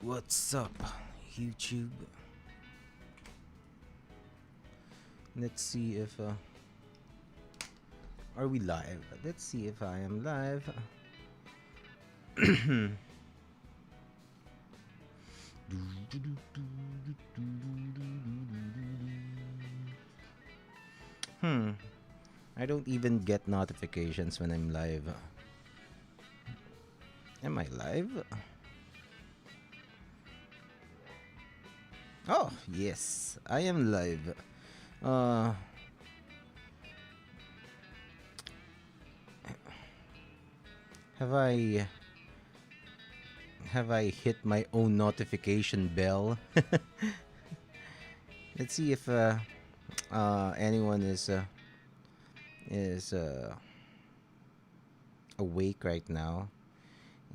What's up, YouTube? Let's see if are we live? Let's see if I am live. I don't even get notifications when I'm live. Am I live? Oh, yes, I am live. Uh have I hit my own notification bell? Let's see if anyone is awake right now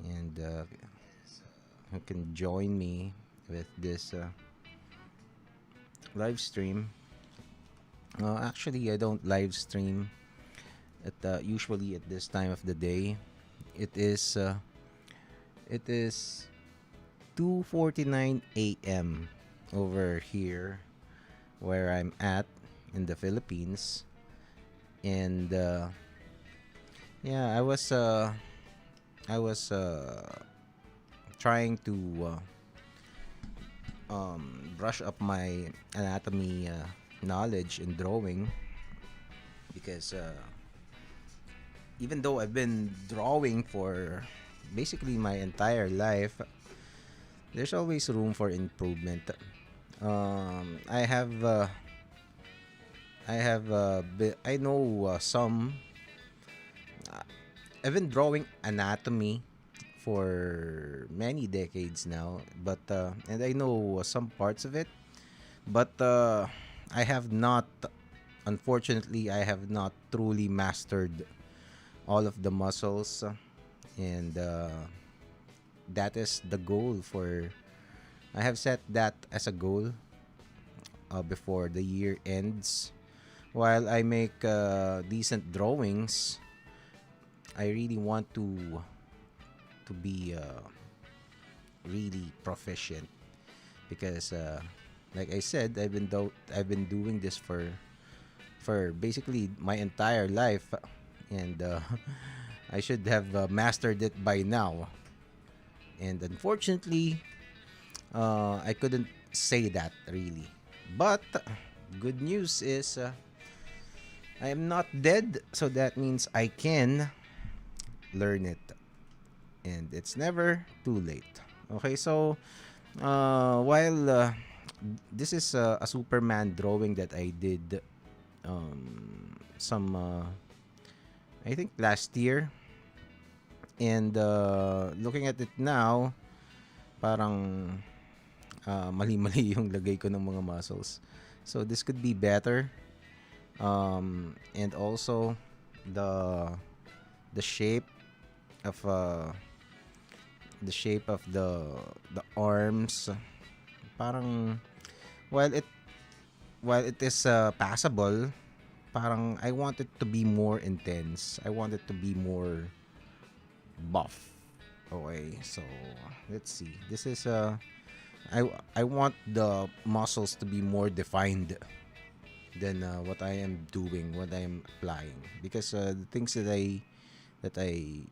and who can join me with this live stream. Actually, I don't live stream at usually at this time of the day. It is 2:49 a.m. over here where I'm at in the Philippines, and yeah, I was trying to brush up my anatomy knowledge in drawing because even though I've been drawing for basically my entire life, there's always room for improvement. I I know some. uh, I've been drawing anatomy for many decades now, but and I know some parts of it, but I have not. Unfortunately, I have not truly mastered all of the muscles, and that is the goal for. I have set that as a goal before the year ends. While I make decent drawings, I really want to be really proficient because, like I said, I've been doing this for basically my entire life, and I should have mastered it by now. And unfortunately, I couldn't say that really. But good news is I am not dead, so that means I can learn it, and it's never too late. Okay, so while this is a Superman drawing that I did some I think last year, and looking at it now, parang mali-mali yung lagay ko ng mga muscles. So this could be better. And also the shape of the arms, parang while it while it is passable, parang I want it to be more intense. I want it to be more buff. Okay, so let's see. This is I want the muscles to be more defined than what I am doing, what I am applying, because the things that I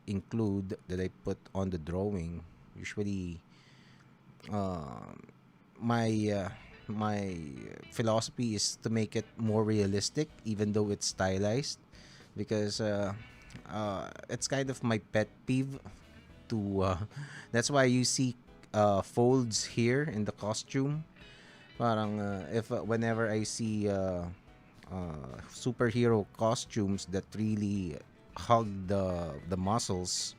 include, that I put on the drawing, usually uh, my my philosophy is to make it more realistic, even though it's stylized, because it's kind of my pet peeve to. That's why you see folds here in the costume. Parang if whenever I see superhero costumes that really hug the muscles,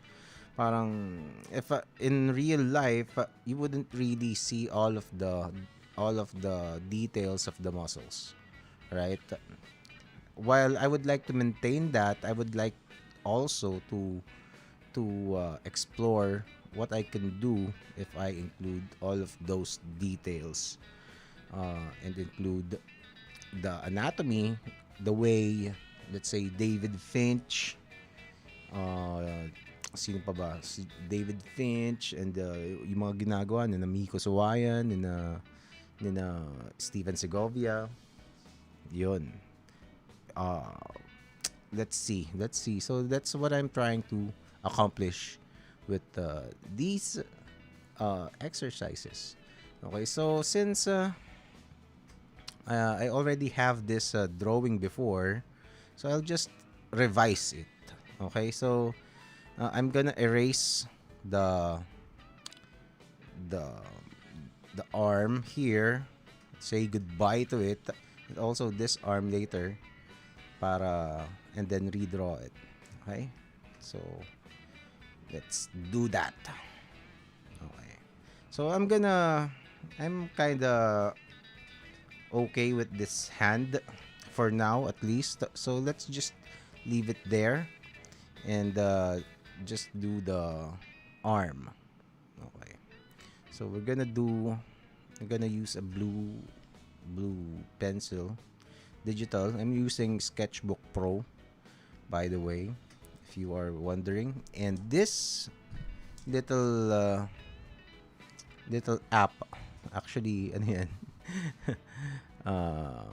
parang if in real life you wouldn't really see all of the details of the muscles, right? While I would like to maintain that, I would like also to explore what I can do if I include all of those details, and include the anatomy, the way, let's say, David Finch, uh, sino pa ba? Si David Finch and yung mga ginagawa ni na Miko Suwayan, ni na Steven Segovia. Yun. Uh, let's see. Let's see. So that's what I'm trying to accomplish with these exercises. Okay, so since I already have this drawing before, so I'll just revise it. Okay, so I'm gonna erase the the the arm here, say goodbye to it, and also this arm later, para and then redraw it. Okay, so let's do that. Okay, so I'm kind of okay with this hand for now at least. So let's just leave it there and just do the arm. Okay. So we're gonna use a blue pencil, digital. I'm using Sketchbook Pro, by the way, if you are wondering. And this little app, actually, ano yan? uh,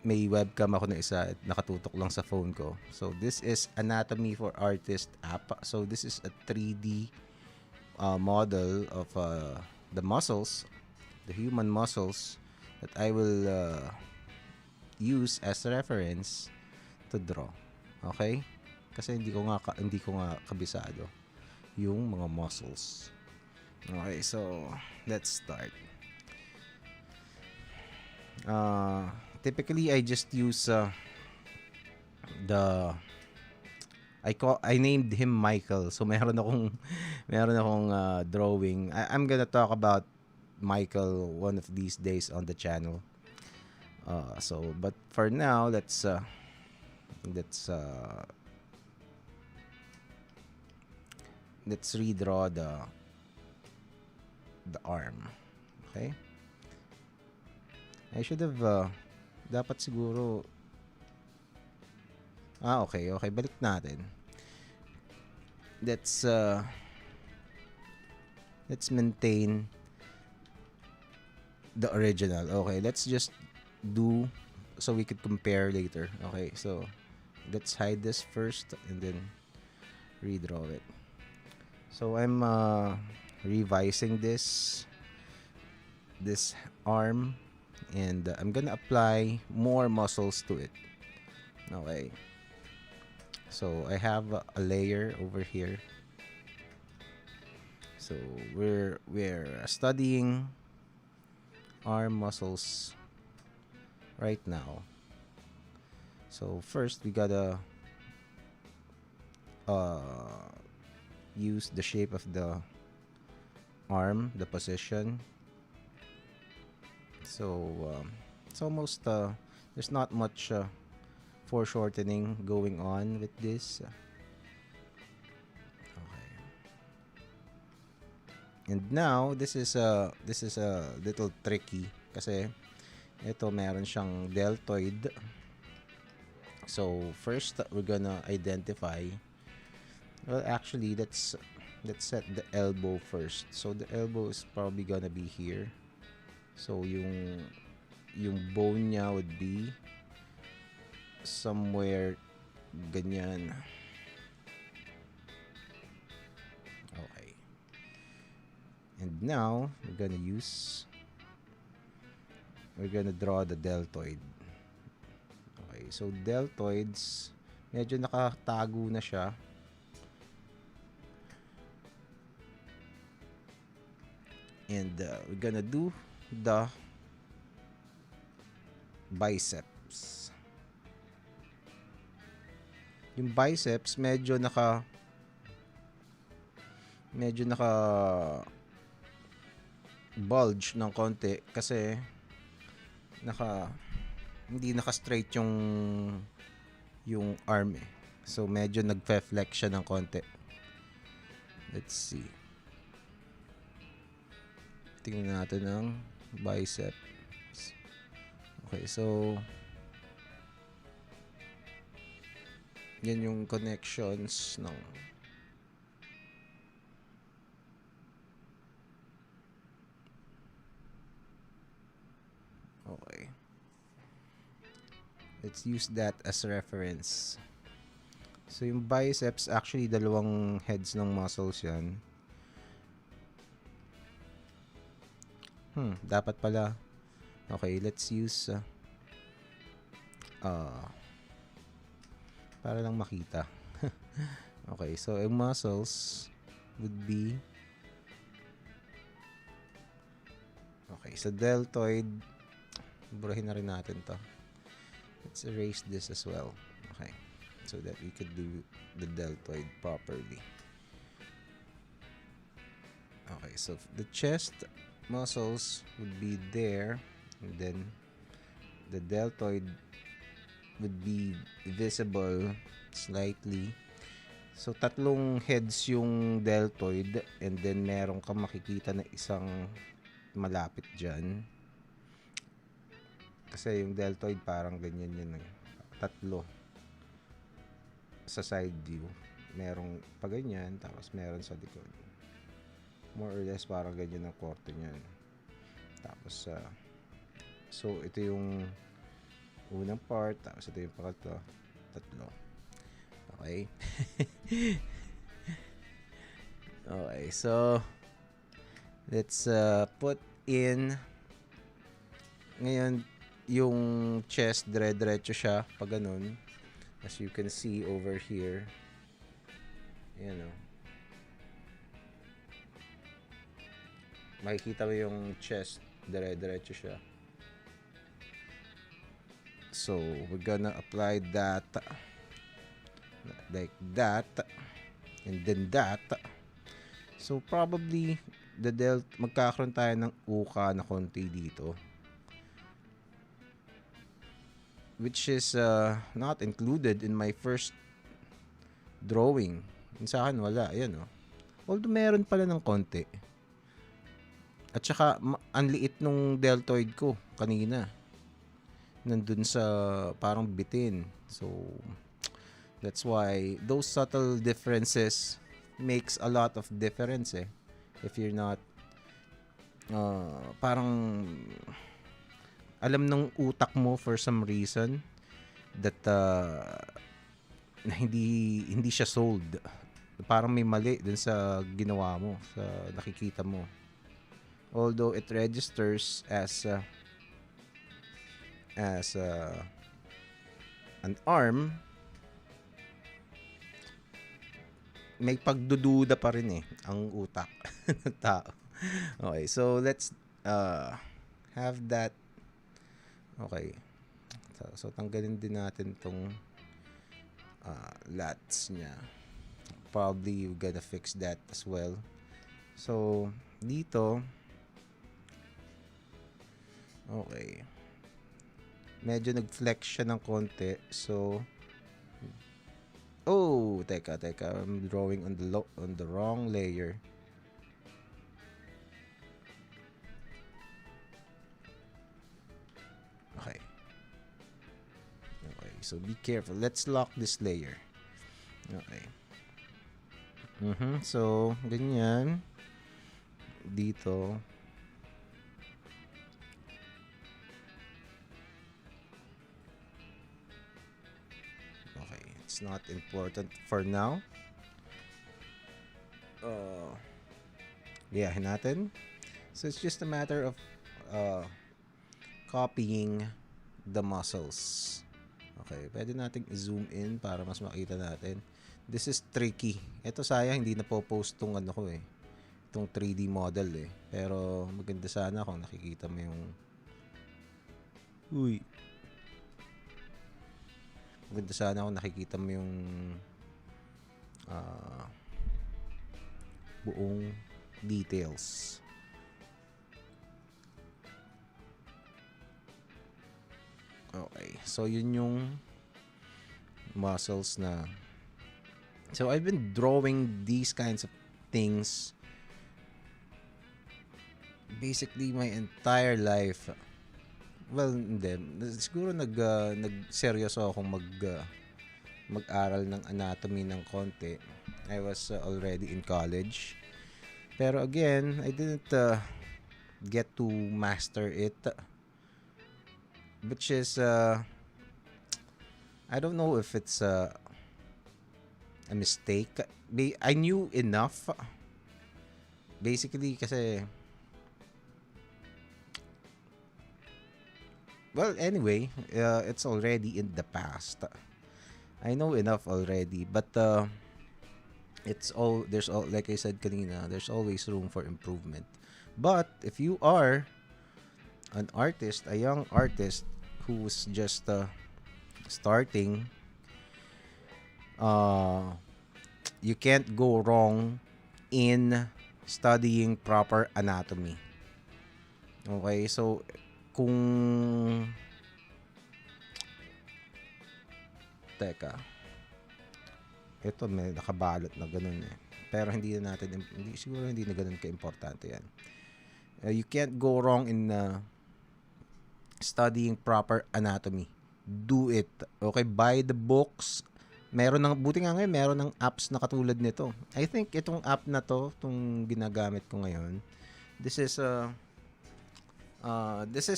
may webcam ako na isa at nakatutok lang sa phone ko. So this is Anatomy for Artist app. So this is a 3D model of the muscles, the human muscles that I will use as reference to draw. Okay? Kasi hindi ko nga kabisado yung mga muscles. Okay, so let's start. Typically I just use I named him Michael. So meron akong drawing. I'm gonna talk about Michael one of these days on the channel. But for now, let's redraw the arm. Okay? I should have dapat siguro okay, balik natin. Let's maintain the original. Okay, let's just do so we could compare later. Okay, so let's hide this first and then redraw it. So I'm revising this arm, and I'm gonna apply more muscles to it. Okay, so I have a layer over here. So we're studying arm muscles right now. So first we gotta use the shape of the arm, the position. So it's almost there's not much foreshortening going on with this. Okay. And now this is a little tricky kasi ito meron siyang deltoid. So first we're gonna identify. Well, actually let's set the elbow first. So the elbow is probably gonna be here. So yung bone niya would be somewhere ganyan. Okay. And now we're gonna draw the deltoid. Okay, so deltoids medyo nakatago na siya. And we're gonna do the biceps. Yung biceps medyo naka bulge ng konti kasi hindi naka-straight yung arm eh. So medyo nagfe-flex siya ng konti. Let's see. Tingnan natin ang biceps. Okay, so yan yung connections ng Let's use that as reference. So yung biceps, actually dalawang heads ng muscles yan. Dapat pala. Okay, let's use para lang makita. Okay, so yung muscles would be okay, so deltoid. Burahin na rin natin to. Let's erase this as well. Okay, so that we could do the deltoid properly. Okay, so the chest muscles would be there, and then the deltoid would be visible slightly. So tatlong heads yung deltoid, and then meron kang makikita na isang malapit dyan. Kasi yung deltoid parang ganyan yun eh. Tatlo sa side view. Merong pa ganyan, tapos meron sa likod. More or less parang ganyan ang korte niyan. Tapos so ito yung unang part, tapos ito yung pangatlo, tatlo. Okay. Okay, so let's put in ngayon yung chest, dire-diretso siya pag ganun, as you can see over here. Ayan o. Makikita mo yung chest, dire-diretso siya. So we're gonna apply that like that, and then that. So probably magkakaroon tayo ng uka na konti dito, which is not included in my first drawing. Yung sa akin wala, ayan oh. Although meron pala ng konti. At saka ang liit nung deltoid ko kanina. Nandun sa parang bitin. So that's why those subtle differences makes a lot of difference eh. If you're not parang alam ng utak mo for some reason that na hindi siya sold. Parang may mali dun sa ginawa mo, sa nakikita mo. Although it registers as an arm, may pagdududa pa rin eh ang utak ng tao. Okay, so let's have that. Okay, so tanggalin din natin tong lats niya. Probably we're gonna fix that as well. So dito, okay, medyo nag-flex siya ng konti. So teka, I'm drawing on the wrong layer. Okay, so be careful. Let's lock this layer. Okay. So ganyan dito. Okay, it's not important for now. Gayahin natin. So it's just a matter of copying the muscles. Okay, pwede nating i-zoom in para mas makita natin. This is tricky. Ito sayang hindi na po-post tong ano ko eh. Itong 3D model eh. Pero maganda sana kung nakikita mo yung maganda sana kung nakikita mo yung buong details. Okay, so yun yung muscles na. So I've been drawing these kinds of things basically my entire life. Well, hindi. Siguro nagseryoso akong mag-aral ng anatomy ng konti. I was already in college. Pero again, I didn't get to master it. Which is I don't know if it's a mistake. I knew enough. Basically, kasi... Well, anyway, it's already in the past. I know enough already, but there's all, like I said kanina, there's always room for improvement. But if you are an artist, a young artist who's just starting, uh, you can't go wrong in studying proper anatomy. Okay, so kung teka, ito may nakabalot na ganun eh. Pero hindi na natin, siguro hindi na ganun ka-importante yan. You can't go wrong in studying proper anatomy. Do it. Okay, buy the books. Buti nga ngayon, meron ng apps na katulad nito. I think itong app na to, itong ginagamit ko ngayon, this is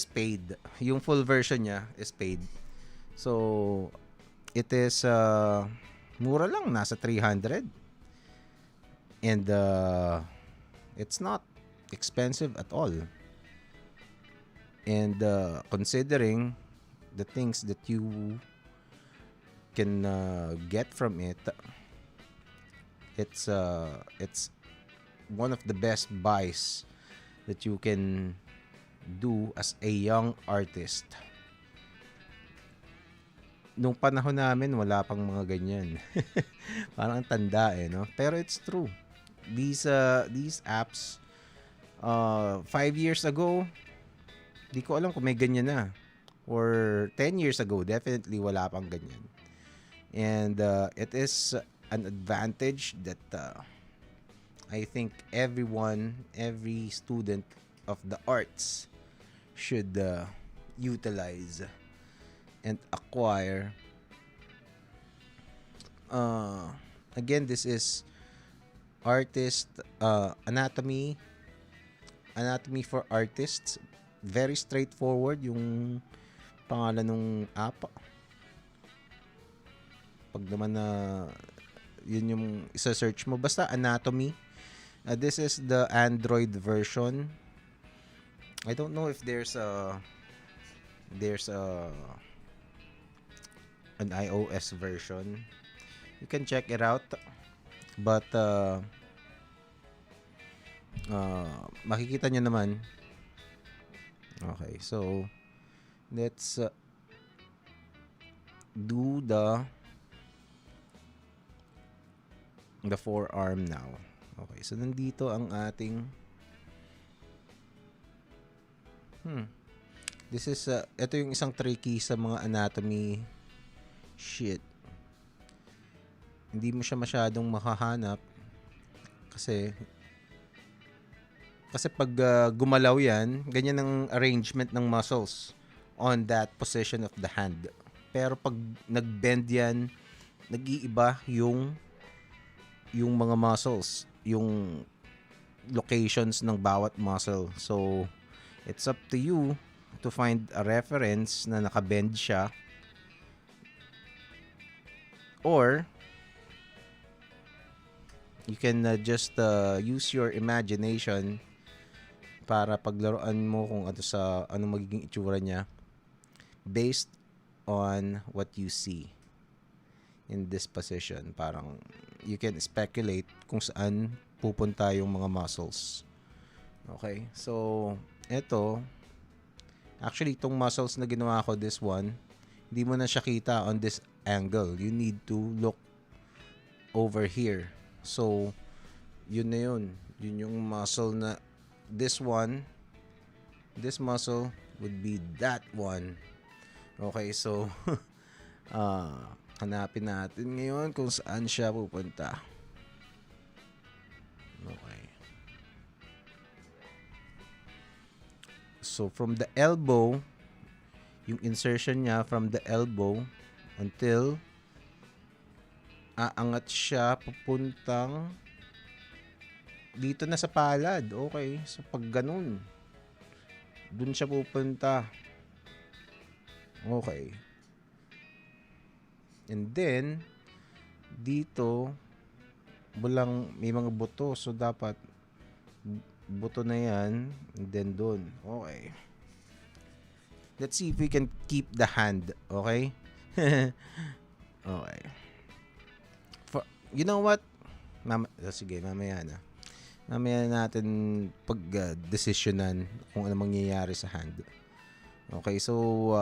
paid. Yung full version niya is paid. So, it is mura lang, nasa 300. And it's not expensive at all. And considering the things that you can get from it, it's one of the best buys that you can do as a young artist. Nung panahon namin, wala pang mga ganyan. Parang ang tanda eh, no? Pero it's true. These apps, 5 years ago, di ko alam kung may ganyan na. Or 10 years ago, definitely wala pang ganyan. And it is an advantage that I think every student of the arts should utilize and acquire. Again, this is artist anatomy for artists. Very straightforward yung pangalan ng app. Pag naman na yun yung isa-search mo, basta anatomy. This is the Android version. I don't know if there's an iOS version. You can check it out. But makikita nyo naman. Okay, so let's do the forearm now. Okay, so nandito ang ating this is ito yung isang tricky sa mga anatomy shit. Hindi mo siya masyadong makahanap kasi pag gumalaw yan, ganyan ang arrangement ng muscles on that position of the hand. Pero pag nag-bend yan, nag-iiba yung mga muscles, yung locations ng bawat muscle. So, it's up to you to find a reference na nakabend siya. Or, you can just use your imagination para paglaruan mo kung ano magiging itsura niya based on what you see in this position. Parang you can speculate kung saan pupunta yung mga muscles. Okay? So, actually, itong muscles na ginawa ko, this one, hindi mo na siya kita on this angle. You need to look over here. So, yun na yun. Yun yung muscle na this muscle would be that one. Okay, so hanapin natin ngayon kung saan siya pupunta. Okay. So from the elbow, yung insertion niya from the elbow until aangat siya papuntang dito na sa palad. Okay. So, pag ganun, dun siya pupunta. Okay. And then, dito, may mga buto. So, dapat, buto na yan. And then, dun. Okay. Let's see if we can keep the hand. Okay? Okay. You know what? Sige, mamaya na. Mamaya natin pag-desisyonan kung ano mangyayari sa hand. Okay, so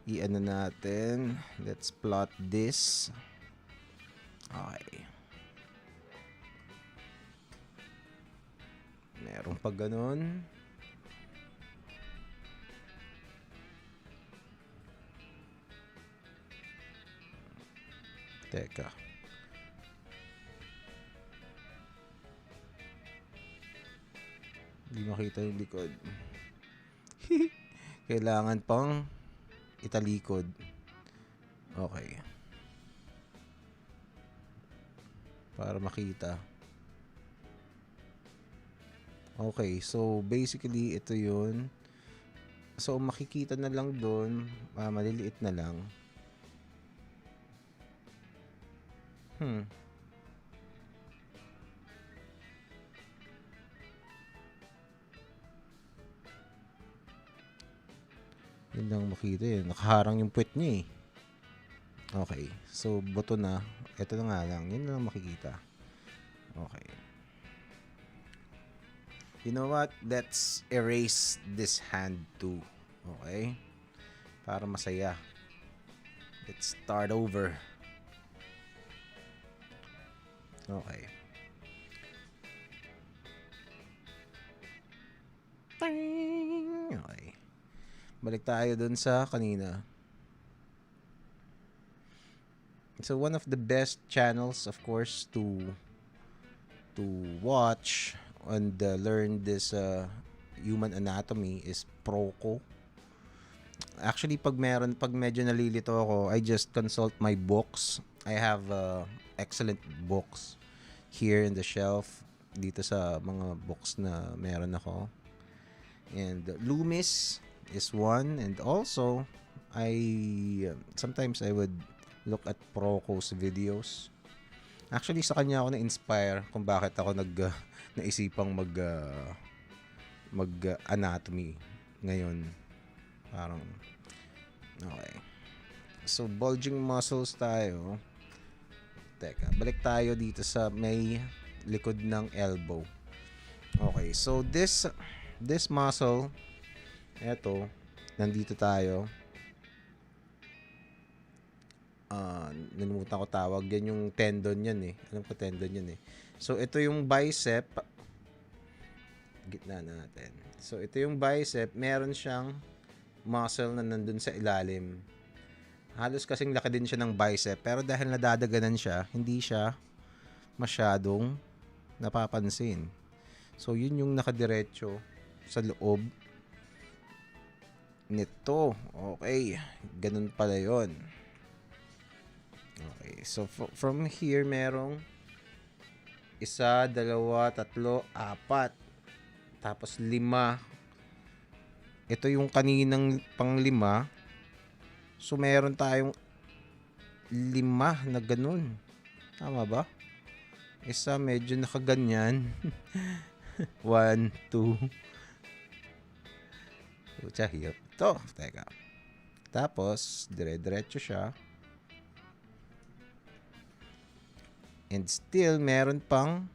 i-ano natin. Let's plot this. Okay. Meron pa ganun. Teka. Hindi makita yung likod. Kailangan pang italikod. Okay. Para makita. Okay, so basically ito yun. So makikita na lang doon, maliliit na lang. Yun lang makita eh. Nakaharang yung puwet niya eh. Okay. So, buto na. Ito na nga lang. Yun lang makikita. Okay. You know what? Let's erase this hand too. Okay? Para masaya. Let's start over. Okay. Okay. Balik tayo dun sa kanina. So one of the best channels, of course, to watch and learn this human anatomy is Proco. Actually, pag medyo nalilito ako, I just consult my books. I have excellent books here in the shelf dito sa mga books na meron ako. And Loomis is one, and also sometimes I would look at Proco's videos. Actually, sa kanya ako na-inspire kung bakit ako naisipang mag anatomy ngayon. Parang okay. So bulging muscles tayo. Teka, balik tayo dito sa may likod ng elbow. Okay, so this muscle, eto, nandito tayo. Nalimutan ko tawag. Yan yung tendon yan eh. Alam ko tendon yan eh. So, ito yung bicep. Gitna natin. So, ito yung bicep. Meron siyang muscle na nandun sa ilalim. Halos kasing laki din siya ng bicep. Pero dahil nadadaganan siya, hindi siya masyadong napapansin. So, yun yung nakadiretso sa loob nito. Okay. Ganun pala yun. Okay. So, from here, merong 1, 2, 3, 4. Tapos 5. Ito yung kaninang pang-5. So, meron tayong 5 na ganun. Tama ba? Isa medyo nakaganyan. 1, 2. Pucha, hirap ito. Teka. Tapos, dire-diretso siya. And still, meron pang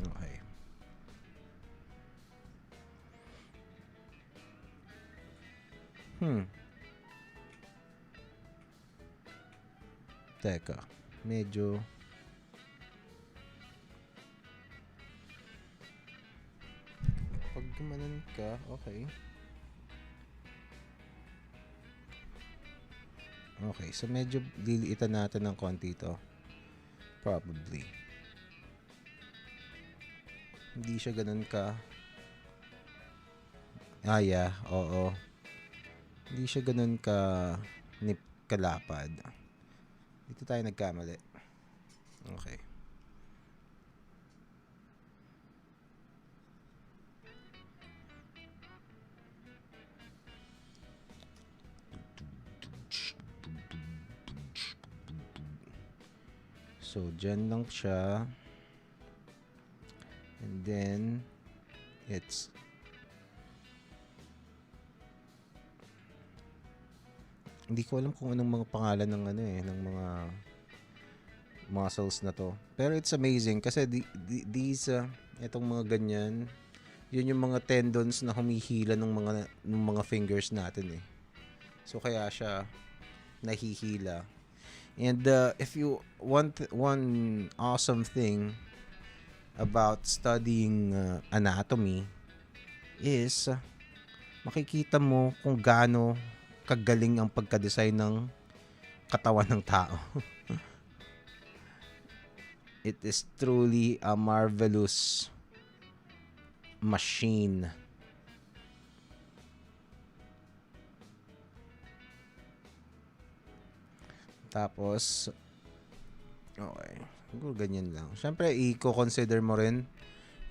okay. Teka. Medyo pag gumanon ka, okay. Okay, so medyo liliitan natin ng konti ito. Probably. Hindi siya ganun ka. Yeah, oo. Hindi siya ganun ka kalapad. Dito tayo nagkamali. Okay. So, dyan lang siya. And then, it's hindi ko alam kung anong mga pangalan ng ng mga muscles na to. Pero it's amazing kasi these itong mga ganyan, yun yung mga tendons na humihila ng mga fingers natin eh. So kaya siya nahihila. And if you want one awesome thing about studying anatomy is makikita mo kung gaano kagaling ang pagka-design ng katawan ng tao. It is truly a marvelous machine. Tapos, okay. Siguro ganyan lang. Siyempre, i-consider mo rin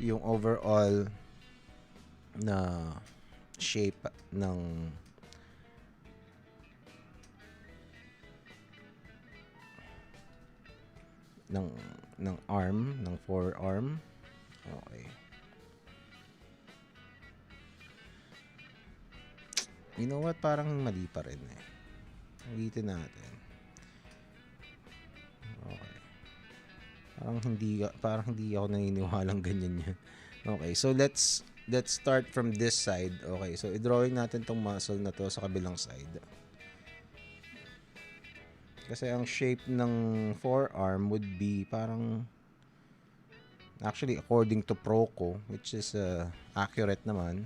yung overall na shape ng arm, ng forearm. Okay. You know what? Parang mali pa rin eh. Ulitin natin. Okay. Parang hindi ako naniniwalang ganyan yan. Okay, so let's start from this side. Okay, so i-drawing natin tong muscle na to sa kabilang side. Kasi ang shape ng forearm would be parang actually according to Proco, which is accurate naman,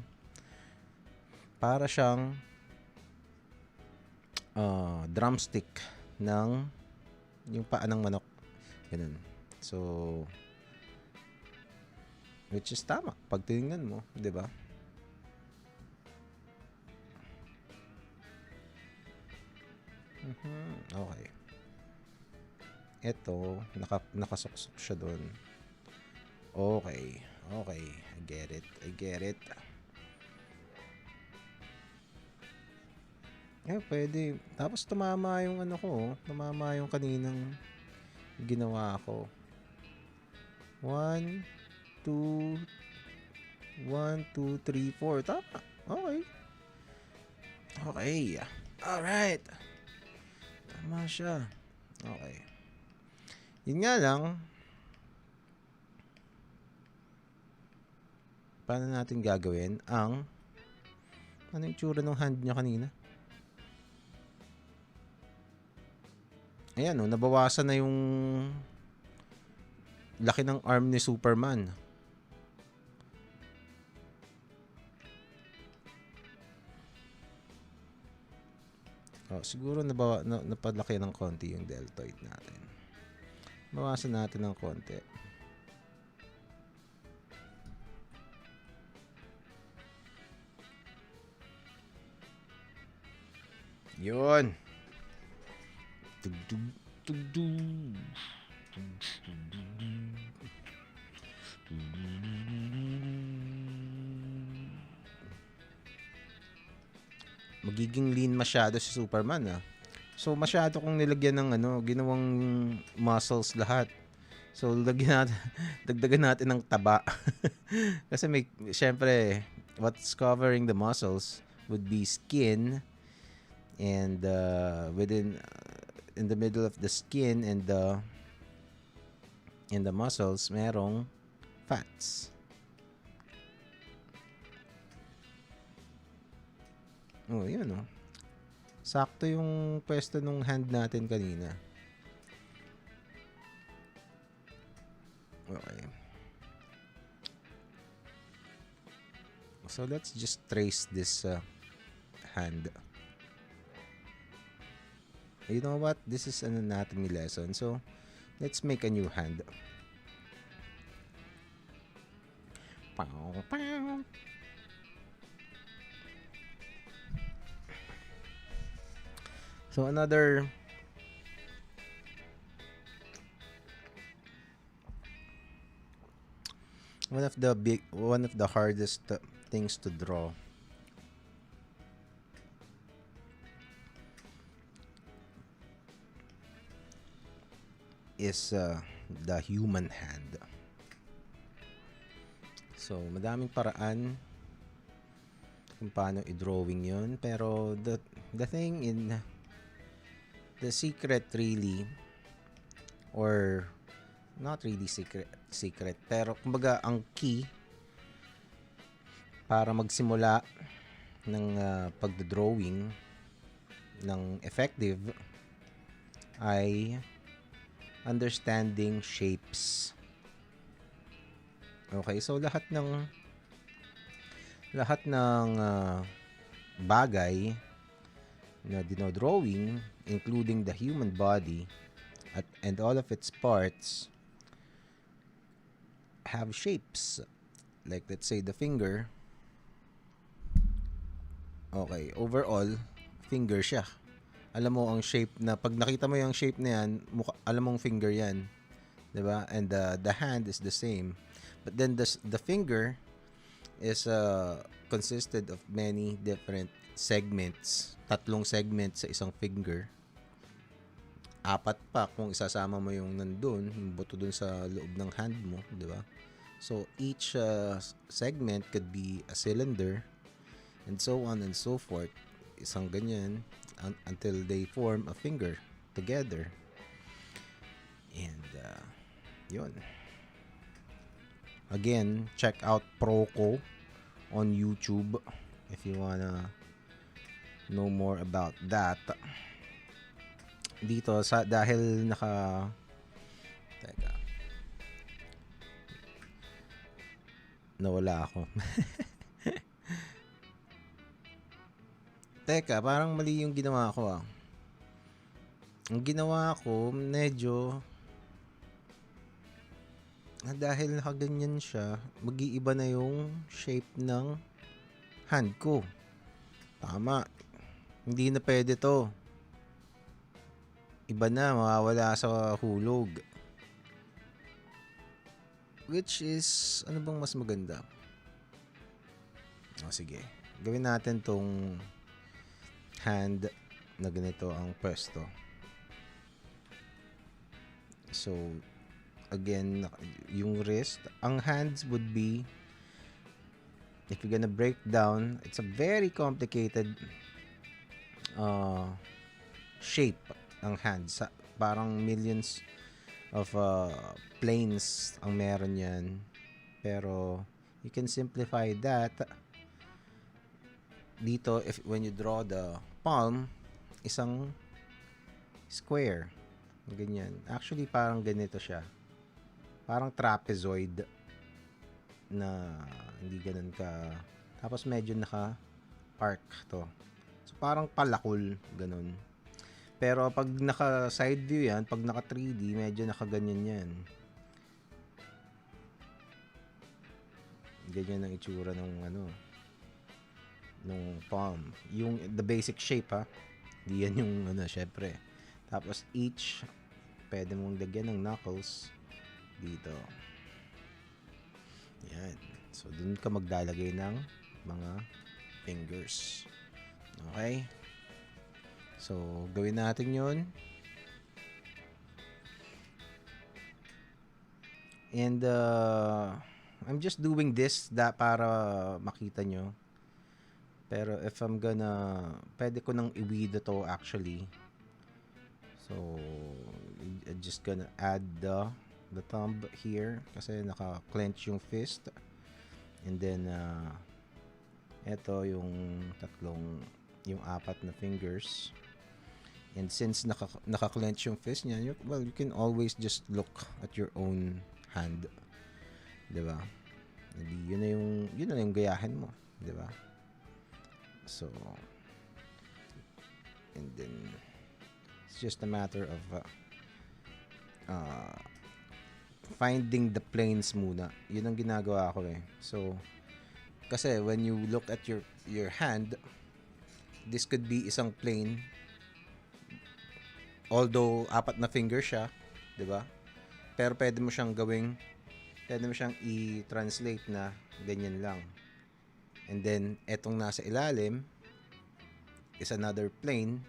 para siyang drumstick ng yung paa ng manok. Ganun. So, which is tama pag tinignan mo, 'di ba? Okay. Ito, nakasuksok siya doon. Okay. Okay. I get it. Pwede. Tapos tumama yung tumama yung kaninang ginawa ko. 1, 2, 3, 4. Tama. Okay. Okay. Alright. Tama siya. Okay. Yun nga lang. Paano natin gagawin ang ano yung tsura ng hand niya kanina? Ayan nabawasan na yung laki ng arm ni Superman. Siguro napadlaki ng konti yung deltoid natin. Bawasan natin ng konti. Yun. Magiging lean masyado si Superman So masyado kong nilagyan ng ginawang muscles lahat. So dagdagan natin ng taba. Kasi syempre what's covering the muscles would be skin and in the middle of the skin and in the muscles merong fats. Yun sakto yung pwesto ng hand natin kanina. Okay. So let's just trace this hand. You know what? This is an anatomy lesson. So let's make a new hand. Pow, pow. So another one of the hardest things to draw is the human hand. So, madaming paraan kung paano i-drawing yun. Pero the thing in the secret really, or not really secret, pero kumbaga ang key para magsimula ng pagdodrawing ng effective ay understanding shapes. Okay, so lahat ng bagay na dinodrawing, including the human body and all of its parts, have shapes. Like let's say the finger. Okay, overall, finger siya. Alam mo ang shape na, pag nakita mo yung shape na yan, alam mong finger yan. 'Di ba? And the hand is the same. But then the finger is consisted of many different segments. 3 segments sa isang finger. 4 pa kung isasama mo yung nandun, yung buto dun sa loob ng hand mo, 'di ba? So each segment could be a cylinder and so on and so forth. Isang ganyan until they form a finger together. And yun. Again, check out Proco on YouTube if you wanna know more about that. Dito dahil teka, nawala ako. Teka, parang mali yung ginawa ko ah. Ang ginawa ko, medyo dahil nakaganyan siya, mag-iiba na yung shape ng hand ko. Tama. Hindi na pwede to. Iba na, mawawala sa hulog. Which is, ano bang mas maganda? Sige. Gawin natin tong hand na ganito ang pwesto. So, again, yung wrist, ang hands would be, if you're gonna break down, it's a very complicated shape ang hands. Parang millions of planes ang meron yan. Pero, you can simplify that dito when you draw the palm, isang square. Ganyan. Actually, parang ganito siya. Parang trapezoid na hindi ganun ka. Tapos medyo naka-arc to. So, parang palakol. Ganun. Pero pag naka-side view yan, pag naka-3D, medyo nakaganyan yan. Ganyan ang itsura ng nung palm. Yung the basic shape ha. Hindi yan yung syempre. Tapos each pwede mong lagyan ng knuckles dito. Yan. So dun ka maglalagay ng mga fingers. Okay? So gawin natin 'yun. And I'm just doing this para makita nyo. Pero if I'm pwede ko nang i-wido to actually. So, I'm just gonna add the thumb here kasi naka-clench yung fist. And then, ito yung yung 4 na fingers. And since naka-clench yung fist niya, you can always just look at your own hand. Diba? Hindi, yun na yung gayahin mo. Diba? So, and then it's just a matter of finding the planes muna. Yun ang ginagawa ko eh. So, kasi when you look at your hand, this could be isang plane. Although 4 na finger siya, 'di ba? Pero pwede mo siyang gawing pwede mo siyang i-translate na ganyan lang. And then, etong nasa ilalim is another plane.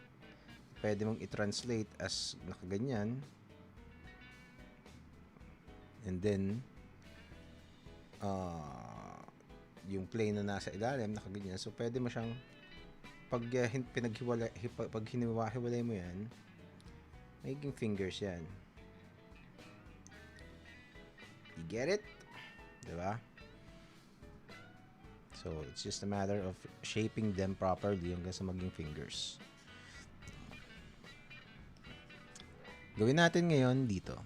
Pwede mong i-translate as nakaganyan. And then, yung plane na nasa ilalim, nakaganyan. So, pwede mo siyang pag hiniwa-hiwalay mo yan, magiging fingers yan. You get it? Diba? So, it's just a matter of shaping them properly hanggang sa maging fingers. Gawin natin ngayon dito.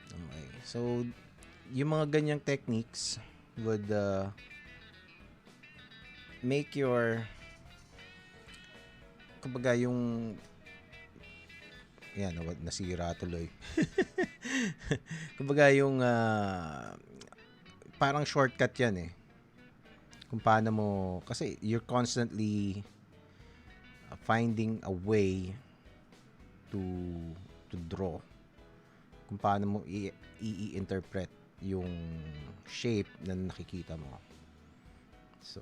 Okay. So, yung mga ganyang techniques would make your kumbaga yung yan, nasira tuloy. Kumbaga yung parang shortcut yan eh. Kung paano mo, kasi you're constantly finding a way to draw. Kung paano mo i-interpret yung shape na nakikita mo. So,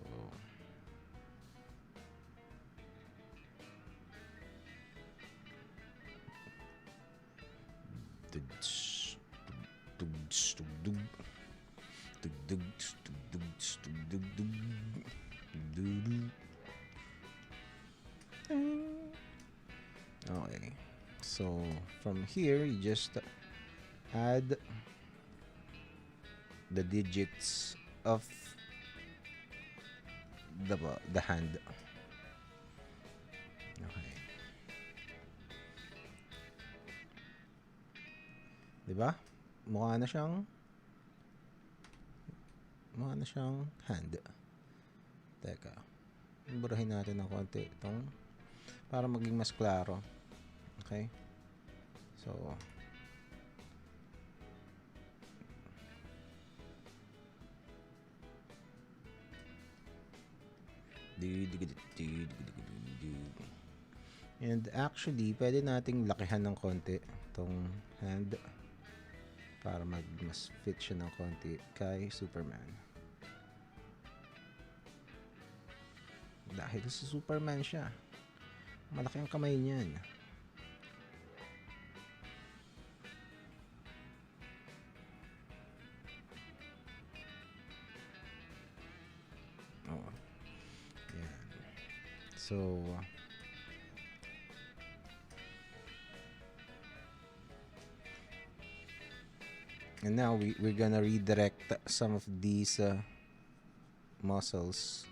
okay. So, from here, you just add the digits of the hand. Okay. Diba? Mukha na siyang hand. Teka. Burahin natin ng konti itong para maging mas klaro. Okay? So, and actually, pwede nating lakihan ng konti itong hand para mas fit siya ng konti kay Superman. Dahil sa Superman siya, malaki ang kamay niyan. Oh. Yan. So, and now we're gonna redirect some of these muscles.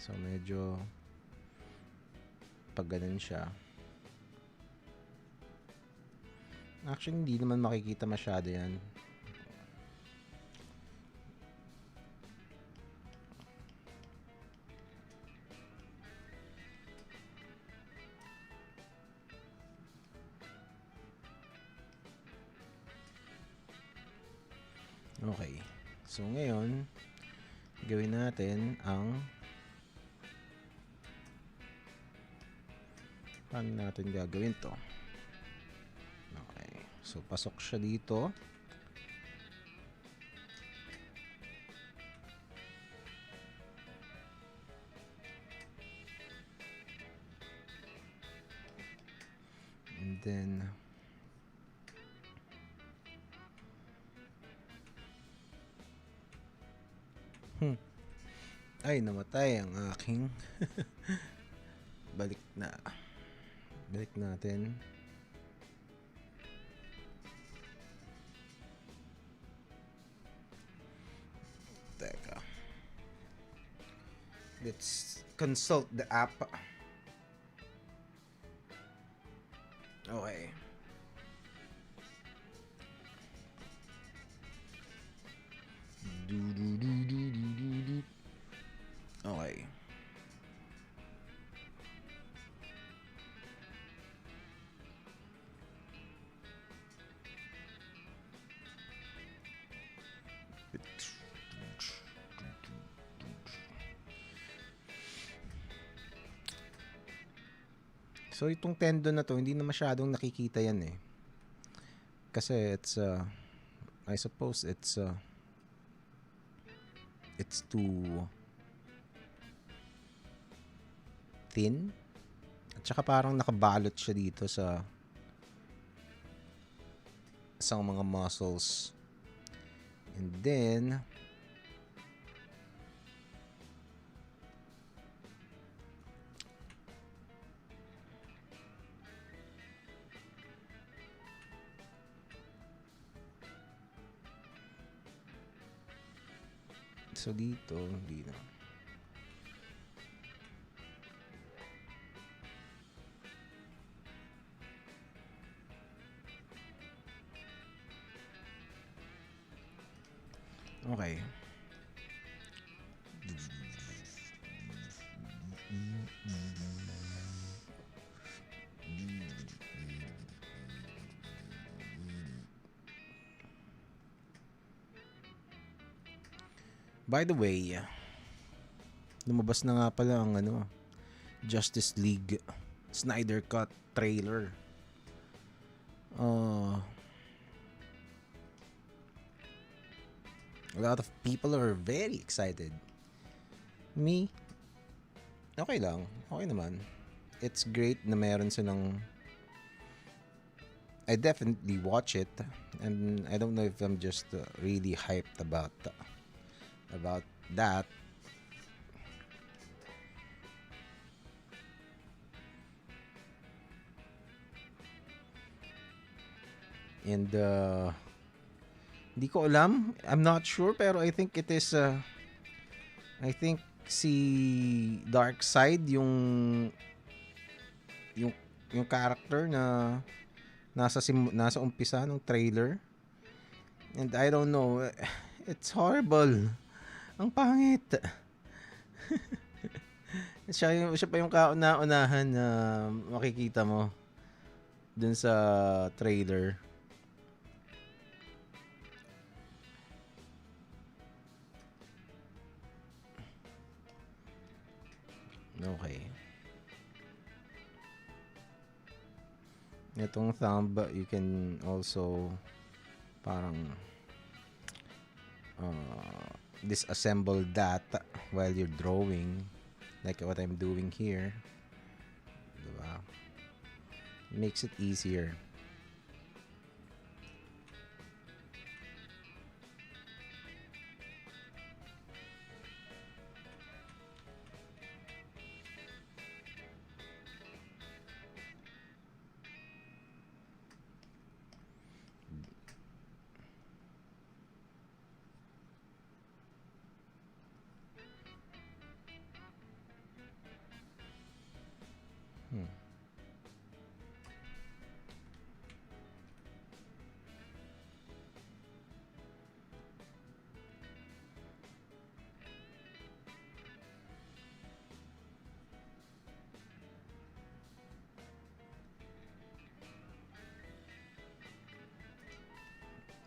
So medyo pag ganun siya. Actually, hindi naman makikita masyado yan. Okay. So, ngayon, gawin natin ang paano natin gagawin to? Okay. So, pasok siya dito. And then, ay, namatay ang aking balik natin. Teka, let's consult the app. Okay. Okay. So itong tendon na to, hindi na masyadong nakikita yan eh. Kasi it's I suppose it's too thin. At saka parang nakabalot siya dito sa isang mga muscles. And then so dito, hindi na. Okay. By the way, lumabas na nga pala ang Justice League Snyder Cut trailer. A lot of people are very excited. Me, okay lang. Okay naman. It's great na meron silang... I definitely watch it. And I don't know if I'm just really hyped about that. And hindi ko alam. I'm not sure, pero I think it is I think si Darkseid yung character na nasa umpisa ng trailer. And I don't know, it's horrible. Ang pangit. siya pa yung kauna-unahan na makikita mo dun sa trailer. Okay. Itong thumb, you can also parang disassemble that while you're drawing, like what I'm doing here. Diba? Makes it easier.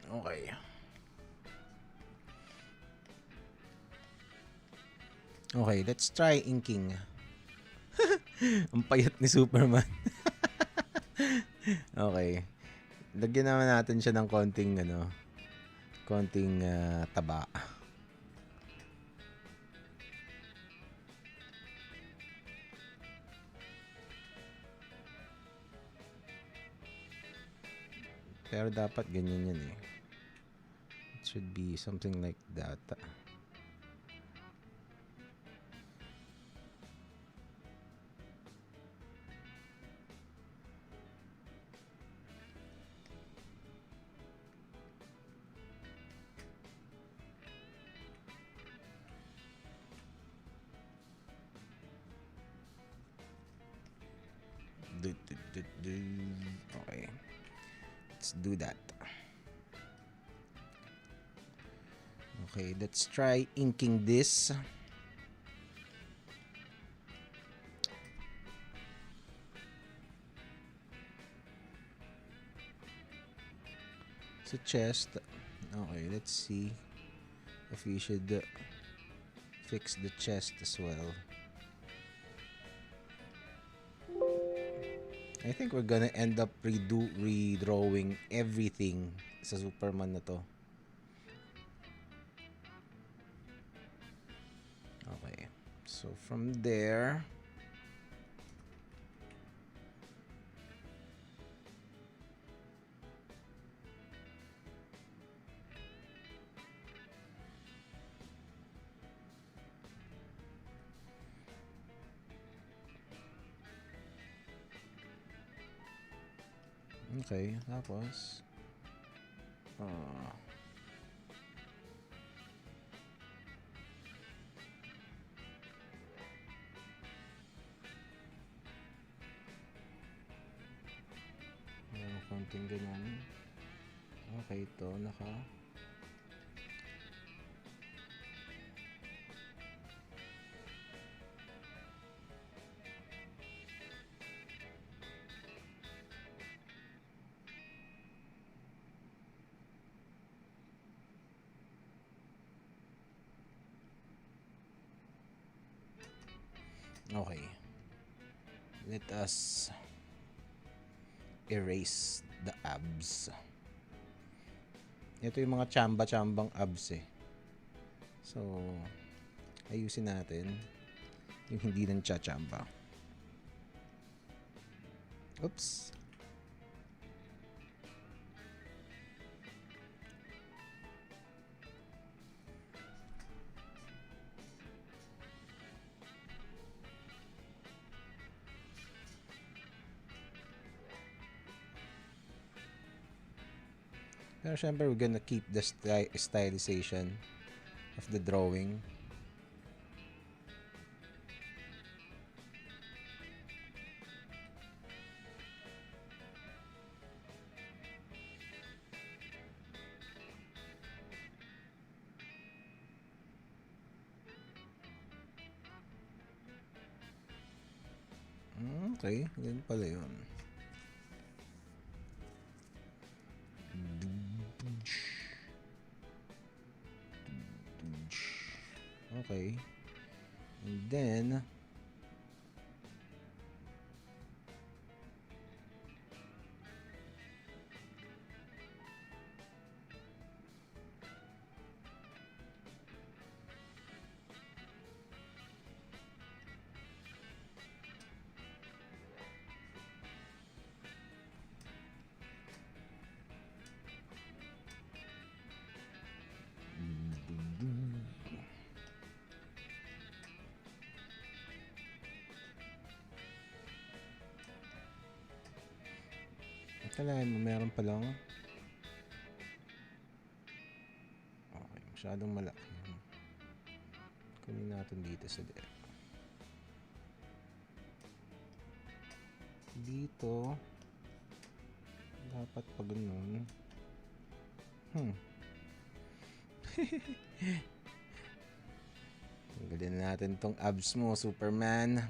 Okay. Okay, let's try inking. Ang payat ni Superman. Okay. Lagyan naman natin siya ng konting taba. Pero dapat ganyan yan eh. It should be something like that. Okay. Let's do that. Okay, let's try inking this. It's a chest. Okay, let's see if we should fix the chest as well. I think we're gonna end up redrawing everything sa Superman na to. Okay. So from there, okay, tapos meron konting ganun. Okay, ito naka okay. Let us erase the abs. Ito yung mga chamba-chambang abs eh. So, ayusin natin yung hindi nang chachamba. Oops. Pero syempre, we're gonna keep the stylization of the drawing. Okay, ganun pala yun. Okay. And then kailangan mo meron pa lang. Okay, masyadong malaki. Kunin natin dito sa direct. Dito dapat pag ganun. Tanggalin natin tong abs mo, Superman.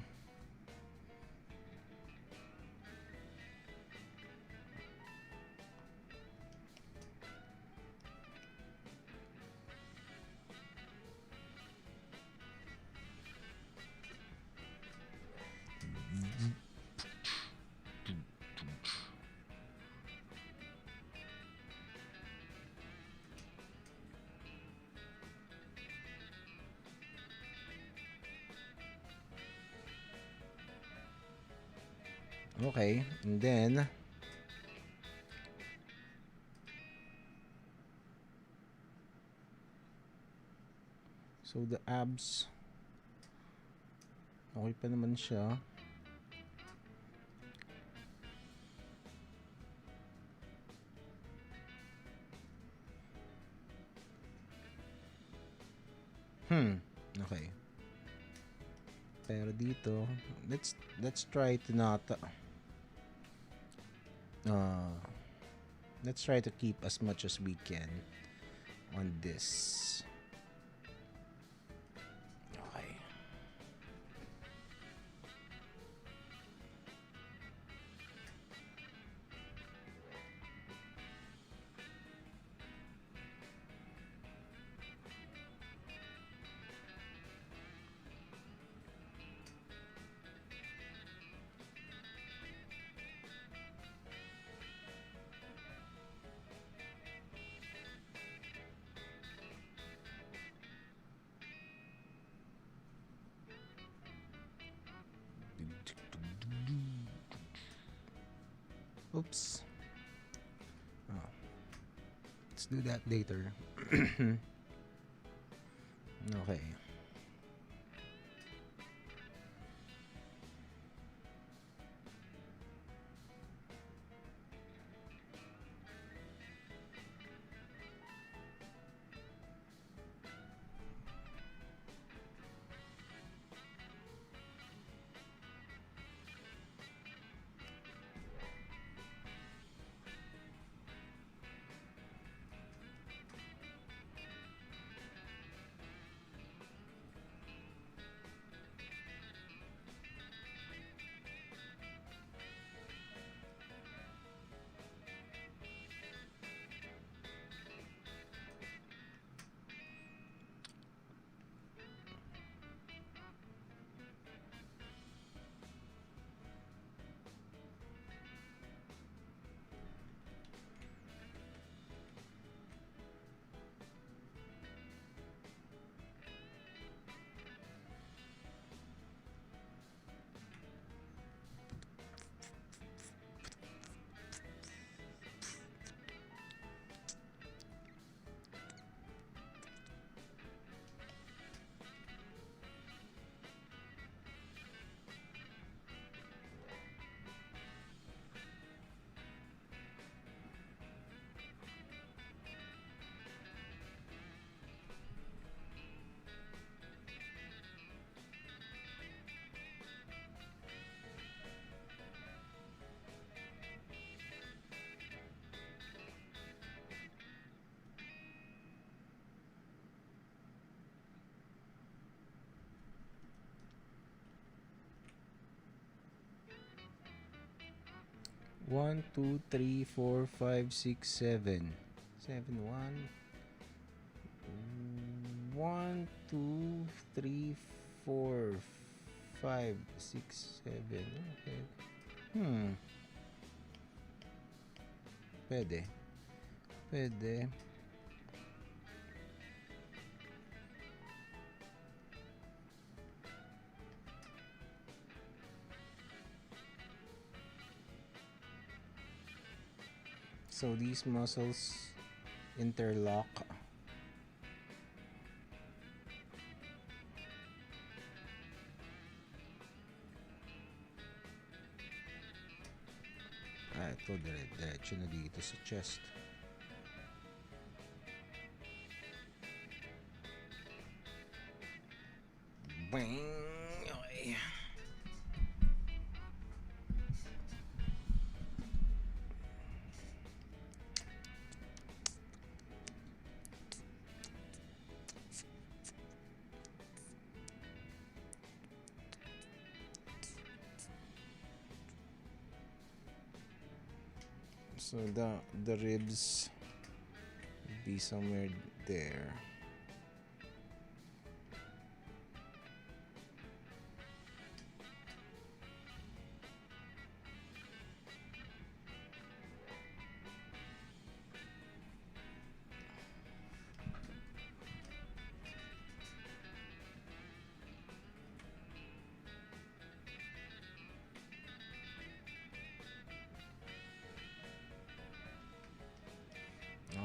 Okay, and then so the abs okay pa naman siya. Okay. Pero dito, let's try to not let's try to keep as much as we can on this. Okay. Oops. Oh, let's do that later. Okay. One, two, three, four, five, six, seven. 7, 1, 2, 3, 4, 5, 6, 7. Okay. Hmm. Pwede. Pwede. So these muscles interlock. Ito diretso na dito sa chest. Bang! Okay. So the ribs would be somewhere there.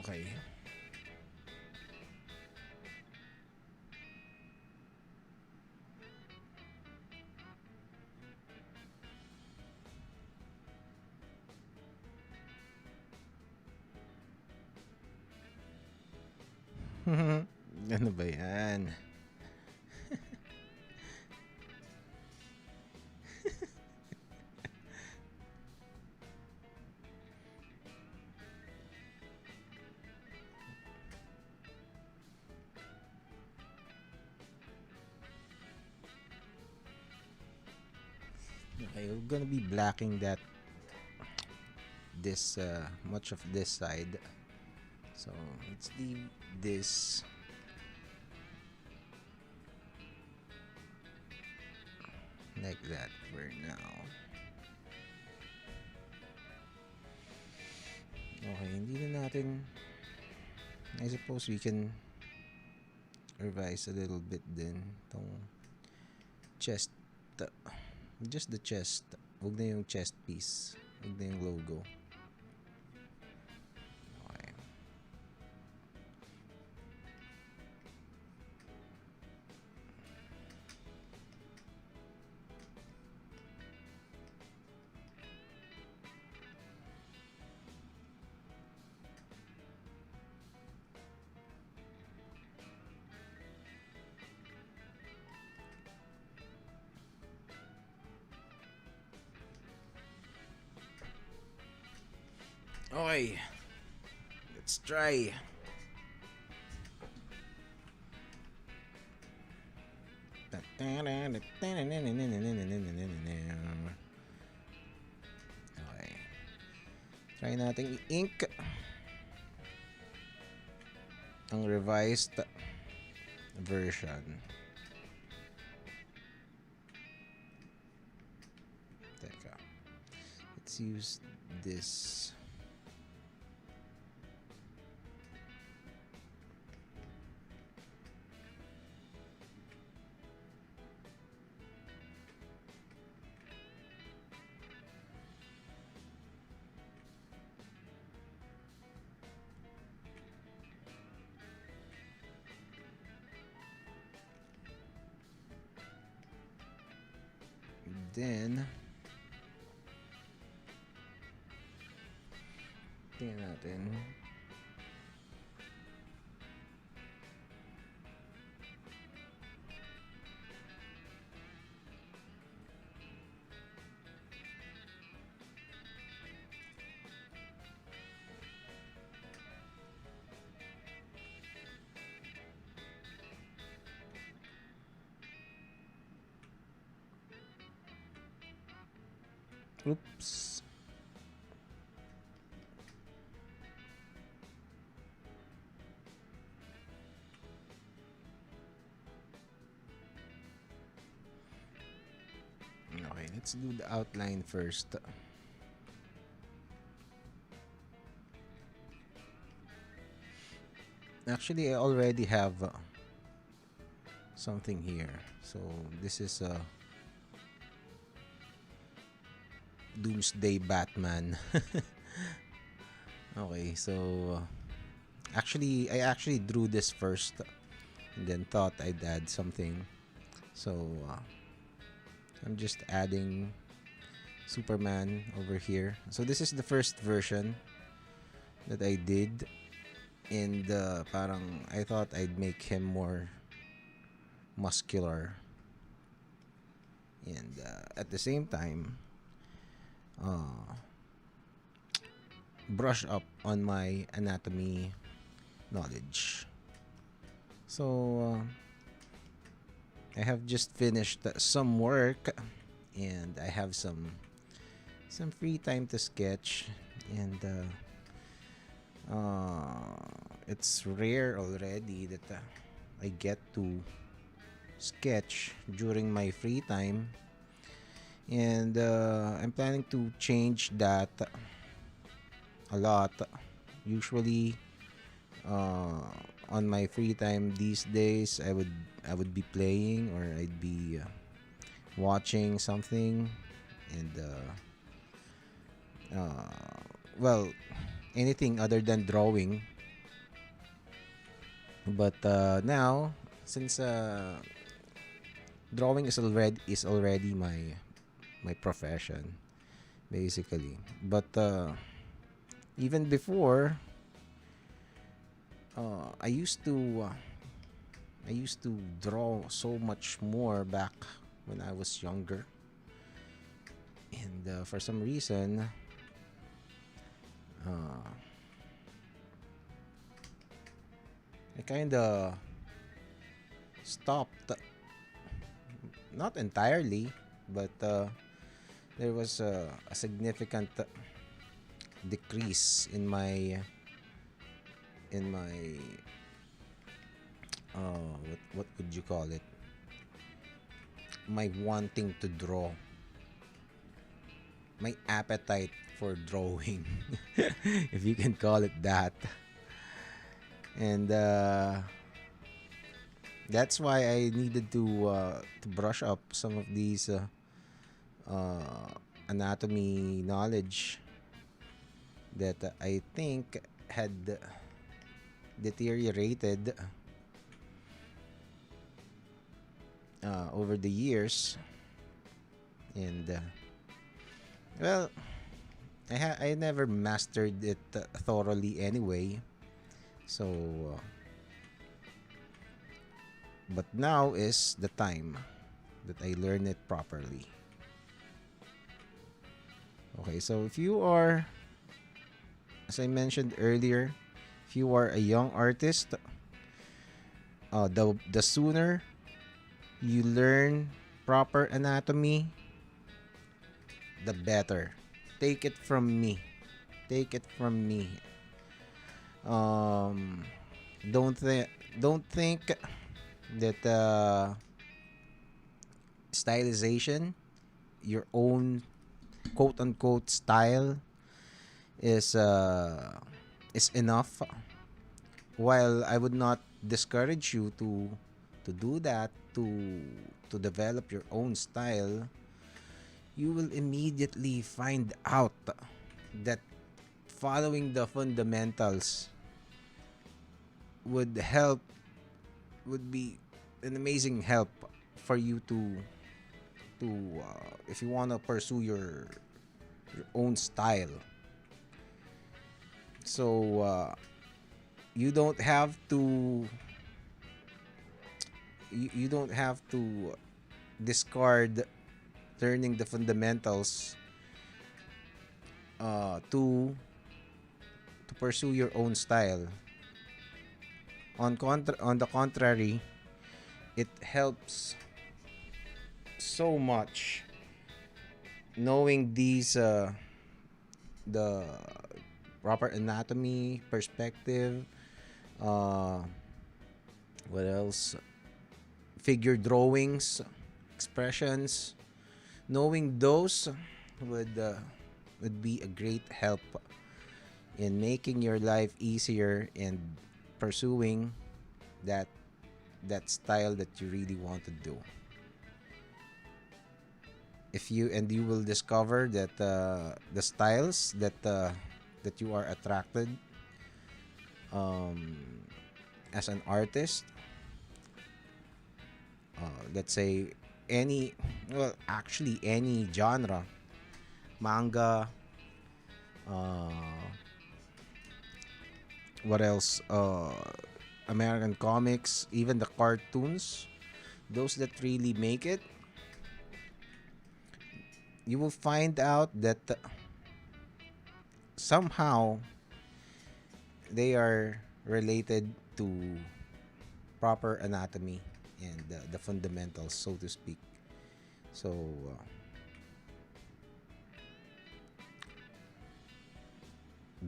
Okay. Ano ba yan? Okay, we're gonna be blacking this much of this side. So let's leave this like that for now. Okay, hindi na natin, I suppose we can revise a little bit din tong chest, just the chest, huwag na yung chest piece. Huwag na yung logo. Okay. Okay. Let's try. Okay. Try natin i-ink ang revised version. Teka. Let's use this. Then, tingnan natin. Oops. Okay, let's do the outline first. Actually, I already have something here. So, this is Doomsday Batman. Okay, so I actually drew this first and then thought I'd add something. So, I'm just adding Superman over here. So, this is the first version that I did. And parang I thought I'd make him more muscular. And at the same time, brush up on my anatomy knowledge. So I have just finished some work and I have some free time to sketch, and it's rare already that I get to sketch during my free time, and I'm planning to change that a lot. Usually on my free time these days, I would be playing, or I'd be watching something, and well, anything other than drawing. But now, since drawing is already my profession, basically. But even before, I used to draw so much more back when I was younger, and for some reason, I kind of stopped. Not entirely, but there was a significant decrease in my what would you call it, my wanting to draw, my appetite for drawing, if you can call it that. And that's why I needed to brush up some of these anatomy knowledge that I think had deteriorated over the years, and well, I never mastered it thoroughly anyway. So, but now is the time that I learn it properly. Okay, so if you are, as I mentioned earlier, if you are a young artist, the sooner you learn proper anatomy, the better. Take it from me. Take it from me. Um, don't think that stylization, your own quote unquote style, is enough. While I would not discourage you to do that, to develop your own style, you will immediately find out that following the fundamentals would help, would be an amazing help for you to if you want to pursue your own style. So you don't have to you don't have to discard learning the fundamentals to pursue your own style. On the contrary, it helps so much knowing these the proper anatomy, perspective, uh, what else? Figure drawings, expressions. Knowing those would be a great help in making your life easier and pursuing that style that you really want to do. If you and you will discover that the styles that you are attracted um, as an artist, let's say any, well, actually any genre, manga, uh, what else, American comics, even the cartoons, those that really make it, you will find out that somehow they are related to proper anatomy and the fundamentals, so to speak. So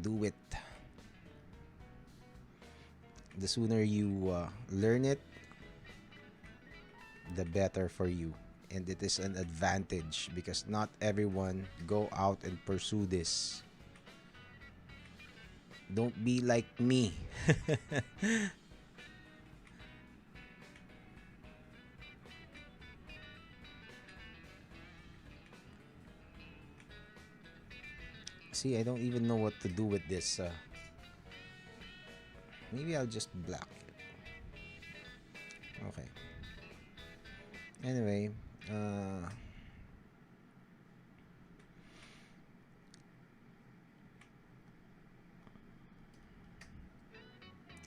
do it. The sooner you learn it, the better for you. And it is an advantage because not everyone go out and pursue this. Don't be like me. See, I don't even know what to do with this. Maybe I'll just black it. Okay. Anyway,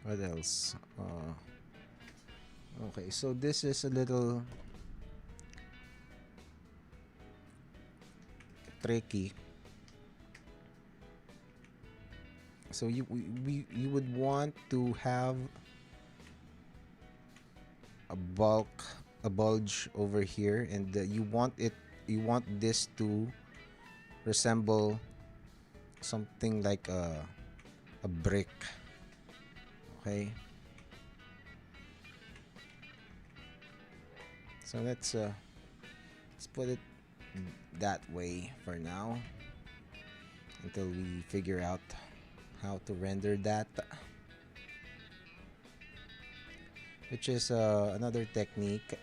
what else? Okay, so this is a little tricky. So you would want to have a bulge over here, and you want this to resemble something like a brick. Okay, so let's put it that way for now until we figure out how to render that, which is another technique.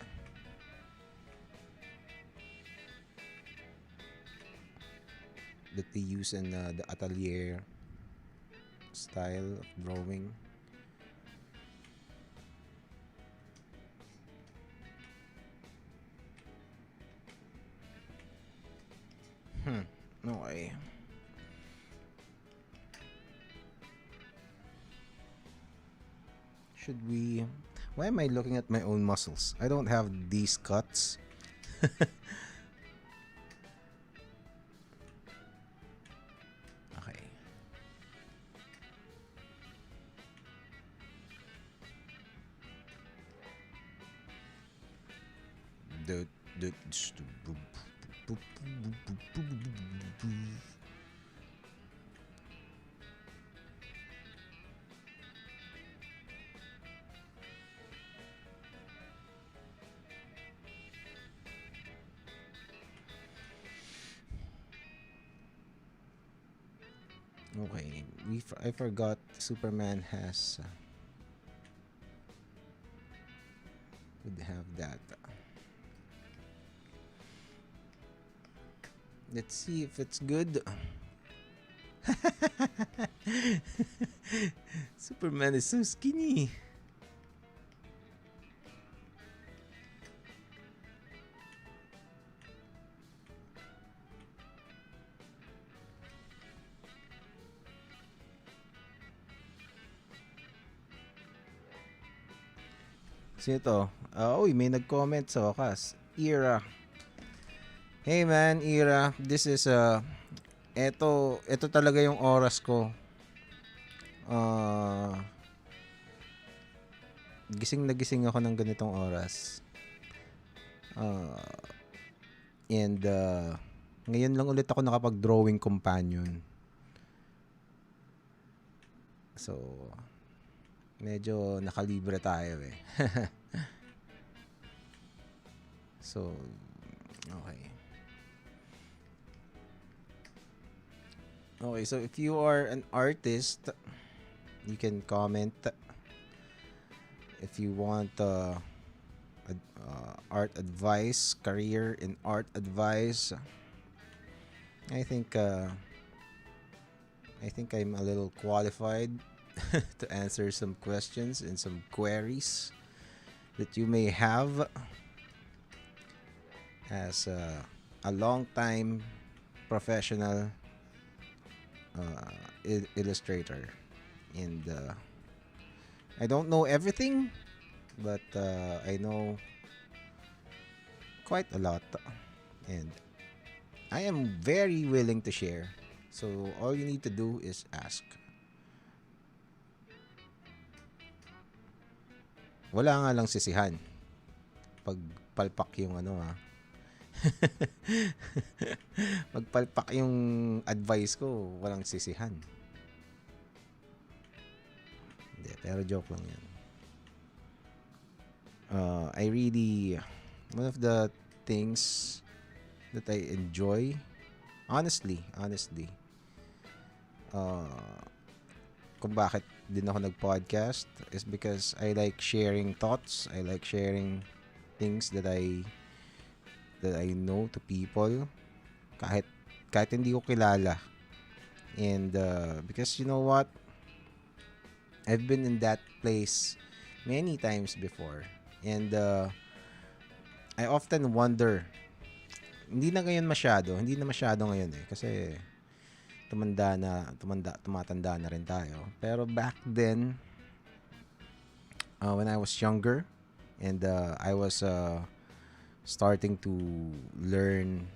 they use in the atelier style of drawing. Okay. Should we? Why am I looking at my own muscles? I don't have these cuts. Okay. The the Okay, I forgot Superman has would have that. Let's see if it's good. Superman is so skinny. Sino to? Uy, may nag-comment sa wakas. Ira. Hey man, Ira. This is ito talaga yung oras ko. Gising na gising ako ng ganitong oras. And ngayon lang ulit ako nakapag-drawing companion. So, medyo nakalibre tayo eh. So, okay. Okay, so if you are an artist, you can comment. If you want art advice, career in art advice, I think I'm a little qualified to answer some questions and some queries that you may have as a long-time professional illustrator. And I don't know everything, but I know quite a lot, and I am very willing to share. So all you need to do is ask. Wala nga lang sisihan. Pagpalpak yung Pagpalpak yung advice ko, walang sisihan. Hindi, pero joke lang yan. I really, one of the things that I enjoy, honestly, kung bakit din ako nag-podcast is because I like sharing thoughts. I like sharing things that I know to people kahit hindi ko kilala. And because you know what? I've been in that place many times before. And I often wonder, hindi na masyado ngayon eh, kasi tumatanda na rin tayo. Pero back then, when I was younger, and I was starting to learn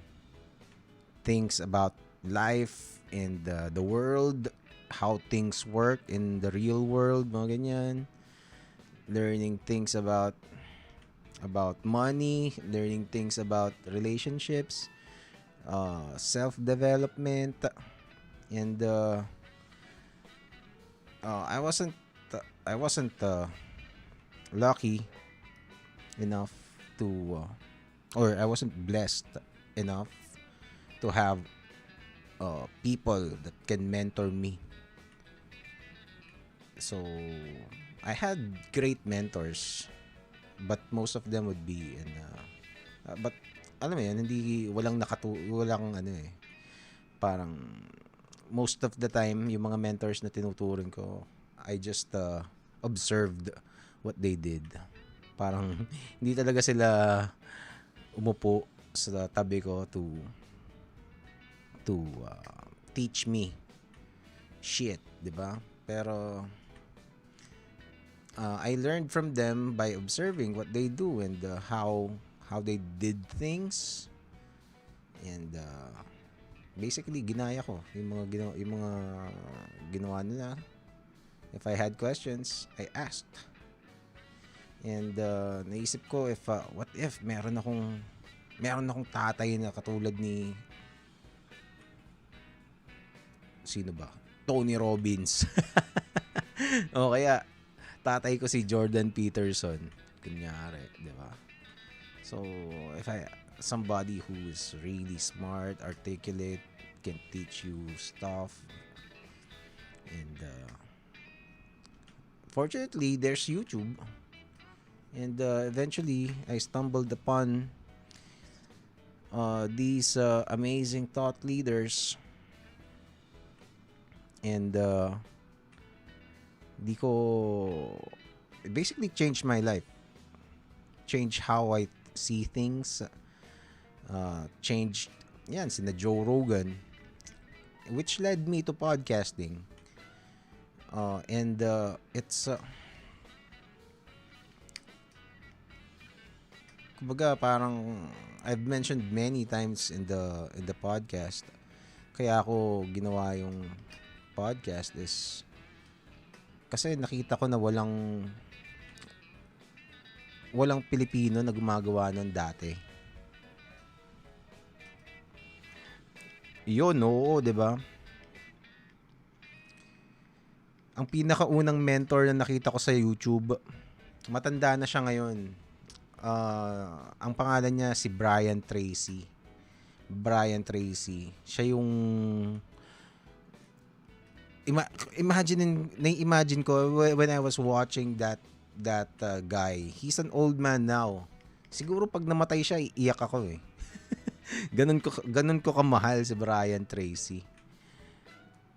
things about life and the world, how things work in the real world, mga ganyan. Learning things about money, learning things about relationships, self-development, and I wasn't lucky enough to or I wasn't blessed enough to have people that can mentor me. So I had great mentors, but most of them would be in but alam mo yan, walang parang most of the time, yung mga mentors na tinuturing ko, I just observed what they did. Parang hindi talaga sila umupo sa tabi ko to teach me shit, 'di ba? Pero I learned from them by observing what they do and how they did things, and basically ginaya ko yung mga ginawa nila. If I had questions, I asked. And naisip ko if what if meron akong tatay na katulad ni sino ba? Tony Robbins. O kaya tatay ko si Jordan Peterson, kunyari, 'di ba? So, if somebody who is really smart, articulate, can teach you stuff, and fortunately, there's YouTube, and eventually, I stumbled upon these amazing thought leaders, and it basically changed my life, changed how I see things, changed yan sina Joe Rogan, which led me to podcasting, and it's kumbaga parang I've mentioned many times in the podcast, kaya ako ginawa yung podcast is kasi nakita ko na walang Pilipino na gumagawa nun dati. Yun, oo, 'di ba? Ang pinakaunang mentor na nakita ko sa YouTube, matanda na siya ngayon. Ang pangalan niya si Brian Tracy. Siya yung imagine ko when I was watching that guy. He's an old man now. Siguro pag namatay siya, iiyak ako eh. ganun ko kamahal si Brian Tracy.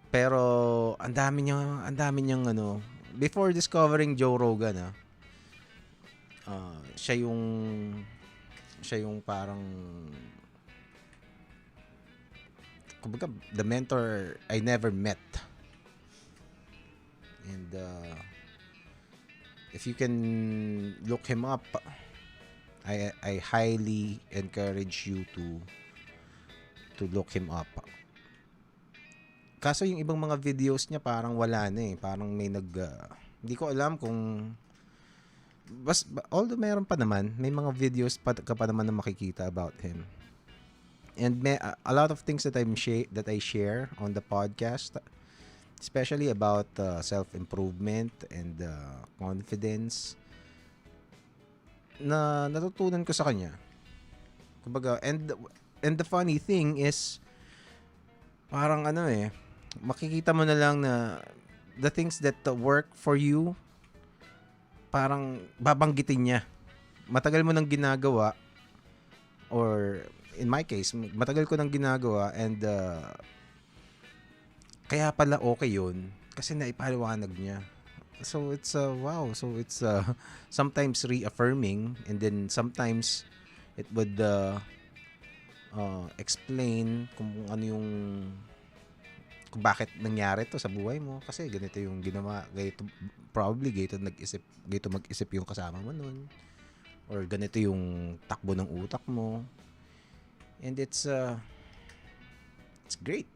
Pero ang dami niyang ano, before discovering Joe Rogan, siya yung parang kumbaga the mentor I never met. And if you can look him up, I highly encourage you to look him up. Kaso yung ibang mga videos niya parang wala na eh. Parang may hindi ko alam kung although meron pa naman, may mga videos ka pa naman na makikita about him. And a lot of things that I share on the podcast, especially about self-improvement and confidence, na natutunan ko sa kanya. Kumbaga, and the funny thing is, parang makikita mo na lang na the things that work for you, parang babanggitin niya. Matagal mo nang ginagawa, or in my case, matagal ko nang ginagawa, and kaya pala okay yun kasi naipaliwanag niya. So it's wow. So it's sometimes reaffirming, and then sometimes it would explain kung bakit nangyari to sa buhay mo, kasi ganito yung ginawa, ganito mag-isip yung kasama mo nun, or ganito yung takbo ng utak mo, and it's great.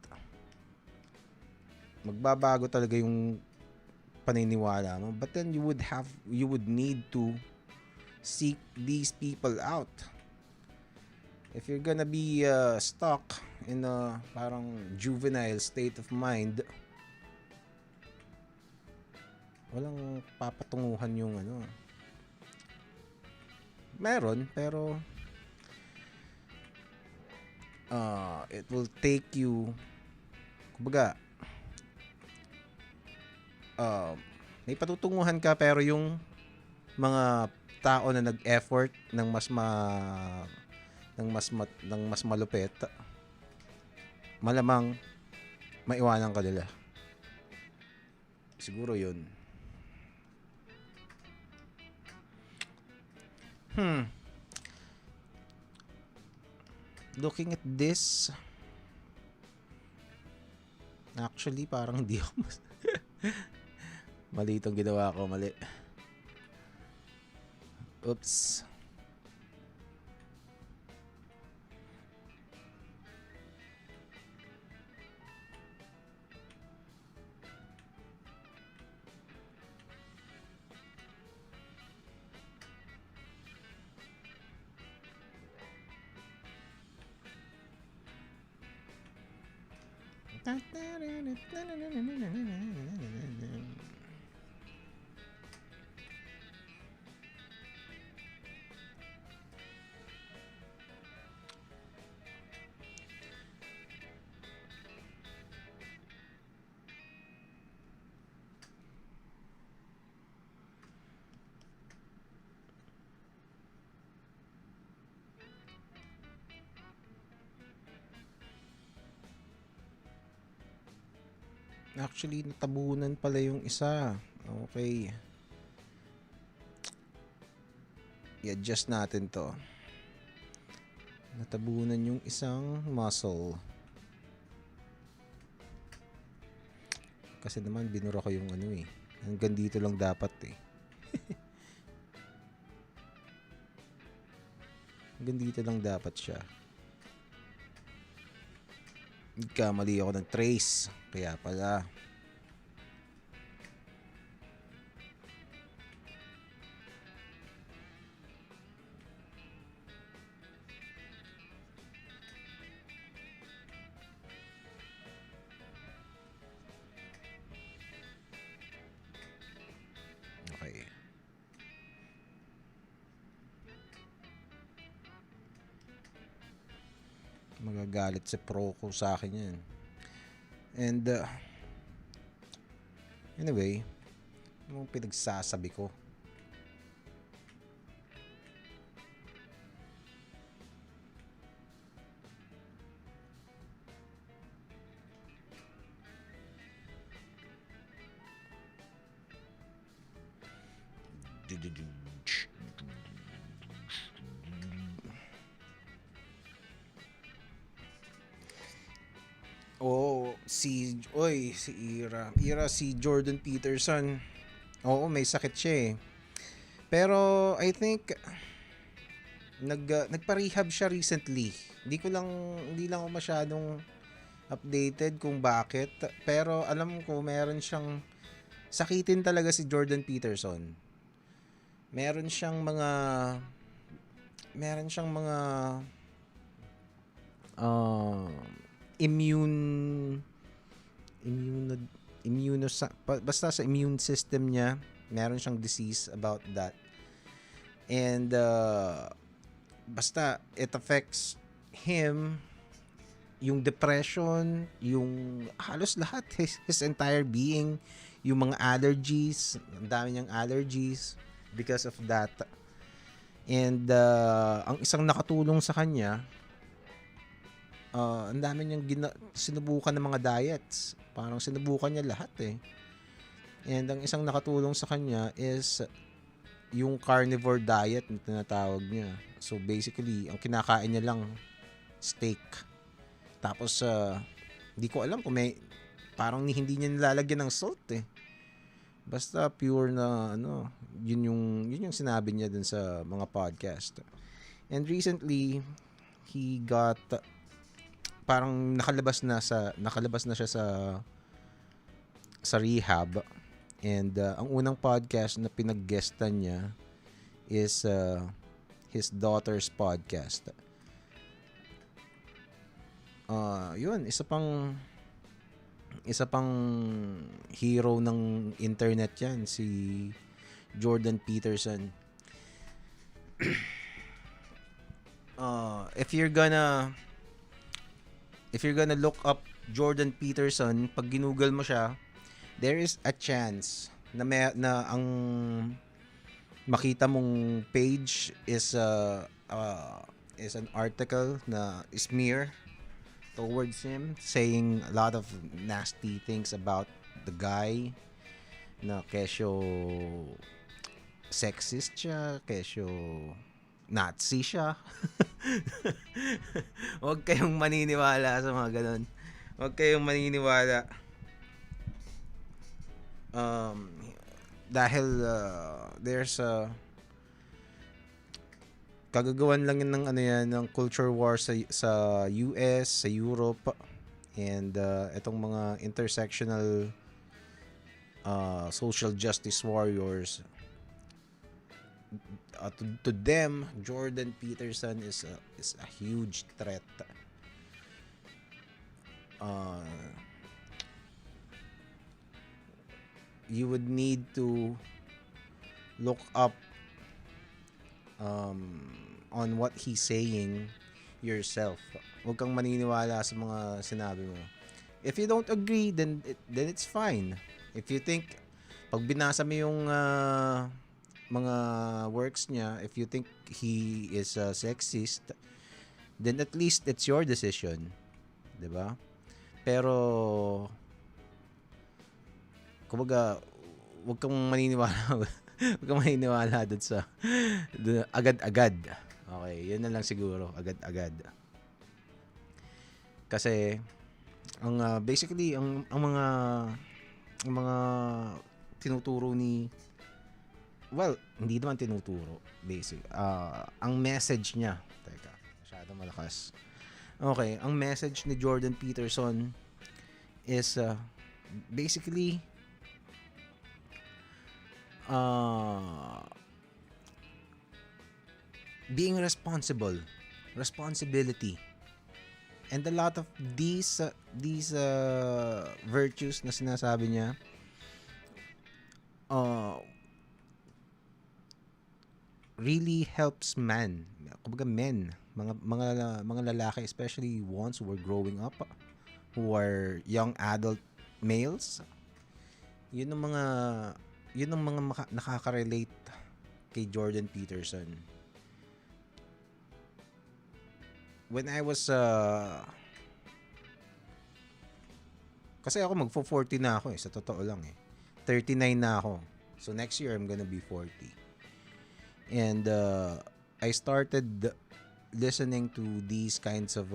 Magbabago talaga yung paniniwala mo, but then you would need to seek these people out. If you're gonna be stuck in a parang juvenile state of mind, walang papatunguhan yung meron, pero it will take you, kumbaga, may patutunguhan ka, pero yung mga tao na nag-effort ng mas malupit, malamang maiwanan ka nila. Siguro yun. Looking at this, actually parang hindi ako mali itong ginawa ko, mali. Oops. Actually, natabunan pala yung isa. Okay. I-adjust natin to. Natabunan yung isang muscle. Kasi naman, binura ko yung ano eh. Hanggang dito lang dapat eh. Hanggang dito lang dapat siya. Nagkamali ako ng trace. Kaya pala. Okay. Magagalit si Pro ko sa akin yan. And anyway, yung pinagsasabi ko. Oh, si Ira si Jordan Peterson. Oo, may sakit siya eh. Pero I think nagpa-rehab siya recently. Hindi lang ako masyadong updated kung bakit, pero alam ko meron siyang sakitin talaga si Jordan Peterson. Meron siyang mga uh, immune basta sa immune system niya meron siyang disease about that, and basta it affects him, yung depression, yung halos lahat, his entire being, yung mga allergies, ang dami niyang allergies because of that. And ang isang nakatulong sa kanya, ang dami niyang sinubukan ng mga diets. Parang sinubukan niya lahat eh. And ang isang nakatulong sa kanya is yung carnivore diet na tinatawag niya. So basically, ang kinakain niya lang steak. Tapos hindi ko alam kung may parang hindi niya nilalagyan ng salt eh. Basta pure na yun yung sinabi niya dun sa mga podcast. And recently, he got parang nakalabas na siya sa rehab, and ang unang podcast na pinag-guestan niya is his daughter's podcast. Yun, isa pang hero ng internet yan, si Jordan Peterson. If you're gonna look up Jordan Peterson, pag ginugol mo siya, there is a chance na ang makita mong page is an article na smear towards him, saying a lot of nasty things about the guy, na kesyo sexist siya, kesyo Nazi siya. Huwag kayong maniniwala sa mga ganun. Huwag kayong maniniwala. Dahil there's a kagagawan lang yun ng ano yan, ng culture war sa US, sa Europe, and itong mga intersectional social justice warriors. To them, Jordan Peterson is a huge threat. You would need to look up on what he's saying yourself. Huwag kang maniniwala sa mga sinabi mo. If you don't agree, then it's fine. If you think, pag binasa mo yung mga works niya, if you think he is sexist, then at least it's your decision. 'Di ba? Pero kumbaga, huwag kang maniniwala. Huwag kang maniniwala dun sa agad-agad. Okay, yun na lang siguro, agad-agad. Kasi ang basically ang mga tinuturo ni, well, hindi naman tinuturo, basic. Ang message niya, teka, masyado malakas. Okay, ang message ni Jordan Peterson is basically being responsibility, and a lot of these virtues na sinasabi niya really helps men, mga lalaki, especially ones who are growing up, who are young adult males. Yun ang mga nakaka-relate kay Jordan Peterson. When I was kasi ako magfo-40 na ako sa totoo lang 39 na ako. So next year I'm gonna be 40. And I started listening to these kinds of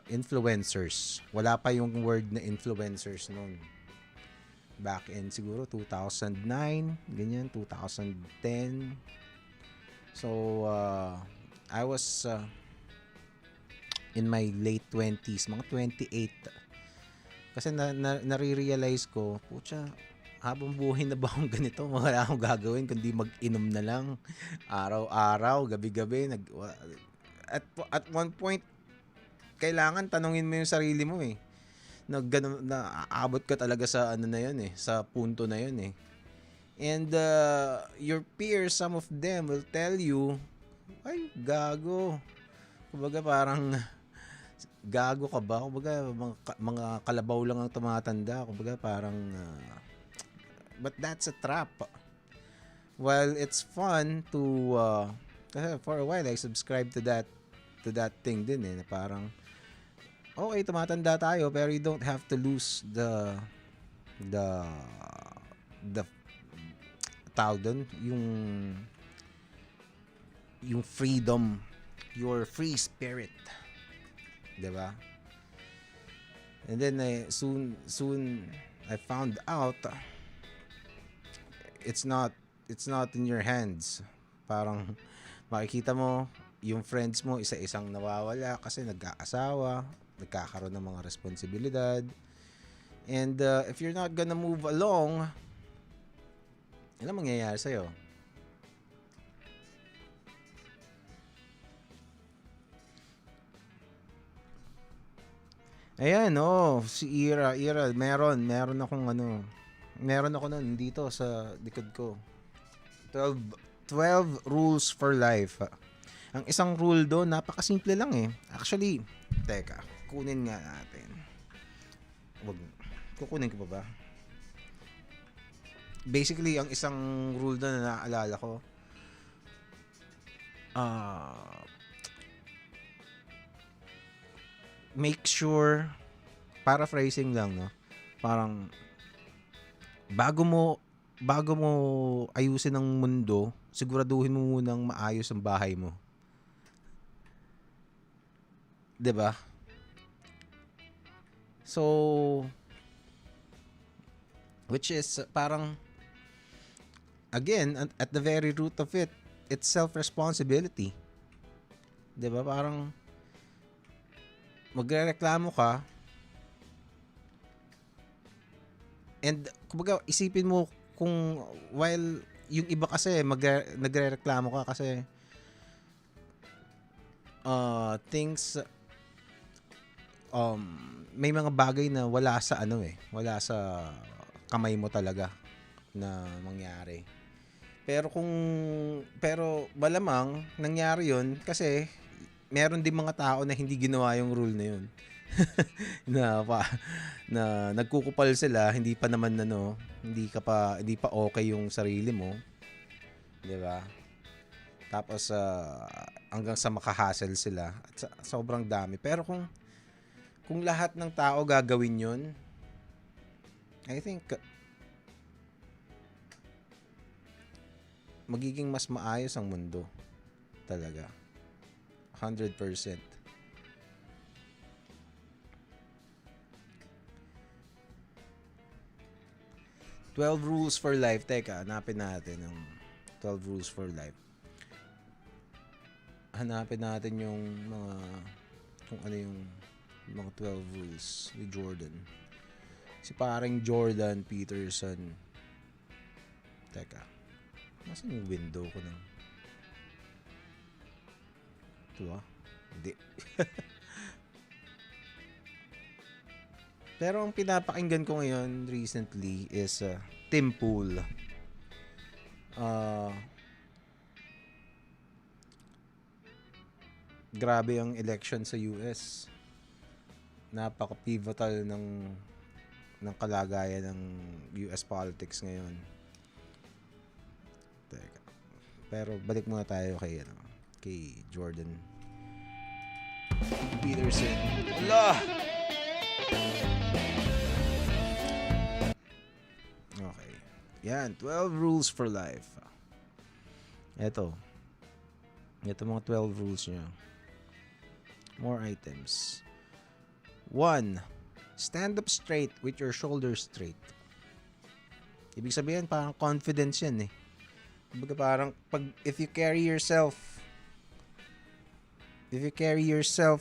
influencers. Wala pa yung word na influencers noon. Back in siguro 2009, ganyan, 2010. So I was in my late 20s, mga 28. Kasi nare-realize ko, pucha, habang buhay na ba akong ganito? Wala akong gagawin kundi mag-inom na lang. Araw-araw, gabi-gabi. At one point, kailangan tanungin mo yung sarili mo na aabot ka talaga sa ano na yun sa punto na yun And your peers, some of them will tell you, ay, gago. Kumbaga parang, gago ka ba? Kumbaga mga kalabaw lang ang tumatanda. Kumbaga parang, but that's a trap. While it's fun to, for a while I subscribed to that thing din na parang, okay, tumatanda tayo, pero you don't have to lose the tawag doon, yung freedom, your free spirit, 'di ba? And then soon I found out it's not in your hands. Parang makikita mo yung friends mo isa-isang nawawala kasi nagkaasawa, nagkakaroon ng mga responsibilidad. And if you're not gonna move along, ano mangyayari sa'yo? Ayan, si Ira, meron ako nun dito sa likod ko. 12 rules for life. Ang isang rule doon, napakasimple lang Actually, teka, kunin nga natin. Kukunin ko pa ba? Basically, ang isang rule doon na naaalala ko, make sure, paraphrasing lang, no? Parang bago mo bago mo ayusin ang mundo, siguraduhin mo munang maayos ang bahay mo, 'di ba? So, which is parang again at the very root of it, it's self-responsibility. 'Di ba? Parang magrereklamo ka and kumbaga isipin mo kung while yung iba kasi nagrereklamo ka kasi things um may mga bagay na wala sa wala sa kamay mo talaga na mangyari. Pero malamang nangyari 'yon kasi meron din mga tao na hindi ginawa yung rule na 'yon. na pa, na nagkukupal sila, hindi pa naman hindi pa okay yung sarili mo, 'di ba? Tapos hanggang sa makahassle sila at sobrang dami. Pero kung lahat ng tao gagawin 'yon, I think magiging mas maayos ang mundo. Talaga. 100%. 12 rules for life. Teka, hanapin natin ang 12 rules for life. Hanapin natin yung mga kung ano yung mga 12 rules ni Jordan. Si paring Jordan Peterson. Teka. Nasaan yung window ko ng... Ito ba? Hindi. Pero ang pinapakinggan ko ngayon recently is Tim Pool. Grabe ang election sa US. Napaka-pivotal ng kalagayan ng US politics ngayon. Teka. Pero balik muna tayo kay Jordan Peterson. Allah! Okay. Yan, 12 rules for life. Ito mga 12 rules niya. More items. 1. Stand up straight with your shoulders straight. Ibig sabihin, parang confidence yan eh. Kumbaga parang, if you carry yourself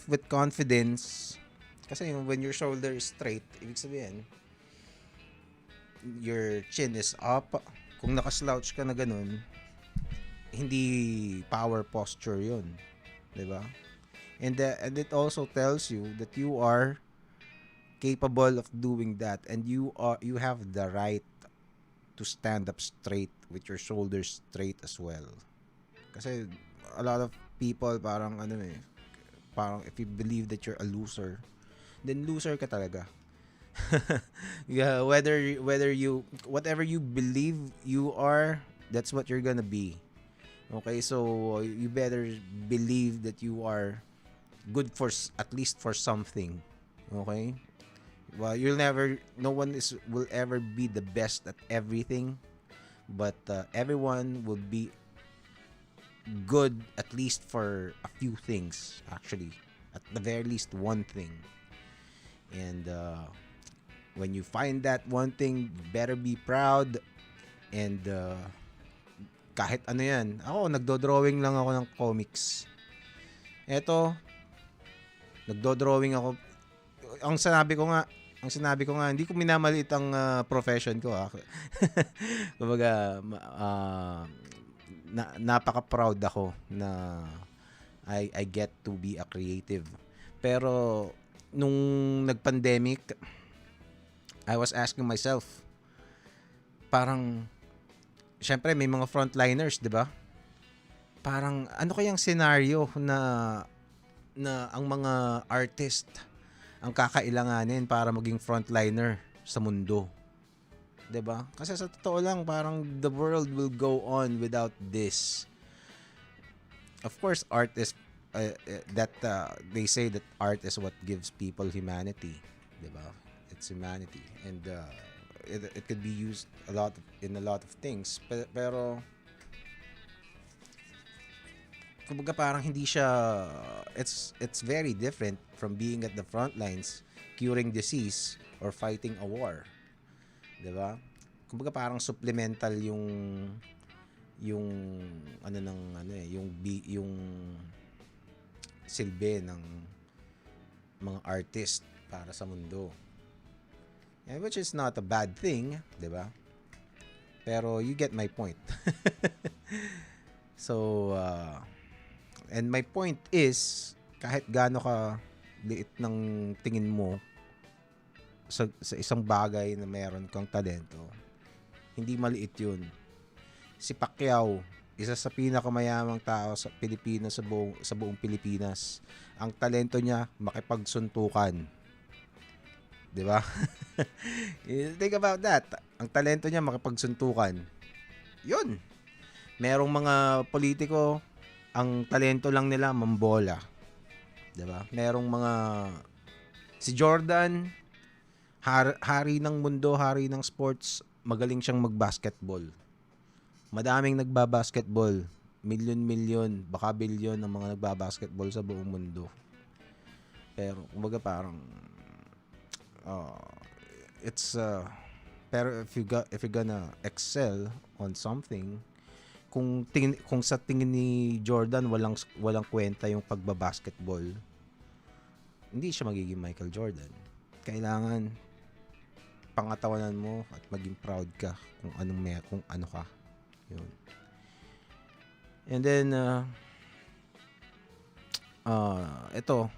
with confidence, kasi when your shoulder is straight, ibig sabihin, your chin is up. Kung nakaslouch ka na ganun, hindi power posture yun. Diba? And it also tells you that you are capable of doing that, and you have the right to stand up straight with your shoulders straight as well. Kasi a lot of people parang parang if you believe that you're a loser, then loser ka talaga. Yeah, whatever you believe you are, that's what you're gonna be. Okay, so you better believe that you are good for at least for something. Okay? Well, no one will ever be the best at everything, but everyone will be good at least for a few things, actually. At the very least, one thing. And when you find that one thing, you better be proud. And kahit ano yan. Ako, nagdo-drawing lang ako ng comics. Eto, nagdo-drawing ako. Ang sinabi ko nga, hindi ko minamaliit ang profession ko. Kumbaga, napaka-proud ako na I get to be a creative. Pero nung nag-pandemic, I was asking myself, parang, syempre may mga frontliners, 'di ba? Parang ano kayang scenario na ang mga artist ang kakailanganin para maging frontliner sa mundo? 'Di ba? Kasi sa totoo lang, parang the world will go on without this. Of course, art is that they say that art is what gives people humanity, diba? It's humanity, and it could be used in a lot of things. Pero kumbaga parang hindi siya, it's very different from being at the front lines curing disease or fighting a war, 'di ba? Kumbaga parang supplemental yung ano ng ano yung silbi ng mga artist para sa mundo. And which is not a bad thing, 'di ba? Pero you get my point. So and my point is, kahit gaano ka liit ng tingin mo sa isang bagay na meron kang talento, hindi maliit yun. Si Pacquiao, isa sa pinakamayamang tao sa Pilipinas, sa buong Pilipinas. Ang talento niya, makipagsuntukan. 'Di ba? Think about that. Ang talento niya, makipagsuntukan. Yun. Merong mga politiko, ang talento lang nila mambola. 'Di ba? Merong mga si Jordan, hari ng mundo, hari ng sports, magaling siyang magbasketball. Madaming nagbabasketball, milyon-milyon, baka bilyon ang mga nagbabasketball sa buong mundo. Pero kumbaga parang it's pero if you're gonna excel on something, kung sa tingin ni Jordan walang kwenta yung pagbabasketball, hindi siya magiging Michael Jordan. Kailangan pangatawanan mo at maging proud ka kung ano ka. Yun. And then ito,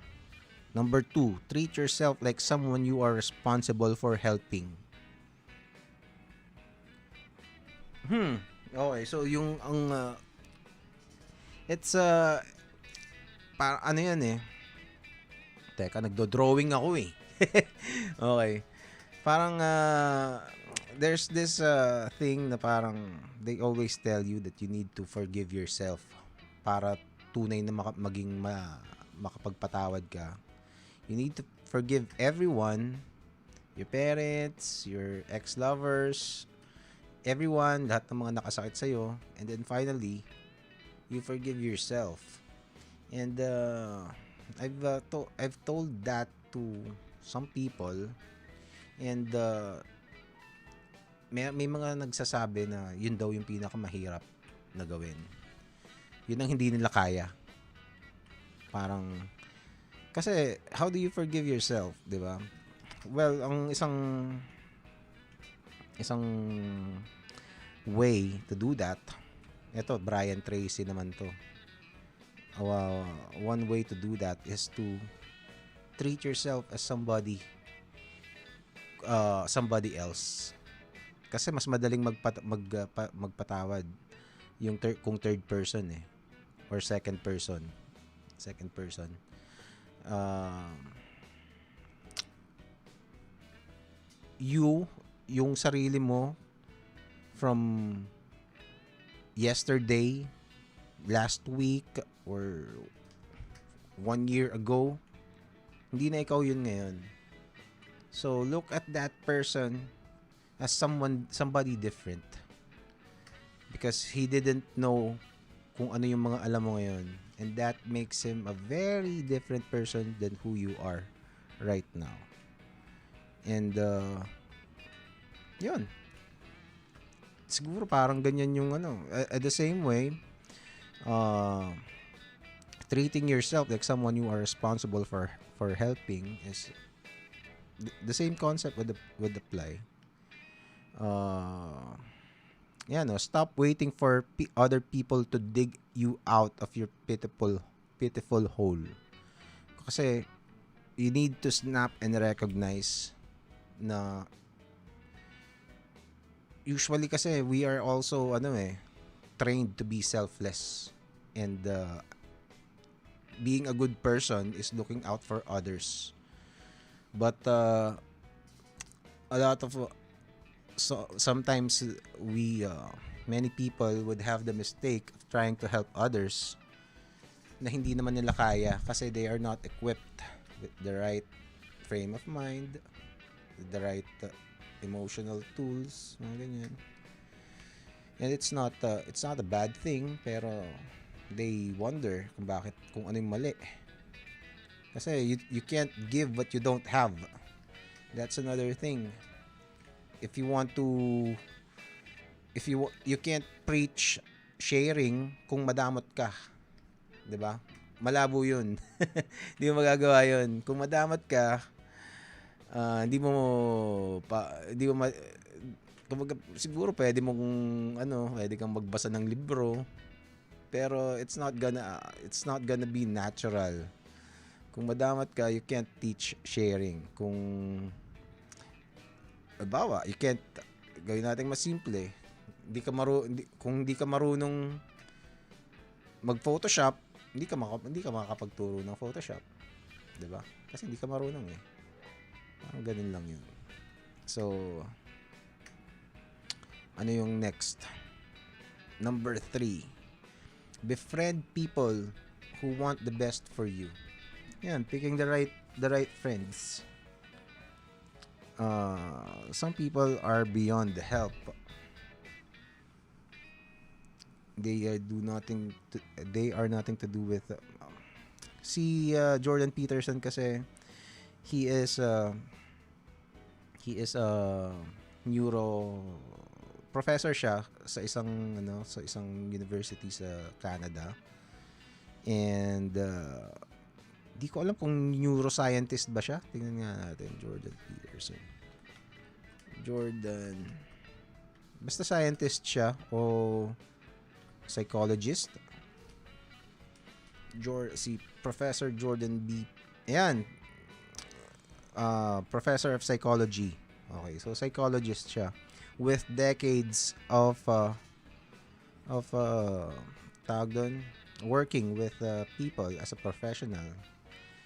number 2, treat yourself like someone you are responsible for helping. Okay, so yung it's para ano yan eh. Teka, nagdo-drawing ako eh. Okay. Parang there's this thing na parang they always tell you that you need to forgive yourself para tunay na makapagpatawad ka. You need to forgive everyone, your parents, your ex-lovers, everyone, lahat ng mga nakasakit sa'yo, and then finally, you forgive yourself. And I've told that to some people, and may mga nagsasabi na yun daw yung pinakamahirap na gawin. Yun ang hindi nila kaya. Parang, kasi how do you forgive yourself, di ba? Well, ang isang way to do that, eto, Brian Tracy naman to. One way to do that is to treat yourself as somebody else. Kasi mas madaling magpatawad kung third person eh, or second person. Yung sarili mo from yesterday, last week, or 1 year ago, hindi na ikaw yun ngayon. So look at that person as somebody different, because he didn't know kung ano yung mga alam mo ngayon, and that makes him a very different person than who you are right now. And yun, siguro parang ganyan yung at the same way, treating yourself like someone you are responsible for helping is the same concept would apply. Stop waiting for other people to dig you out of your pitiful hole. Kasi you need to snap and recognize na usually kasi we are also trained to be selfless, and being a good person is looking out for others. But a lot of sometimes many people would have the mistake of trying to help others na hindi naman nila kaya kasi they are not equipped with the right frame of mind, with the right emotional tools, mga ganyan. And it's not a bad thing, pero they wonder kung bakit, kung ano yung mali. Kasi you can't give what you don't have. That's another thing. If you want to, you can't preach sharing kung madamot ka, 'di ba? Malabo 'yun. Hindi mo magagawa 'yun. Kung madamot ka, hindi mo siguro pwede kang magbasa ng libro, pero it's not gonna be natural. Kung madamat ka, you can't teach sharing. You can't, gawin natin mas simple. Kung hindi ka marunong mag-Photoshop, hindi ka makakapagturo ng Photoshop. 'Di ba? Kasi hindi ka marunong eh. Parang ganun lang 'yun. So, ano yung next? Number 3. Befriend people who want the best for you. Yan, picking the right friends. Some people are beyond the help. They are nothing to do with si Jordan Peterson kasi he is neuro professor siya sa isang university sa Canada. And di ko alam kung neuroscientist ba siya. Tingnan nga natin, Jordan Peterson. Basta scientist siya o psychologist. Si Professor Jordan B. Ayan. Professor of Psychology. Okay, so psychologist siya with decades of tawag doon, working with people as a professional.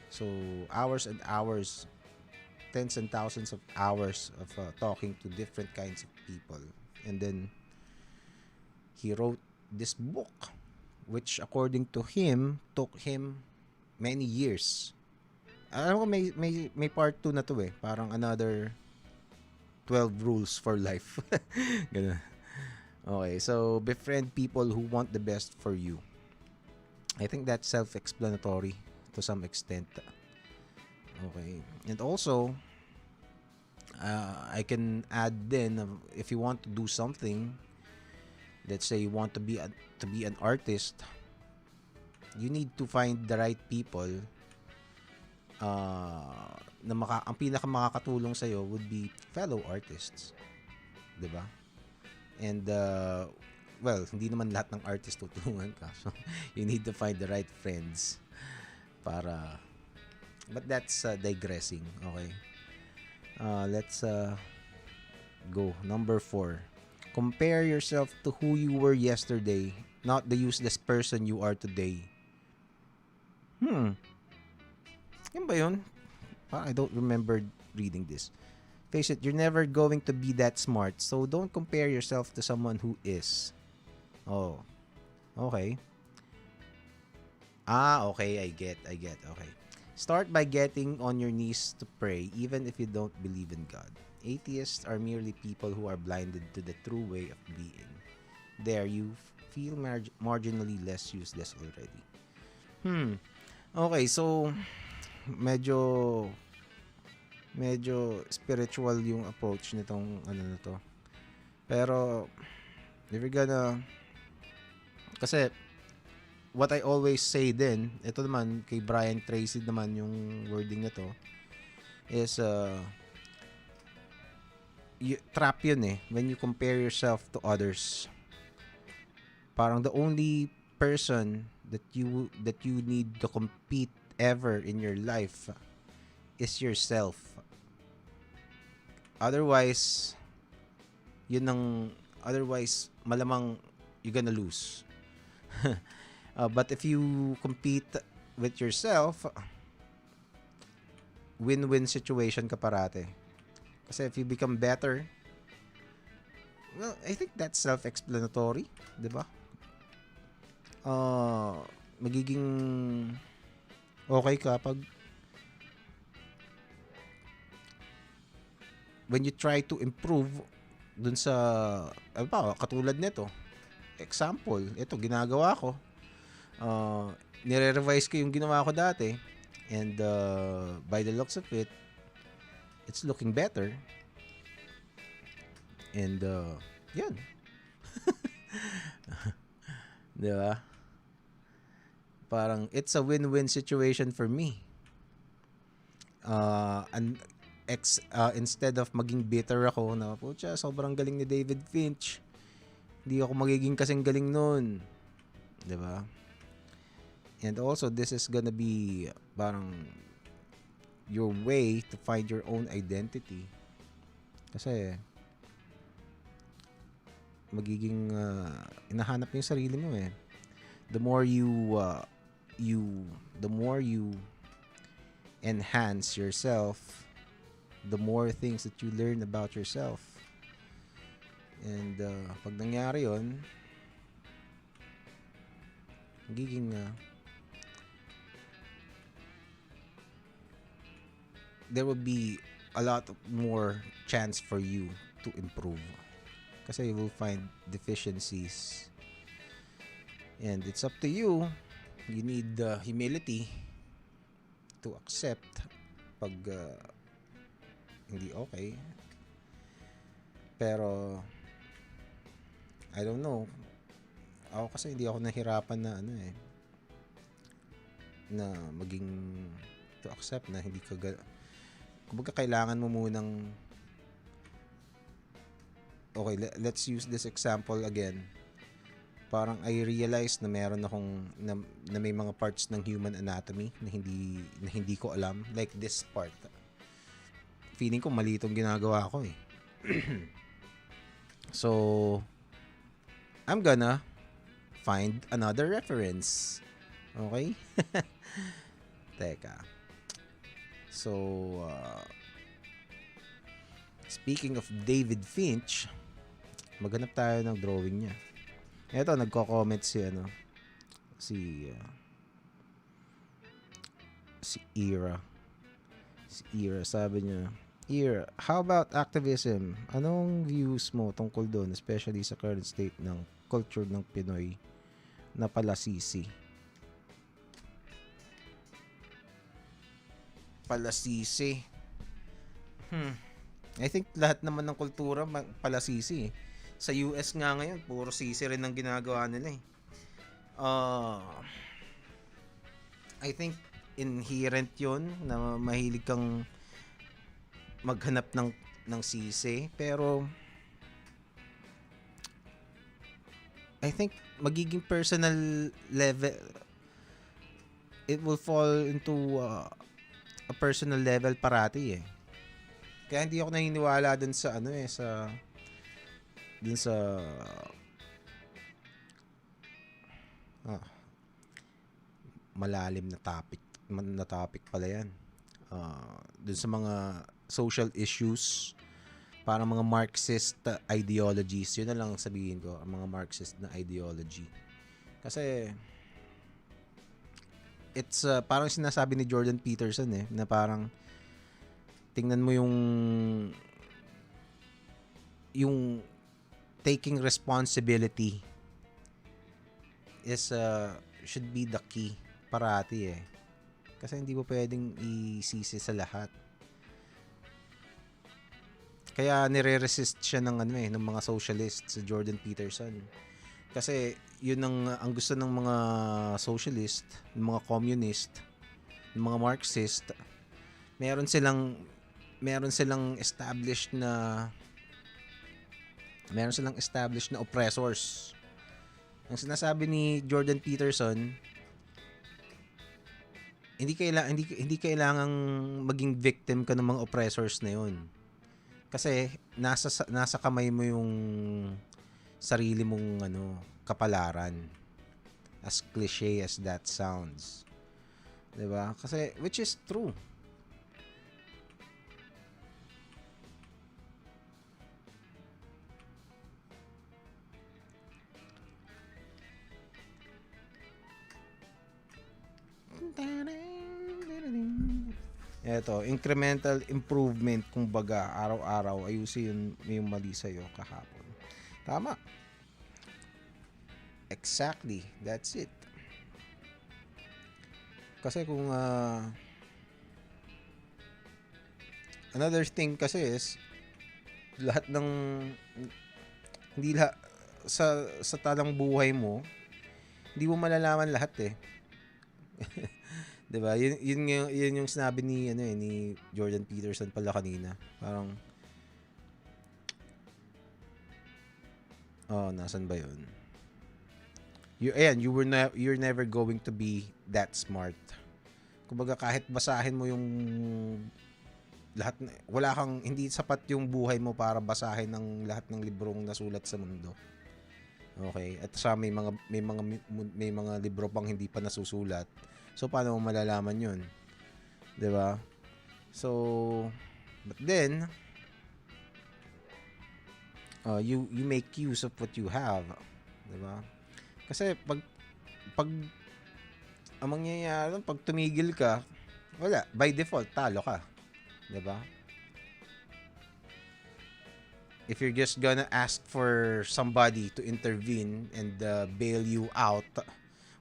So hours and hours, tens and thousands of hours of talking to different kinds of people. And then he wrote this book, which according to him took him many years. Alam ko may part 2 na to eh. Parang another 12 rules for life. Ganun. Okay, so befriend people who want the best for you. I think that's self-explanatory to some extent. Okay. And also, I can add then, if you want to do something, let's say you want to be an artist, you need to find the right people. Ang pinaka makakatulong sa iyo would be fellow artists, 'di ba? And well, hindi naman lahat ng artist tutulungan ka. So you need to find the right friends but that's digressing. Okay. Let's go. Number 4. Compare yourself to who you were yesterday, not the useless person you are today. Yan ba yun? I don't remember reading this. Face it, you're never going to be that smart, so don't compare yourself to someone who is. Oh. Okay. Okay. I get. Okay. Start by getting on your knees to pray, even if you don't believe in God. Atheists are merely people who are blinded to the true way of being. There, you feel marginally less useless already. Okay, so medyo spiritual yung approach nitong na to. Pero if you're gonna, kasi what I always say din, ito naman kay Brian Tracy naman yung wording na to is trap yun eh, when you compare yourself to others. Parang the only person that you need to compete ever in your life is yourself. Otherwise malamang you're gonna lose. But if you compete with yourself, win-win situation ka parate. Kasi if you become better, well, I think that's self-explanatory, 'di ba? magiging okay ka pag when you try to improve dun sa ano ba, katulad nito. Example, ito ginagawa ko. Nire-revise ko yung ginawa ko dati and by the looks of it, it's looking better. And yan. Di ba? Parang it's a win-win situation for me. And instead of maging bitter ako na putya, sobrang galing ni David Finch. Hindi ako magiging kasing galing nun. 'Di ba? And also this is gonna be parang your way to find your own identity. Kasi magiging hinahanap mo yung sarili mo eh. The more you enhance yourself, the more things that you learn about yourself. And pag nangyari yun, magiging there will be a lot more chance for you to improve. Kasi you will find deficiencies. And it's up to you. You need humility to accept pag hindi okay. Pero I don't know. Ako kasi hindi ako nahirapan na na maging to accept na hindi ka kumbaga kailangan mo munang okay, let's use this example again. Parang I realized na meron akong na may mga parts ng human anatomy na hindi ko alam, like this part. Feeling ko mali itong ginagawa ko eh. So I'm gonna find another reference. Okay? Teka. So speaking of David Finch, maghanap tayo ng drawing niya. Eto, nagko-comment si Ira. Si Ira, sabi niya, Ira, how about activism? Anong views mo tungkol doon, especially sa current state ng culture ng Pinoy na palasisi? Palasisi. I think lahat naman ng kultura palasisi eh. Sa US nga ngayon, puro sisi rin ang ginagawa nila eh. I think inherent yun na mahilig kang maghanap ng sisi. Pero I think magiging personal level, it will fall into a personal level parati eh. Kaya hindi ako naniniwala dun sa malalim na topic pala yan. Dun sa mga social issues, para mga Marxist ideologies, yun na lang sabihin ko, ang mga Marxist na ideology. Kasi it's parang sinasabi ni Jordan Peterson eh, na parang tingnan mo yung taking responsibility is should be the key parati eh. Kasi hindi mo pwedeng isisi sa lahat. Kaya nire-resist siya ng ng mga socialists, si Jordan Peterson. Kasi yun ang gusto ng mga socialist, ng mga communist, ng mga Marxist. Meron silang established na oppressors. Ang sinasabi ni Jordan Peterson, hindi kailangang maging victim ka ng mga oppressors na 'yon. Kasi nasa kamay mo yung sarili mong kapalaran. As cliche as that sounds. 'Di ba? Kasi which is true. Eto, incremental improvement, kumbaga, araw-araw, ayusin yung mali sa'yo kahapon. Tama. Exactly. That's it. Kasi kung, another thing kasi is, lahat ng, hindi lahat, sa talang buhay mo, hindi mo malalaman lahat eh. 'Di ba? Yun yung sinabi ni ni Jordan Peterson pala kanina. Parang nasan ba 'yun? You're never going to be that smart. Kumbaga kahit basahin mo yung lahat, wala kang, hindi sapat yung buhay mo para basahin ng lahat ng librong nasulat sa mundo. Okay? At sa may mga libro pang hindi pa nasusulat. So paano mo malalaman 'yun? 'Di ba? So but then you make use of what you have, 'di ba? Kasi pag ang mangyayari pag tumigil ka, wala, by default talo ka, 'di ba? If you're just gonna ask for somebody to intervene and bail you out,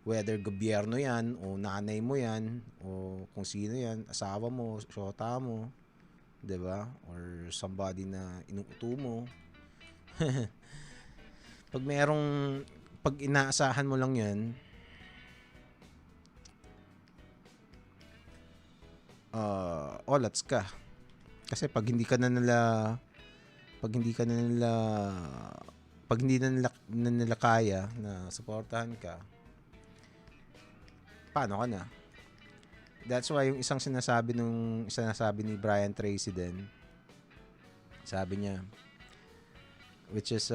whether gobyerno yan o nanay mo yan o kung sino yan, asawa mo, syota mo, 'di ba? Or somebody na inuuto mo. Pag inaasahan mo lang yan, olats ka. Kasi pag hindi na nila kaya na suportahan ka, paano ka na? That's why yung isang sinasabi ni Brian Tracy din, sabi niya, which is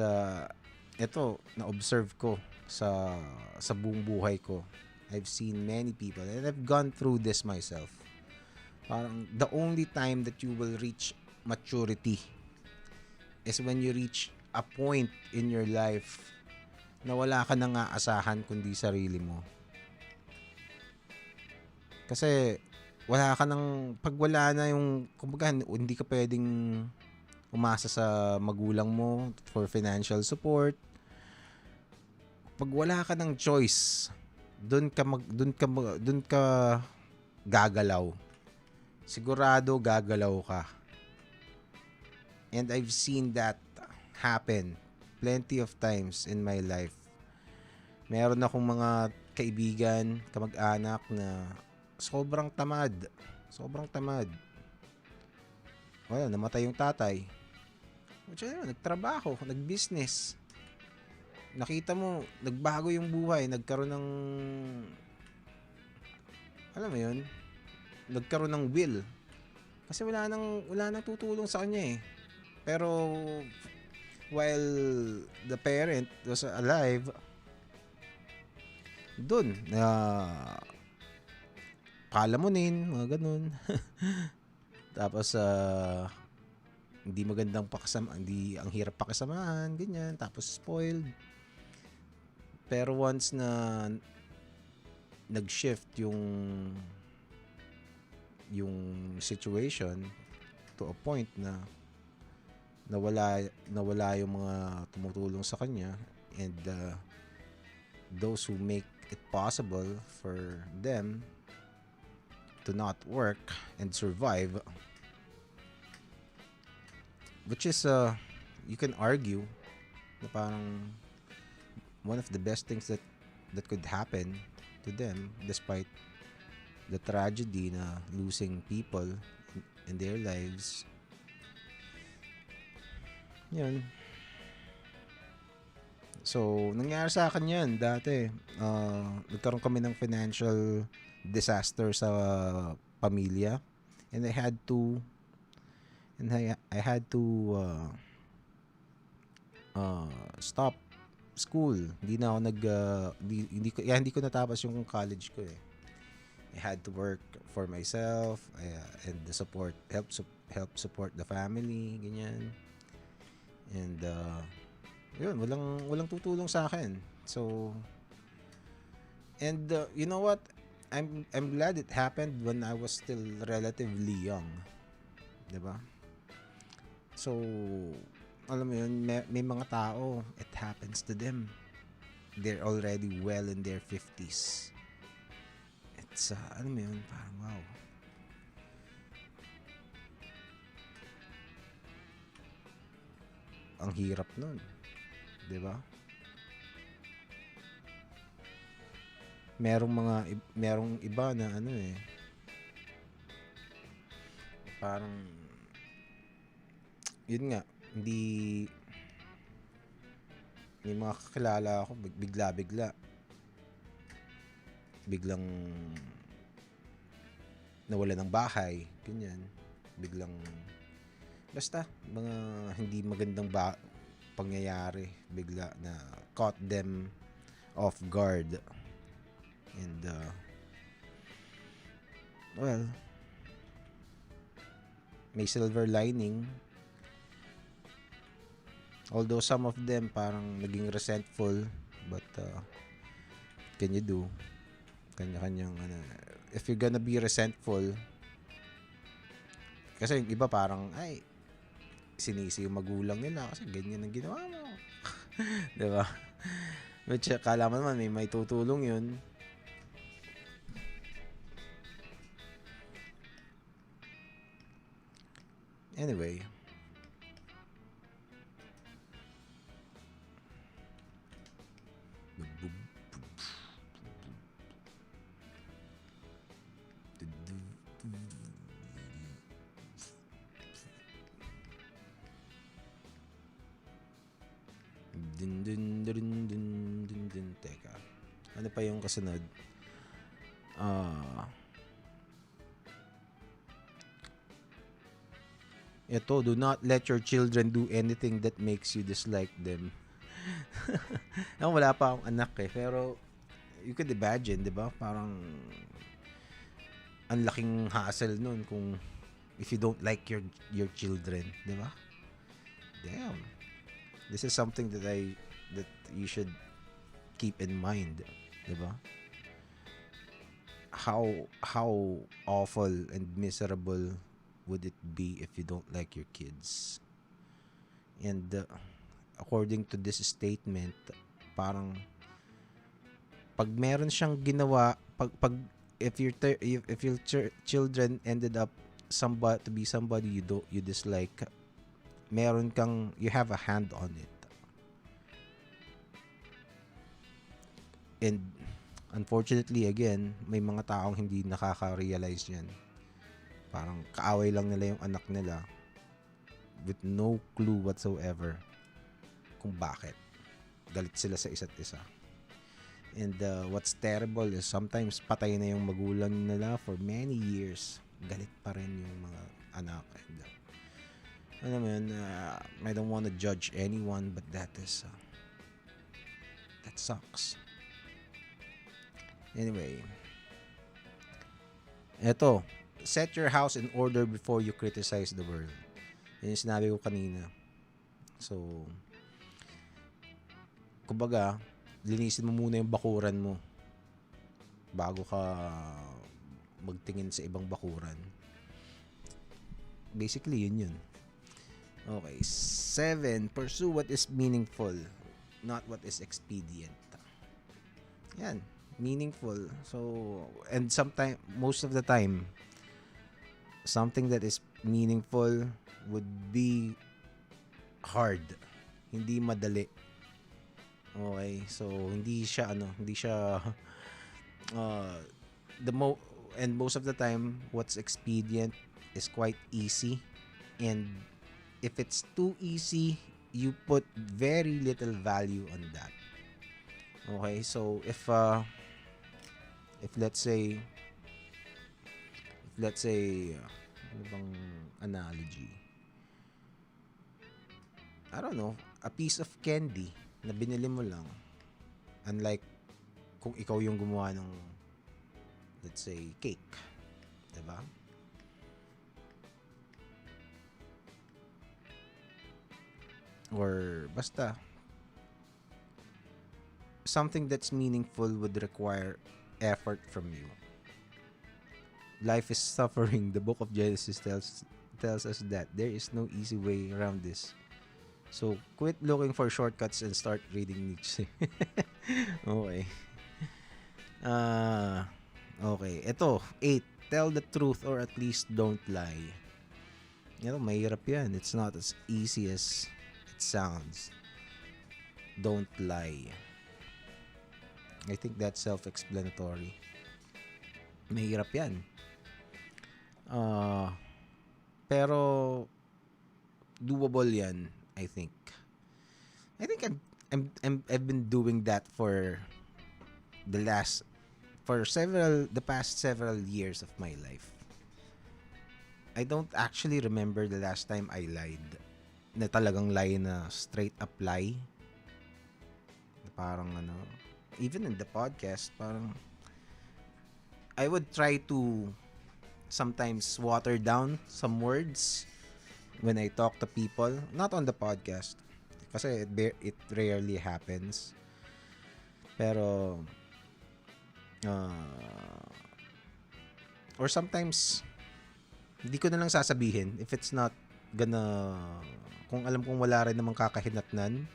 ito na-observe ko sa buong buhay ko. I've seen many people and I've gone through this myself. Parang the only time that you will reach maturity is when you reach a point in your life na wala ka nang aasahan kundi sarili mo. Kasi pag wala na yung, kumbaga, hindi ka pwedeng umasa sa magulang mo for financial support. Pag wala ka ng choice, doon ka gagalaw. Sigurado gagalaw ka. And I've seen that happen plenty of times in my life. Meron akong mga kaibigan, kamag-anak na sobrang tamad. Wala, namatay yung tatay. Nagtrabaho, nag-business. Nakita mo, nagbago yung buhay, nagkaroon ng, alam mo yun, nagkaroon ng will. Kasi wala nang tutulong sa kanya eh. Pero while the parent was alive, dun na palamunin, mga ganun. Tapos hindi magandang hindi ang hirap pakisamahan, ganyan, tapos spoiled. Pero once na nag-shift yung situation to a point na nawala yung mga tumutulong sa kanya, and those who make it possible for them to not work and survive, which is you can argue na parang one of the best things that could happen to them, despite the tragedy na losing people in their lives. Yun. So, nangyari sa akin yan dati. Nagkaroon kami ng financial disaster sa pamilya, and I had to stop school. Hindi na ako hindi ko natapos yung college ko eh. I had to work for myself, and help support the family, ganyan. And yun, walang tutulong sa akin. So, and you know what? I'm glad it happened when I was still relatively young, 'di ba? So, alam mo yun, may mga tao, it happens to them. They're already well in their 50s. It's, alam mo yun, parang wow. Ang hirap nun, 'di ba? Merong iba na ano eh, parang yun nga, hindi may mga kakilala ako biglang nawala ng bahay, ganyan. Biglang basta mga hindi magandang pangyayari bigla na caught them off guard. And well, may silver lining. Although some of them parang naging resentful, but can you do? Kanya-kanyang ano. If you're gonna be resentful, kasi yung iba parang, ay, sinisi yung magulang nila kasi ganyan ang ginawa mo. Diba? Which, kala mo naman may tutulong yun. Anyway. Teka. Ano pa yung kasunod? Ito, do not let your children do anything that makes you dislike them. Wala pa akong anak eh, pero you could imagine, di ba? Parang ang laking hassle nun kung if you don't like your children, di ba? Damn. This is something that you should keep in mind, di ba? How awful and miserable would it be if you don't like your kids? And according to this statement, parang pag meron siyang ginawa, pag if your children ended up to be somebody you dislike, you have a hand on it. And unfortunately, again, may mga taong hindi nakaka-realize yan. Parang kaaway lang nila yung anak nila with no clue whatsoever kung bakit. Galit sila sa isa't isa. And what's terrible is sometimes patay na yung magulang nila for many years. Galit pa rin yung mga anak. And alam mo yun, I don't want to judge anyone, but that sucks. Anyway, eto, set your house in order before you criticize the world. Yan yung sinabi ko kanina. So, kumbaga, linisin mo muna yung bakuran mo bago ka magtingin sa ibang bakuran. Basically, yun. Okay. 7. Pursue what is meaningful, not what is expedient. Yan. Meaningful. So, and most of the time, something that is meaningful would be hard. Hindi madali. Okay? So, hindi siya and most of the time, what's expedient is quite easy. And if it's too easy, you put very little value on that. Okay? So, if let's say, ano bang analogy? I don't know, a piece of candy na binili mo lang. Unlike kung ikaw yung gumawa ng, let's say, cake. Diba? Or basta, something that's meaningful would require effort from you. life is suffering. The book of Genesis tells us that there is no easy way around this. So, quit looking for shortcuts and start reading Nietzsche. Okay. Ah, okay. Ito, 8. Tell the truth or at least don't lie. Mahirap yan. It's not as easy as it sounds. Don't lie. I think that's self-explanatory. Mahirap yan. Pero doable yan, I think. I've been doing that for the past several years of my life. I don't actually remember the last time I lied. Na talagang lie na straight up lie. Parang even in the podcast, parang I would try to sometimes water down some words when I talk to people, not on the podcast kasi it rarely happens. Pero or sometimes hindi ko na lang sasabihin if it's not gonna, kung alam kong wala rin namang kakahinatnan.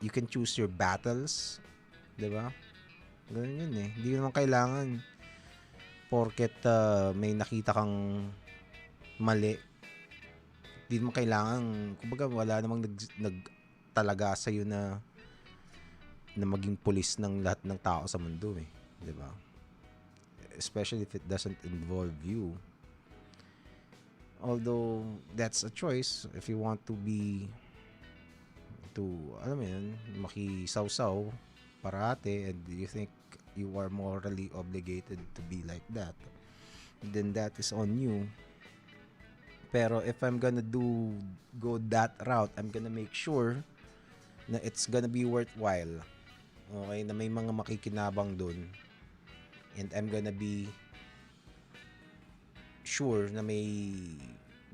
You can choose your battles, 'di ba? Ganun yun eh. Hindi naman kailangan porket may nakita kang mali. Hindi naman kailangan, kumbaga wala namang nagtalaga sa iyo na maging pulis ng lahat ng tao sa mundo eh, 'di ba? Especially if it doesn't involve you. Although that's a choice if you want to be alam mo yun, makisawsaw parate and you think you are morally obligated to be like that, then that is on you. Pero if I'm gonna go that route, I'm gonna make sure na it's gonna be worthwhile. Okay, na may mga makikinabang dun. And I'm gonna be sure na may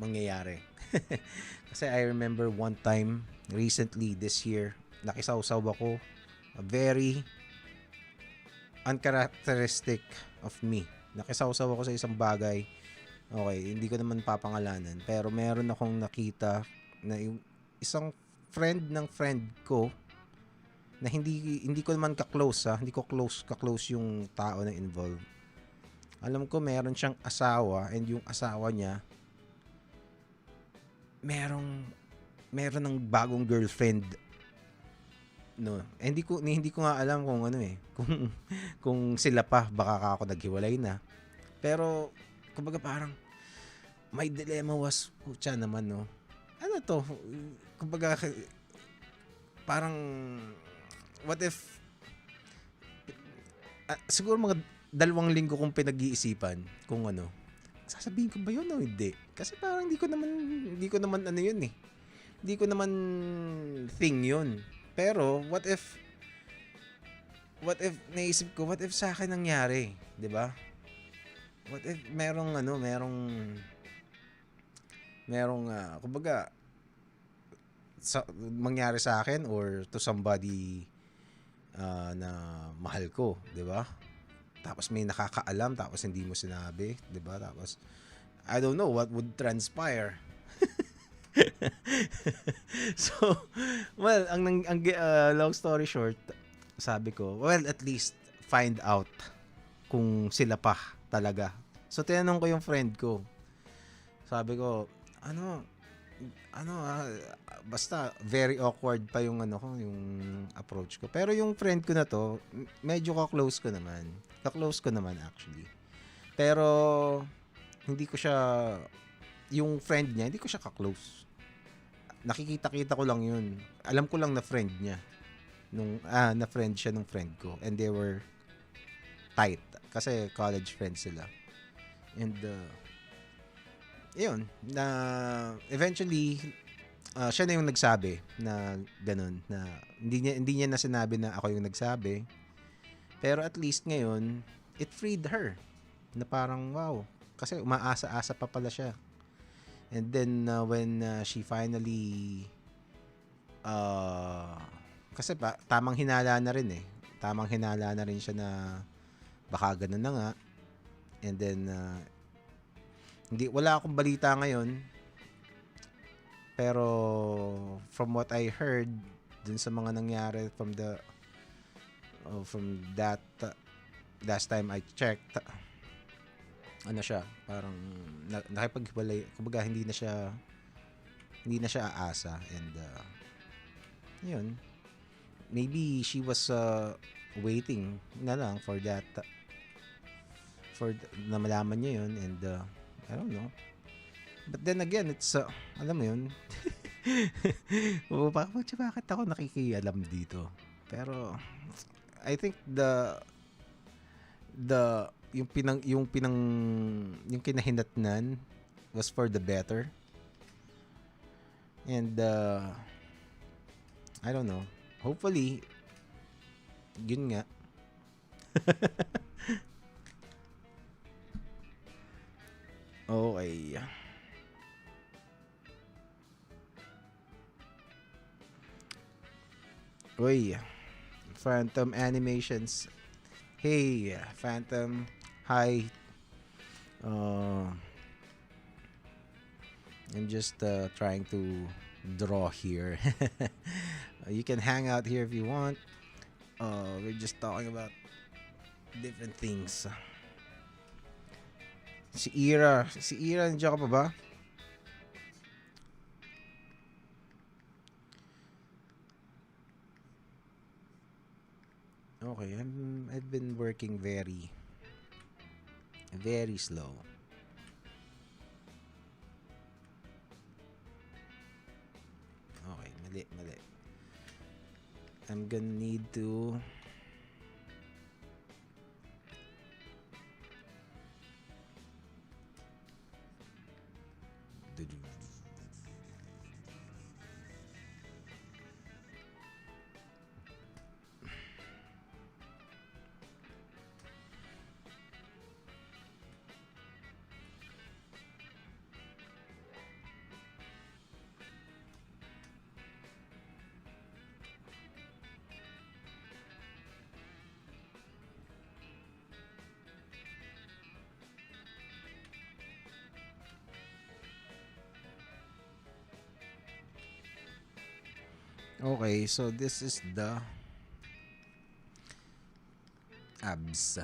mangyayari. Kasi I remember one time recently this year, nakisawsaw ako, a very uncharacteristic of me. Nakisawsaw ako sa isang bagay. Okay, hindi ko naman papangalanan, pero meron akong nakita na yung isang friend ng friend ko na hindi ko naman ka-close hindi ko ka-close yung tao na involved. Alam ko meron siyang asawa and yung asawa niya meron ng bagong girlfriend, no. Hindi ko nga alam kung kung sila pa, baka ako naghiwalay na. Pero kumbaga parang my dilemma was, putya naman, no. Ano to? Kumbaga parang what if siguro mga 2 linggo kong pinag-iisipan kung sasabihin ko ba yun o hindi? Kasi parang hindi ko naman yun eh. Hindi ko naman thing yun. Pero what if naisip ko, what if sa akin nangyari, 'di ba? What if merong kumbaga mangyari sa akin or to somebody na mahal ko, 'di ba? Tapos may nakakaalam tapos hindi mo sinabi, 'di ba? Tapos I don't know what would transpire. So, well, ang long story short, sabi ko, well, at least find out kung sila pa talaga. So, tinanong ko yung friend ko. Sabi ko, basta very awkward pa yung yung approach ko. Pero yung friend ko na to, medyo ka-close ko naman. Ka-close ko naman actually. Pero hindi ko siya, yung friend niya, hindi ko siya ka-close. Nakikita-kita ko lang yun. Alam ko lang na friend niya. Na friend siya nung friend ko. And they were tight. Kasi college friends sila. And, yun, na eventually, siya na yung nagsabi na ganun. Na hindi niya na sinabi na ako yung nagsabi. Pero at least ngayon, it freed her. Na parang, wow. Kasi umaasa-asa pa pala siya. And then when she finally kasi tamang hinala na rin eh. Tamang hinala na rin siya na baka ganun na nga. And then wala akong balita ngayon, pero from what I heard dun sa mga nangyari from that last time I checked, ano siya, parang nakipaghiwalay, kumbaga hindi na siya aasa. And yun, maybe she was waiting na lang for that, na malaman niya yun. And I don't know, but then again, it's alam mo yun. Bakit ako nakikialam dito? Pero I think the yung kinahinatnan was for the better. And I don't know, hopefully yun nga. Okay. Uy, Phantom Animations. Hey, Phantom. Hi. Uh, I'm just trying to draw here. You can hang out here if you want. We're just talking about different things. Si Ira, nandiyan ka pa ba? Okay, I've been working very, very slow. Okay, mali. I'm gonna need to Okay, so this is the abs.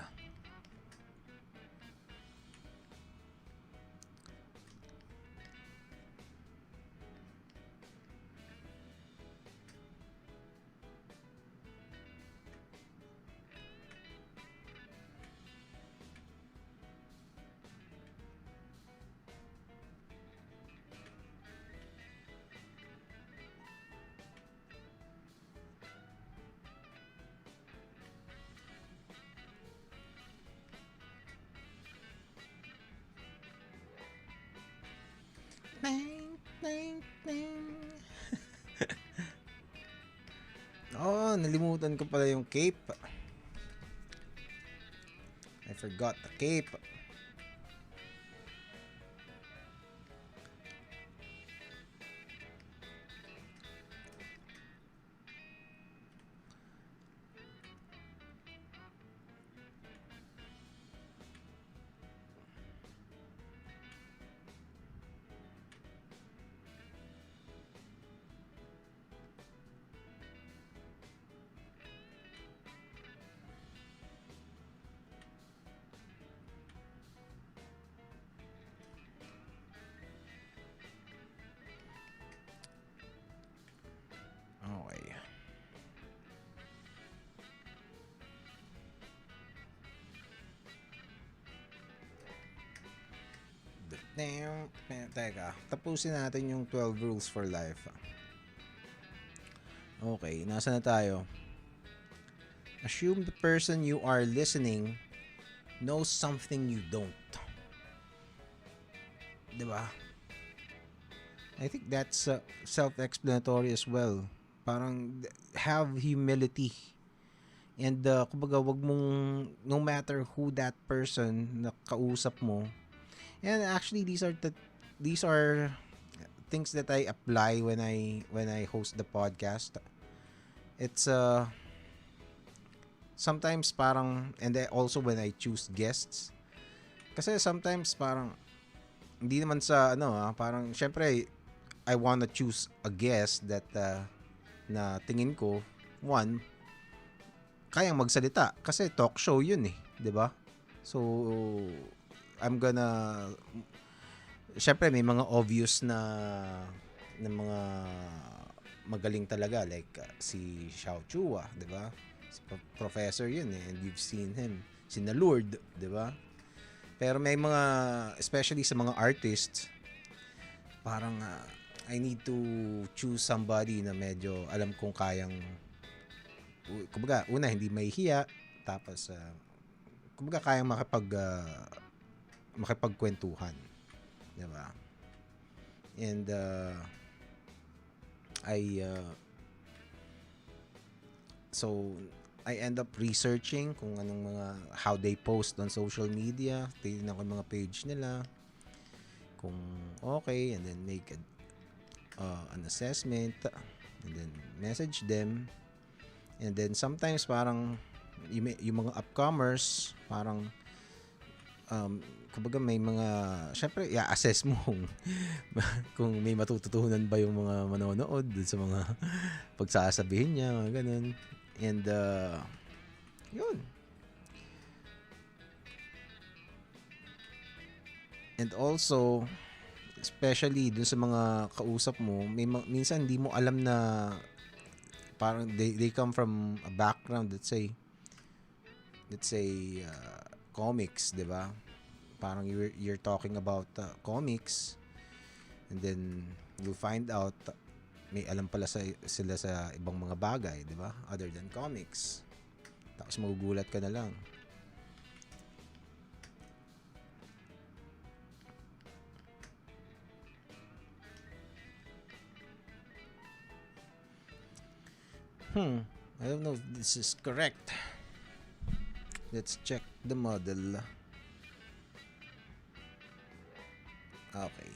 Bang. Oh, nalimutan ko pala yung cape. I forgot the cape. Okay. Teka, tapusin natin yung 12 rules for life. Okay, nasa na tayo? Assume the person you are listening knows something you don't. Diba? I think that's self-explanatory as well. Parang have humility. And kumbaga wag mong, no matter who that person na kausap mo. And actually these are things that I apply when I host the podcast. It's sometimes parang, and also when I choose guests, Kasi sometimes parang hindi naman sa ano parang syempre I wanna choose a guest that na tingin ko one kayang magsalita kasi talk show yun eh, 'di ba? So I'm gonna syempre may mga obvious na mga magaling talaga like si Xiao Chua, 'di ba? Si professor yun eh and you've seen him. Si Nalord, 'di ba? Pero may mga especially sa mga artists parang I need to choose somebody na medyo alam kong kayang kumbaga una hindi mahihiya tapos kumbaga kayang makipagkwentuhan, 'di ba? And I so I end up researching kung anong mga how they post on social media, tingnan ko yung mga page nila kung okay and then make an assessment and then message them and then sometimes parang yung mga upcomers parang kumbaga may mga syempre i-assess mo kung may matututunan ba yung mga manonood dun sa mga pagsasabihin niya mga ganun and yun and also especially dun sa mga kausap mo may minsan hindi mo alam na parang they come from a background let's say comics, 'di ba? Parang you're talking about comics and then you find out may alam pala sila sa ibang mga bagay, 'di ba? Other than comics. Tapos magugulat ka na lang. I don't know if this is correct. Let's check the model. Okay.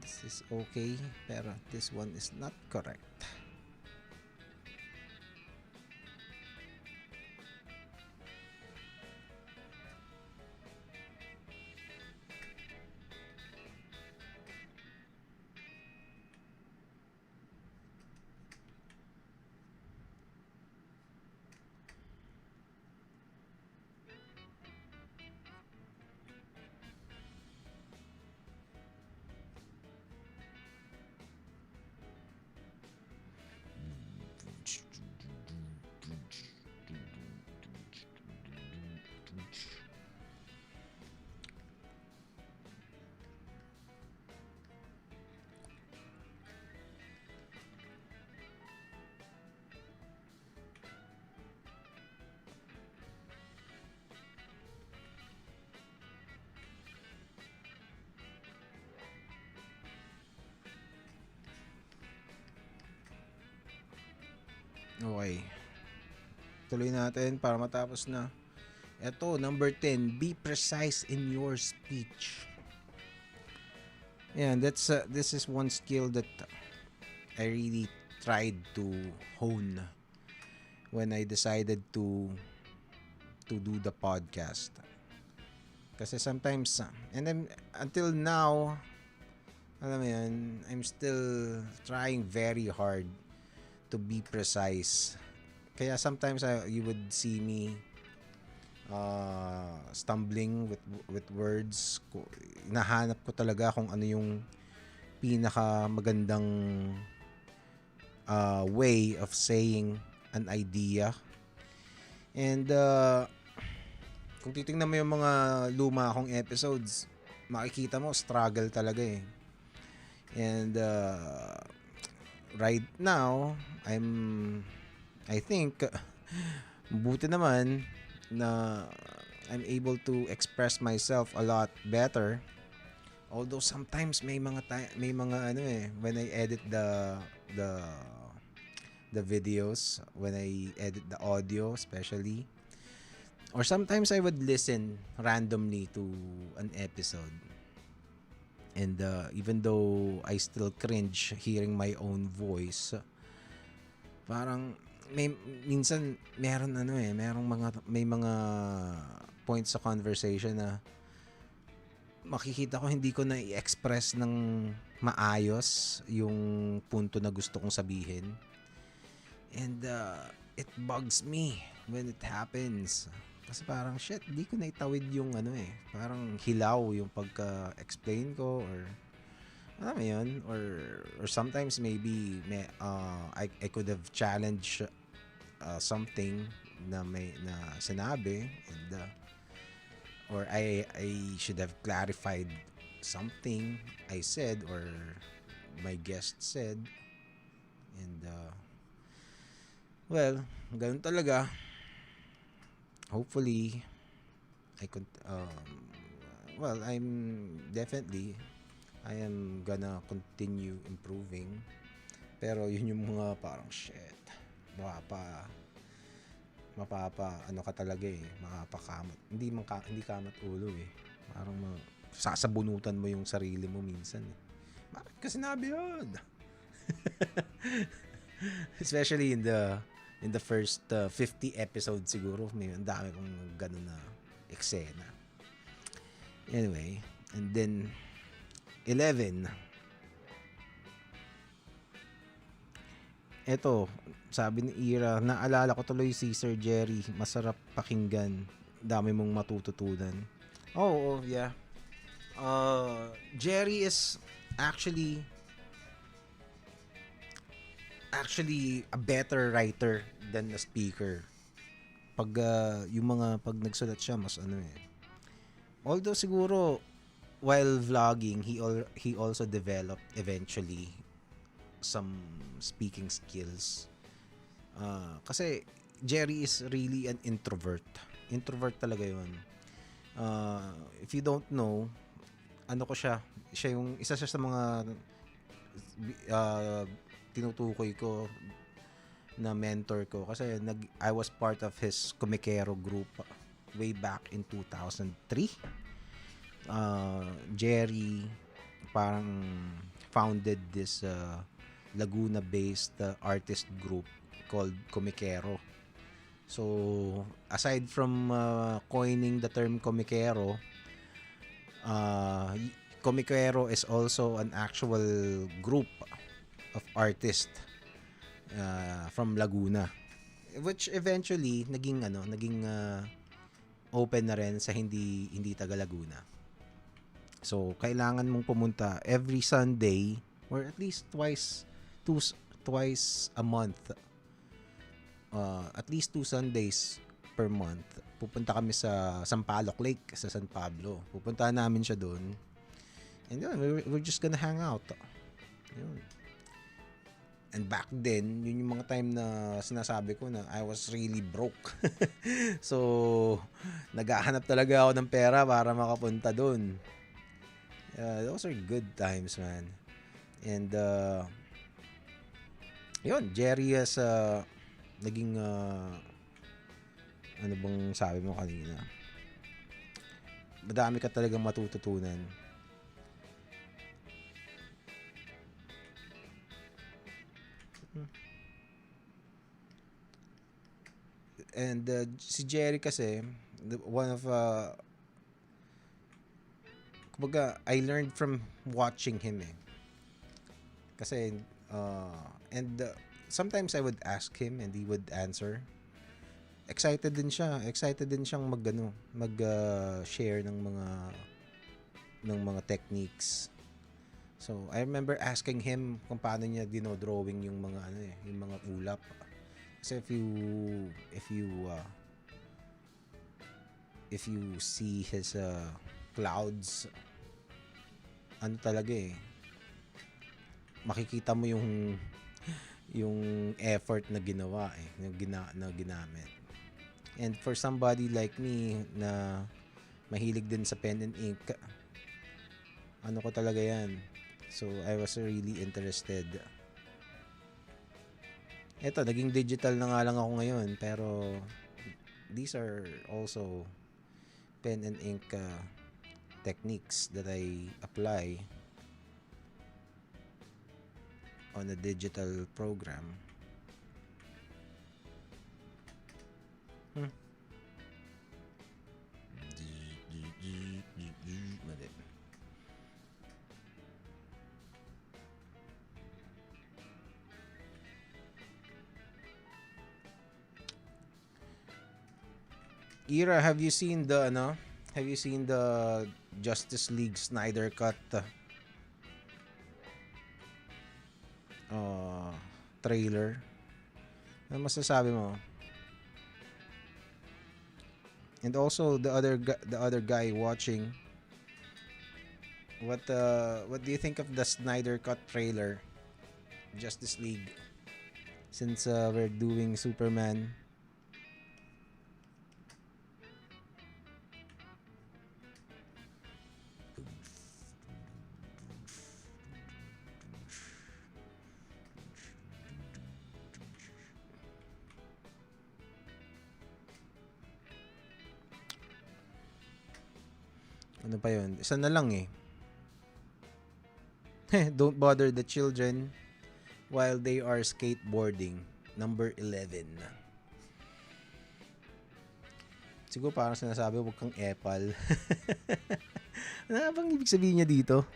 This is okay, pero this one is not correct. Okay. Tuloy natin para matapos na. Ito, number 10, be precise in your speech. Yeah, this is one skill that I really tried to hone when I decided to do the podcast. Kasi sometimes and then until now, alam mo yun, I'm still trying very hard to be precise. Kaya sometimes you would see me stumbling with words. Nahanap ko talaga kung ano yung pinaka magandang way of saying an idea. And kung titingnan mo yung mga luma akong episodes, makikita mo struggle talaga eh. And right now, I think buti naman na I'm able to express myself a lot better. Although sometimes may mga ano eh when I edit the videos, when I edit the audio especially, or sometimes I would listen randomly to an episode. And even though I still cringe hearing my own voice, parang may minsan may mga points sa conversation na makikita ko hindi ko na i-express ng maayos yung punto na gusto kong sabihin. And it bugs me when it happens. Kasi parang shit, di ko na itawid yung parang hilaw yung pagka-explain ko, or alam mo yun, or sometimes maybe I could have challenged something na sinabi, and or I should have clarified something I said or my guest said. And well, ganun talaga. Hopefully I could well, I am gonna continue improving. Pero yun yung mga parang shit, ano ka talaga makapakamot. Hindi kamot ulo Parang sasabunutan mo yung sarili mo minsan Bakit ka sinabi yun? Especially in the first 50 episodes siguro, ang dami kong ganun na eksena. Anyway, and then 11. Eto, sabi ni Ira, naalala ko tuloy si Sir Jerry. Masarap pakinggan. Dami mong matututunan. Oh, yeah. Jerry is actually a better writer than a speaker. Pag pag nagsulat siya, mas Although siguro while vlogging, he also developed eventually some speaking skills. Kasi Jerry is really an introvert. Introvert talaga yun. If you don't know, siya yung isa siya sa mga tinutukoy ko na mentor ko, kasi I was part of his komikero group way back in 2003. Jerry parang founded this Laguna-based artist group called Komikero. So, aside from coining the term Komikero, Komikero is also an actual group of artists from Laguna, which eventually naging open na rin sa hindi taga Laguna. So, kailangan mong pumunta every Sunday or at least twice a month. At least 2 Sundays per month. Pupunta kami sa Sampaloc Lake sa San Pablo. Pupuntahan namin siya doon. And yun, we're just gonna hang out. Yun. And back then, yun yung mga time na sinasabi ko na I was really broke. So, naghahanap talaga ako ng pera para makapunta doon. Those are good times, man. And yun, Jerry has naging ano bang sabi mo kanina? Madami ka talagang matututunan. And si Jerry kasi, one of kumbaga, I learned from watching him Kasi and sometimes I would ask him and he would answer. Excited din siyang mag-share ng mga techniques. So, I remember asking him kung paano niya dinodrawing yung mga yung mga ulap. Kasi if you see his clouds, ano talaga makikita mo yung effort na ginawa na ginamit. And for somebody like me na mahilig din sa pen and ink, ano ko talaga yan. So I was really interested. Eto, naging digital na nga lang ako ngayon, pero these are also pen and ink techniques that I apply on a digital program. Ira, have you seen the ano? Have you seen the Justice League Snyder Cut uh, trailer? Ano masasabi mo? And also the other guy watching. What do you think of the Snyder Cut trailer? Justice League. Since we're doing Superman. Ano pa yun? Isa na lang eh. Don't bother the children while they are skateboarding. Number 11. Siguro parang sinasabi, huwag kang epal. Ano bang ibig sabihin niya dito?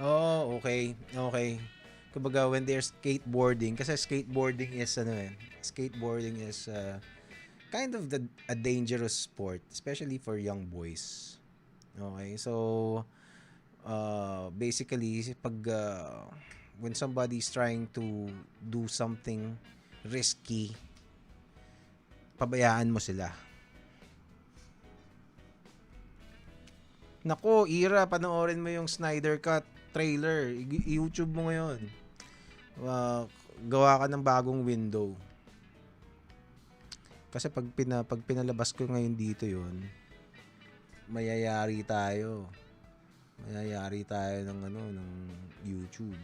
Oh, okay. Okay. Kumbaga, when they're skateboarding, kasi skateboarding is, skateboarding is kind of a dangerous sport, especially for young boys. Okay, so, basically, pag, when somebody's trying to do something risky, pabayaan mo sila. Nako, Ira, panoorin mo yung Snyder Cut trailer. YouTube mo ngayon. Gawa ka ng bagong window. Kasi pag pinalabas ko ngayon dito yon, mayayari tayo. Mayayari tayo ng ng YouTube.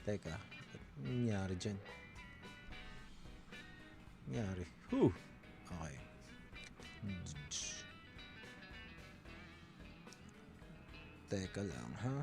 Teka, ano nangyari dyan? Nangyari. Okay. Teka lang, ha?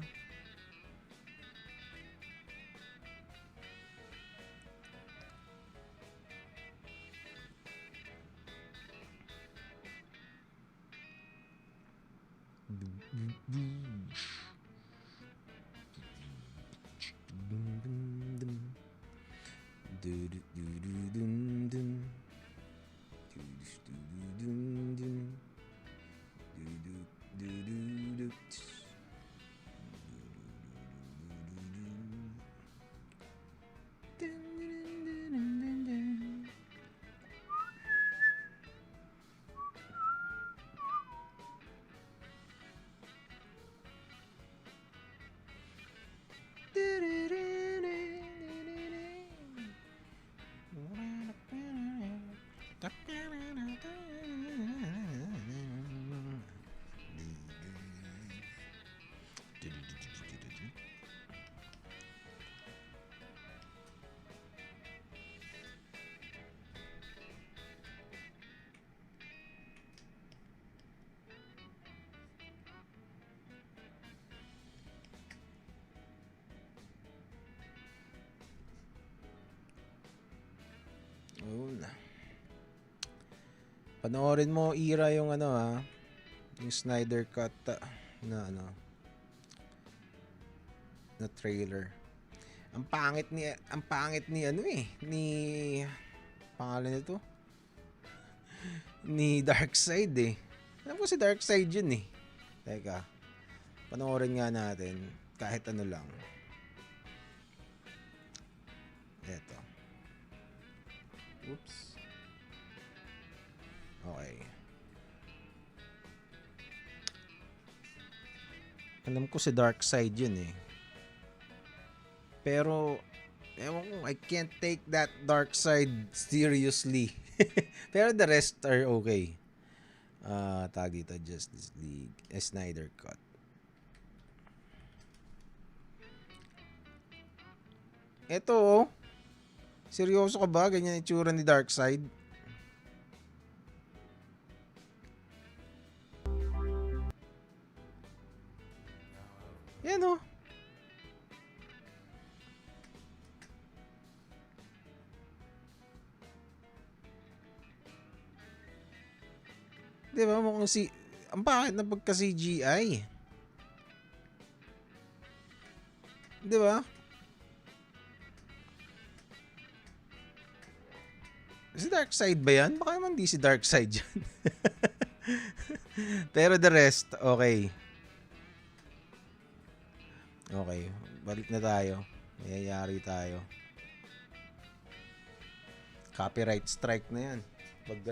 Panoorin mo, Ira, yung yung Snyder Cut na na trailer. Ang pangit ni ni pangalan nito, ni Darkseid eh. Alam ko si Darkseid yun eh. Teka, panoorin nga natin kahit ano lang. Eto. Oops. Okay. Alam ko si Darkseid yun eh. Pero, ewan ko, I can't take that Darkseid seriously. Pero the rest are okay. Tag dito, Justice League, Snyder Cut. Eto oh. Seryoso ka ba? Ganyan itsura ni Darkseid? Yan oh. Di ba? Mukhang ang bakit na pagka CGI? Di ba? Si Darkseid ba yan? Baka naman di si Darkseid yan. Pero the rest, okay. Okay, balik na tayo. Mayayari tayo. Copyright strike na yan. Pag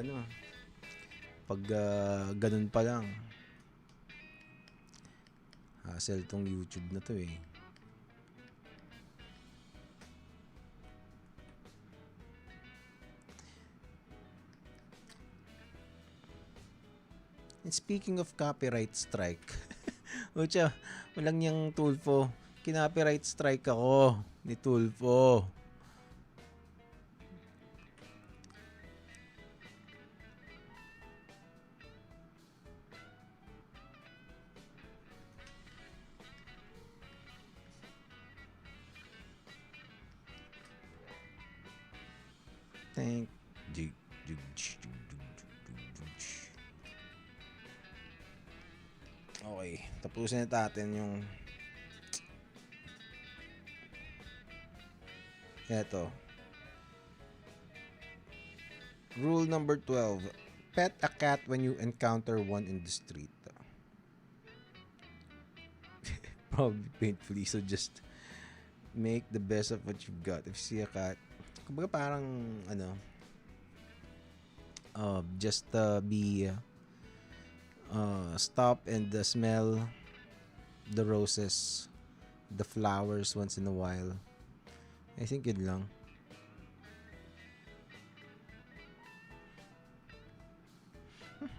ganun pa lang. Hassle tong YouTube na to eh. And speaking of copyright strike, Ucha, walang yung Tulfo. Kinopyright strike ako ni Tulfo. Okay, tapusin natin yung eto. Rule number 12. Pet a cat when you encounter one in the street. Probably painfully, so just make the best of what you've got. If you see a cat, kumbaga parang just be stop and smell the roses, the flowers once in a while. I think yun lang.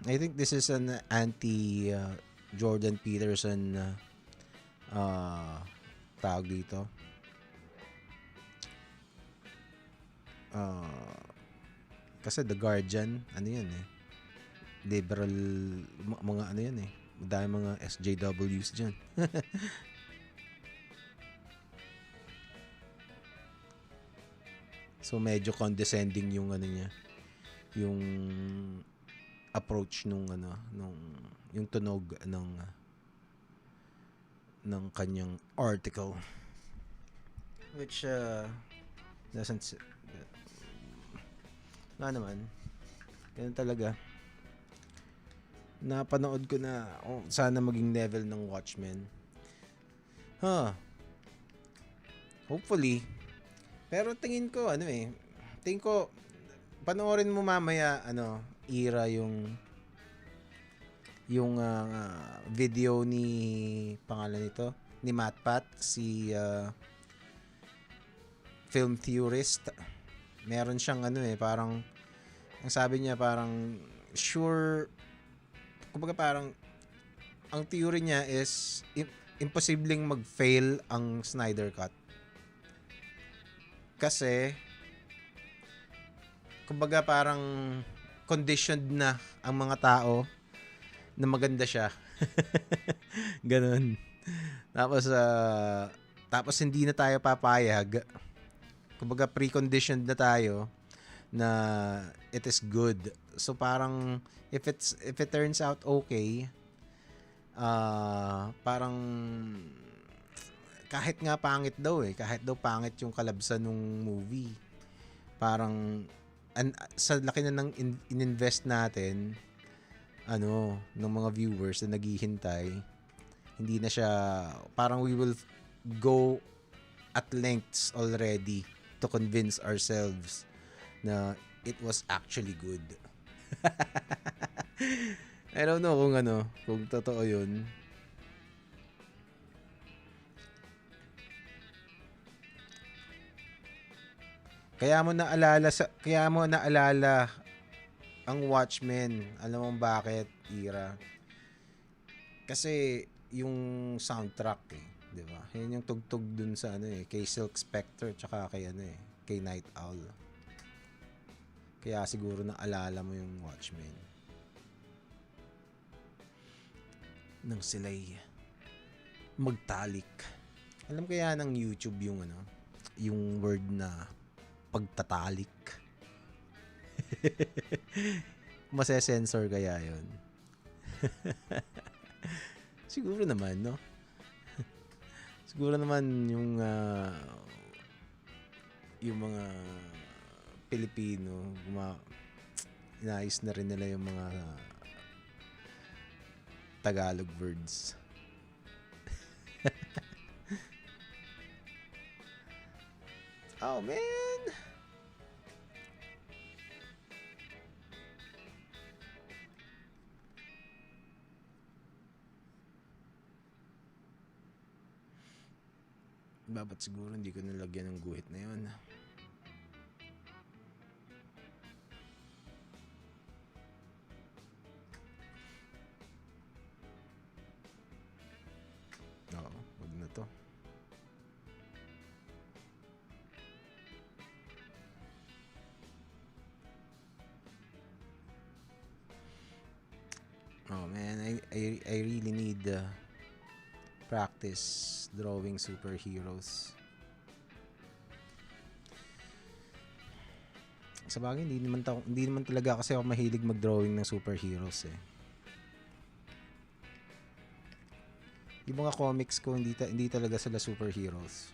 I think this is an anti Jordan Peterson tawag dito. Kasi The Guardian, ano yan eh, liberal, mga ano yan eh, dahil mga SJWs dyan. So medyo condescending yung ano niya, yung approach nung yung tunog ng kanyang article, which doesn't naman ganun talaga. Napanood ko na sana maging level ng Watchmen. Hopefully. Pero tingin ko panoorin mo mamaya Ira yung video ni pangalan nito, ni Matpat, si film theorist. Meron siyang parang ang sabi niya parang kumbaga parang ang theory niya is imposibleng mag-fail ang Snyder Cut. Kasi kumbaga parang conditioned na ang mga tao na maganda siya. Ganun. Tapos hindi na tayo papayag. Kumbaga preconditioned na tayo na it is good. So parang if it turns out okay, parang kahit nga pangit daw kahit daw pangit yung kalabsan ng movie, parang sa laki na ng ininvest natin ng mga viewers na naghihintay, hindi na siya, parang we will go at lengths already to convince ourselves na it was actually good. I don't know kung totoo yun. Kaya mo naalala ang Watchmen. Alam mo bakit, Ira? Kasi yung soundtrack di ba? Yan yung tugtog dun sa kay Silk Spectre tsaka kay Night Owl. Kaya siguro naalala mo yung Watchmen. Nang sila'y magtalik. Alam kaya ng YouTube yung yung word na pagtatalik. Masesensor kaya yun? Siguro naman, no? Siguro naman yung mga Pilipino, inayos na rin nila yung mga Tagalog words. Oh, man! Babat siguro hindi ko nalagyan ng guhit na yun. Oo, wag na to. Oh man, I really need practice drawing superheroes. Sa bagay, hindi naman talaga kasi ako mahilig mag-drawing ng superheroes eh. Yung mga comics ko, hindi talaga sila superheroes.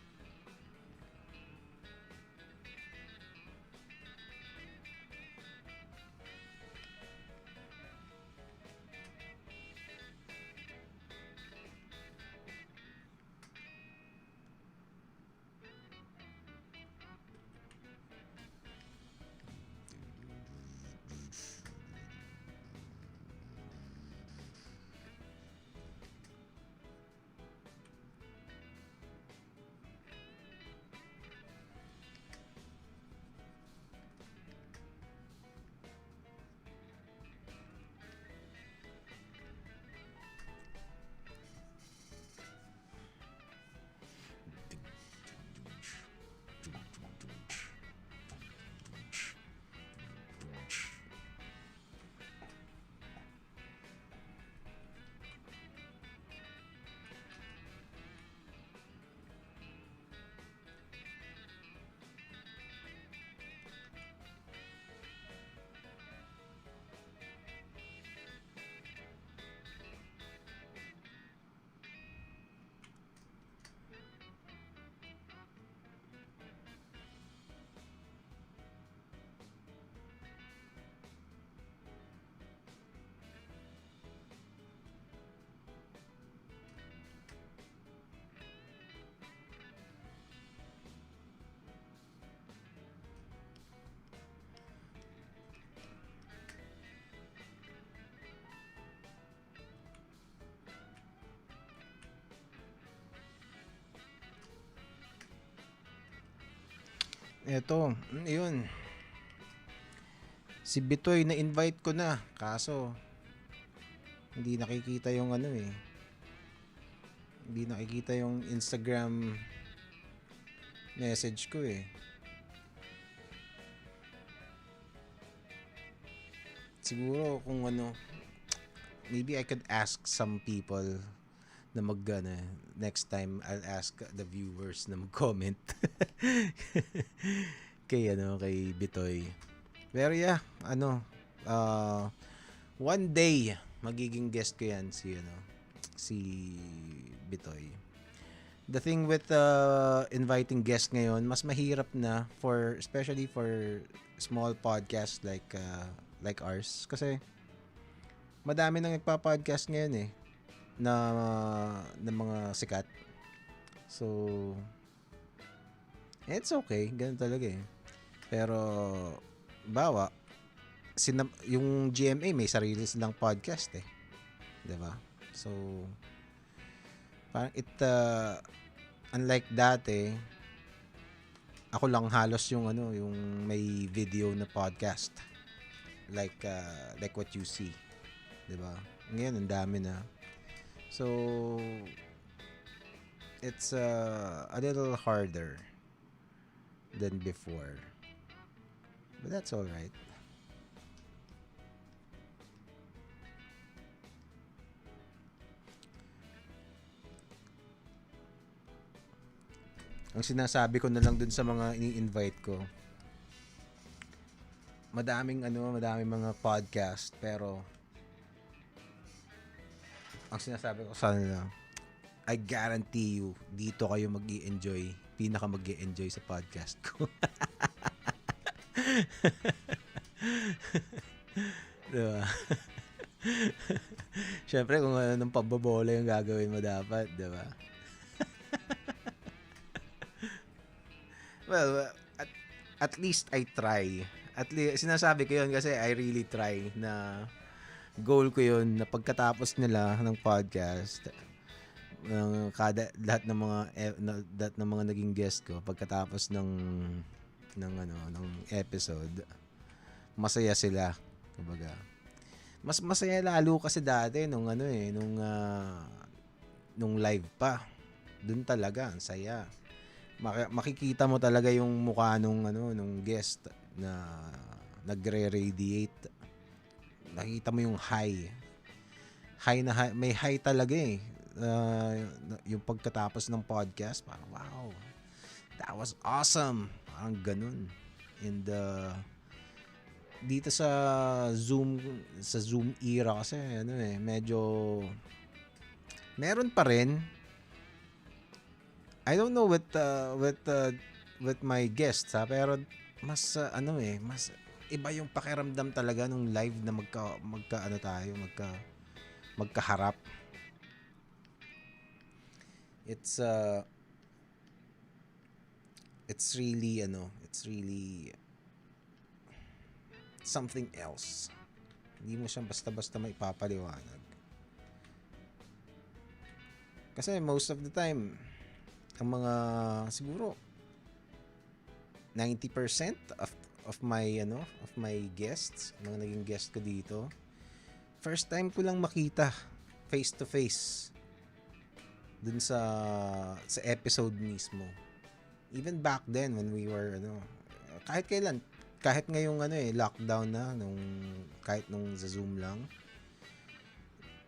Eto, yun. Si Bitoy na-invite ko na. Kaso, hindi nakikita yung Hindi nakikita yung Instagram message ko eh. Siguro kung maybe I could ask some people na next time I'll ask the viewers na mag-comment. kay Bitoy. Pero yeah, one day magiging guest ko yan si Bitoy. The thing with inviting guests ngayon, mas mahirap na especially for small podcasts like ours kasi madami nang nagpa-podcast ngayon eh na mga sikat. So it's okay, ganun talaga eh. Pero yung GMA may sarili silang podcast eh. 'Di ba? So parang unlike dati, ako lang halos yung may video na podcast. Like what you see. 'Di ba? Ngayon ang dami na. So it's a little harder than before. But that's all right. Ang sinasabi ko na lang dun sa mga ini-invite ko, madaming mga podcast pero ang sinasabi ko sa kanila, I guarantee you, dito kayo mag-i-enjoy, pinaka mag-i-enjoy sa podcast ko. Diba? Siyempre, kung anong pambobola yung gagawin mo dapat, diba? Well, at least I try. At least, sinasabi ko yun kasi I really try na goal ko yun na pagkatapos nila ng podcast, ng lahat ng mga lahat ng mga naging guest ko pagkatapos ng episode, masaya sila, kumbaga. Mas masaya lalo kasi dati nung live pa. Doon talaga ang saya. Makikita mo talaga yung mukha nung guest na nagre-radiate. Nakita mo yung high. High na high, may high talaga eh. Yung pagkatapos ng podcast, parang wow, that was awesome. Parang ganun. And dito sa Zoom era kasi medyo meron pa rin. I don't know with my guests pero mas mas iba yung pakiramdam talaga nung live na magkaharap. It's really something else. Hindi mo siya basta-basta maipapaliwanag. Kasi most of the time, ang mga siguro 90% of my guests, mga naging guest ko dito, first time ko lang makita face to face dun sa episode mismo. Even back then when we were kahit kailan, kahit ngayong lockdown na kahit nung sa Zoom lang,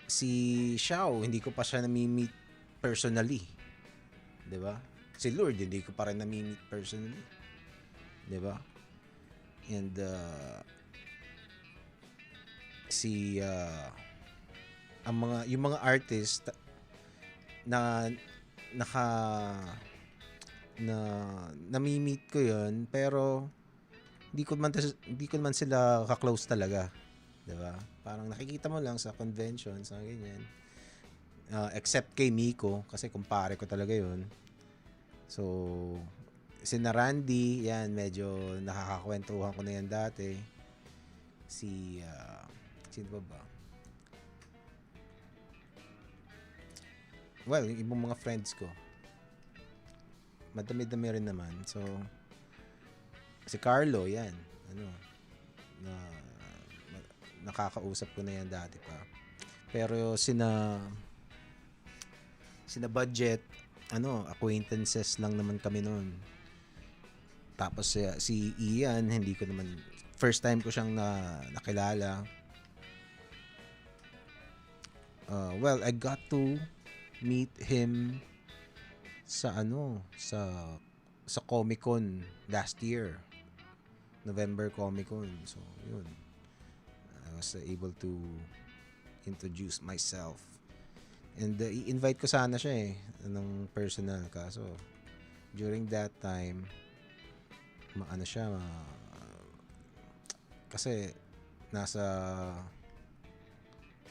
si Xiao hindi ko pa siya nami-meet personally, 'di ba? Si Lord hindi ko pa rin nami-meet personally, 'di ba? And yung mga artist na nami-meet ko 'yon, pero hindi ko man sila ka-close talaga, 'di ba? Parang nakikita mo lang sa conventions, sa ganyan. Except kay Miko kasi kumpare ko talaga 'yon. So si Randy, yan medyo nakakakwentuhan ko na yan dati. Sino ba? Well, yung ibang mga friends ko. Madami-dami rin naman. So si Carlo, yan. Nakakausap ko na yan dati pa. Pero sina budget, acquaintances lang naman kami noon. Tapos si Ian, hindi ko naman, first time ko siyang nakilala. Well, I got to meet him sa Comic-Con last year. November Comic-Con. So, yun. I was able to introduce myself. And i-invite ko sana siya ng personal. Kaso, during that time, kasi nasa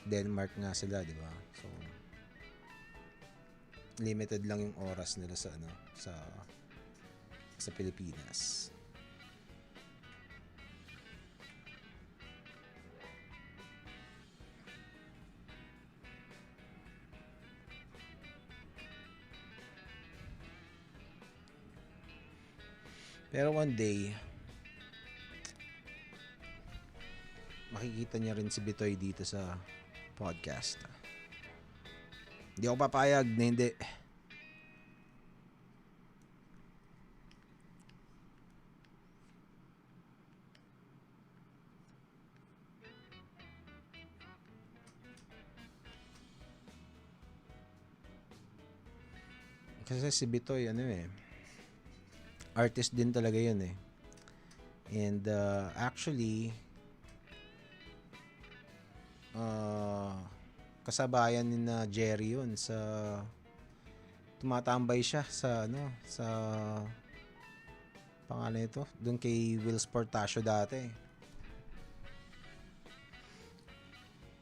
Denmark nga sila, di ba? So, limited lang yung oras nila sa Pilipinas. Pero one day, makikita niya rin si Bitoy dito sa podcast. Hindi ako papayag na hindi. Kasi si Bitoy, artist din talaga yun eh. And actually, kasabayan ni na Jerry yun sa tumatambay siya sa sa pangalan ito doon kay Will Sportasio dati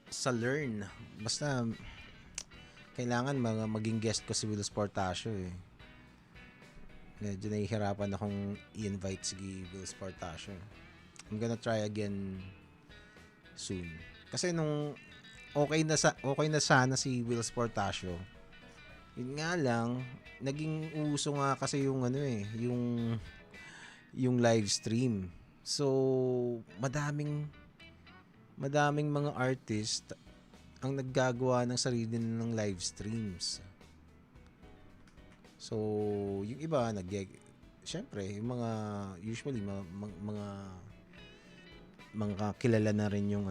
sa Learn. Basta kailangan maging guest ko si Will Sportasio eh. Medyo nahihirapan akong i-invite si Will Sportasio. I'm gonna try again soon. Kasi nung okay na sana si Will Sportasio. Yun nga lang, naging uso nga kasi yung yung live stream. So, madaming mga artist ang naggagawa ng sarili ng live streams. So, yung iba syempre, yung mga usually mga kilala na rin yung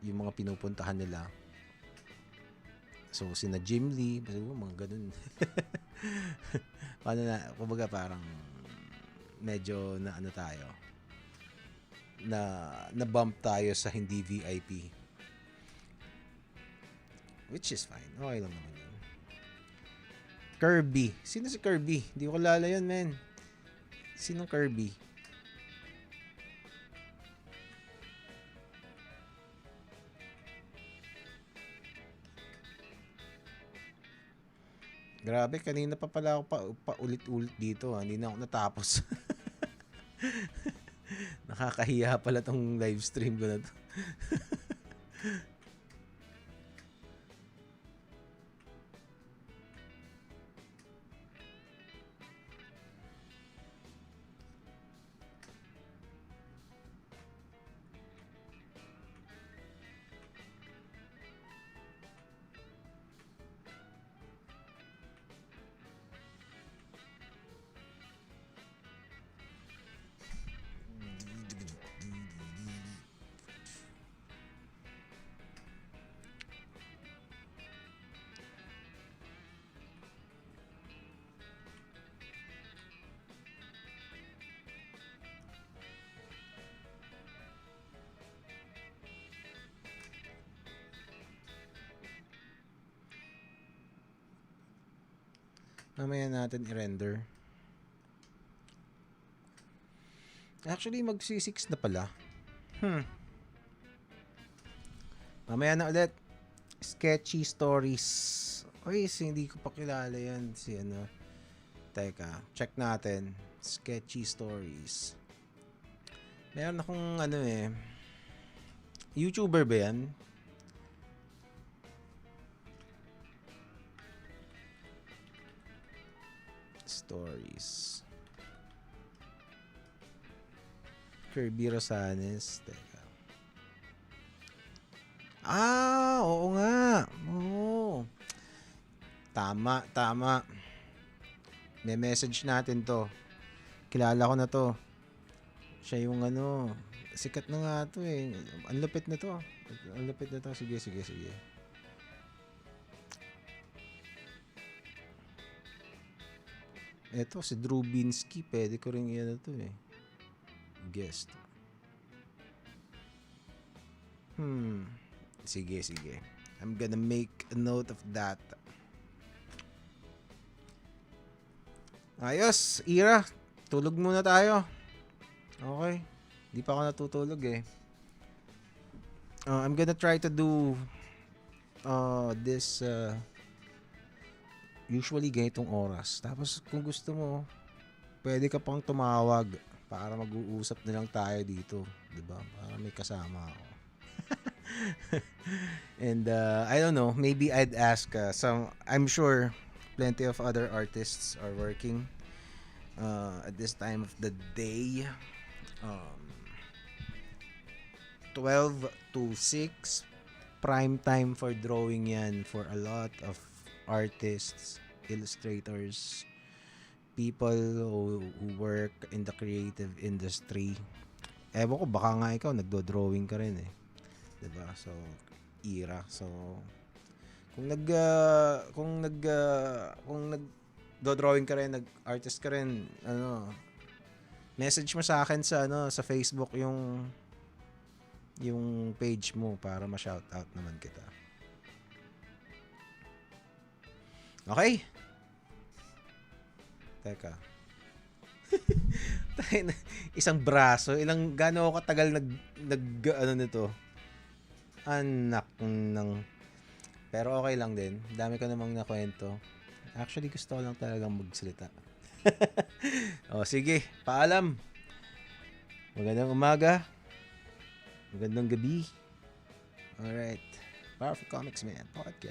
yung mga pinupuntahan nila. So, sina Jim Lee, mga ganun. Paano na, kumbaga parang medyo tayo, na bump tayo sa hindi VIP. Which is fine. Okay lang naman yun. Kirby. Sino si Kirby? Hindi ko kilala yun, men. Sinong Kirby? Grabe, kanina pa pala ako pa ulit-ulit dito. Hindi na ako natapos. Nakakahiya pala tong live stream ko na to. Mamaya natin i-render. Actually, magsi-6 na pala. Mamaya na ulit. Sketchy Stories. Oy, hindi ko pa kilala yan. Teka, check natin. Sketchy Stories. Meron akong YouTuber ba yan? Stories. Kirby Rosanes. Teka. Oo nga. Oo. Tama. May message natin to. Kilala ko na to. Siya yung sikat na nga to eh. Ang lupit na to. Sige. Eto, si Drew Binsky. Pwede ko rin to eh. Guest. Sige. I'm gonna make a note of that. Ayos, Ira. Tulog muna tayo. Okay. Di pa ako natutulog eh. I'm gonna try to do this usually ganitong oras. Tapos kung gusto mo, pwede ka pang tumawag para mag-uusap na lang tayo dito, 'di ba? Para may kasama ako. And I don't know, maybe I'd ask I'm sure plenty of other artists are working at this time of the day. 12 to 6 prime time for drawing yan for a lot of artists, illustrators, people who work in the creative industry. Ewan ko, baka nga ikaw nagdo-drawing ka rin eh. 'Di ba? So, Ira. So, kung nagdo-drawing ka rin, nag-artist ka rin, message mo sa akin sa sa Facebook yung yung page mo para ma-shoutout naman kita. Okay? Teka. Isang braso, gaano ako katagal ano nito? Anak ng... Pero okay lang din. Dami ko namang nakwento. Actually, gusto ko lang talagang magsalita. O, sige. Paalam. Magandang umaga. Magandang gabi. Alright. Powerful Comics Man Podcast.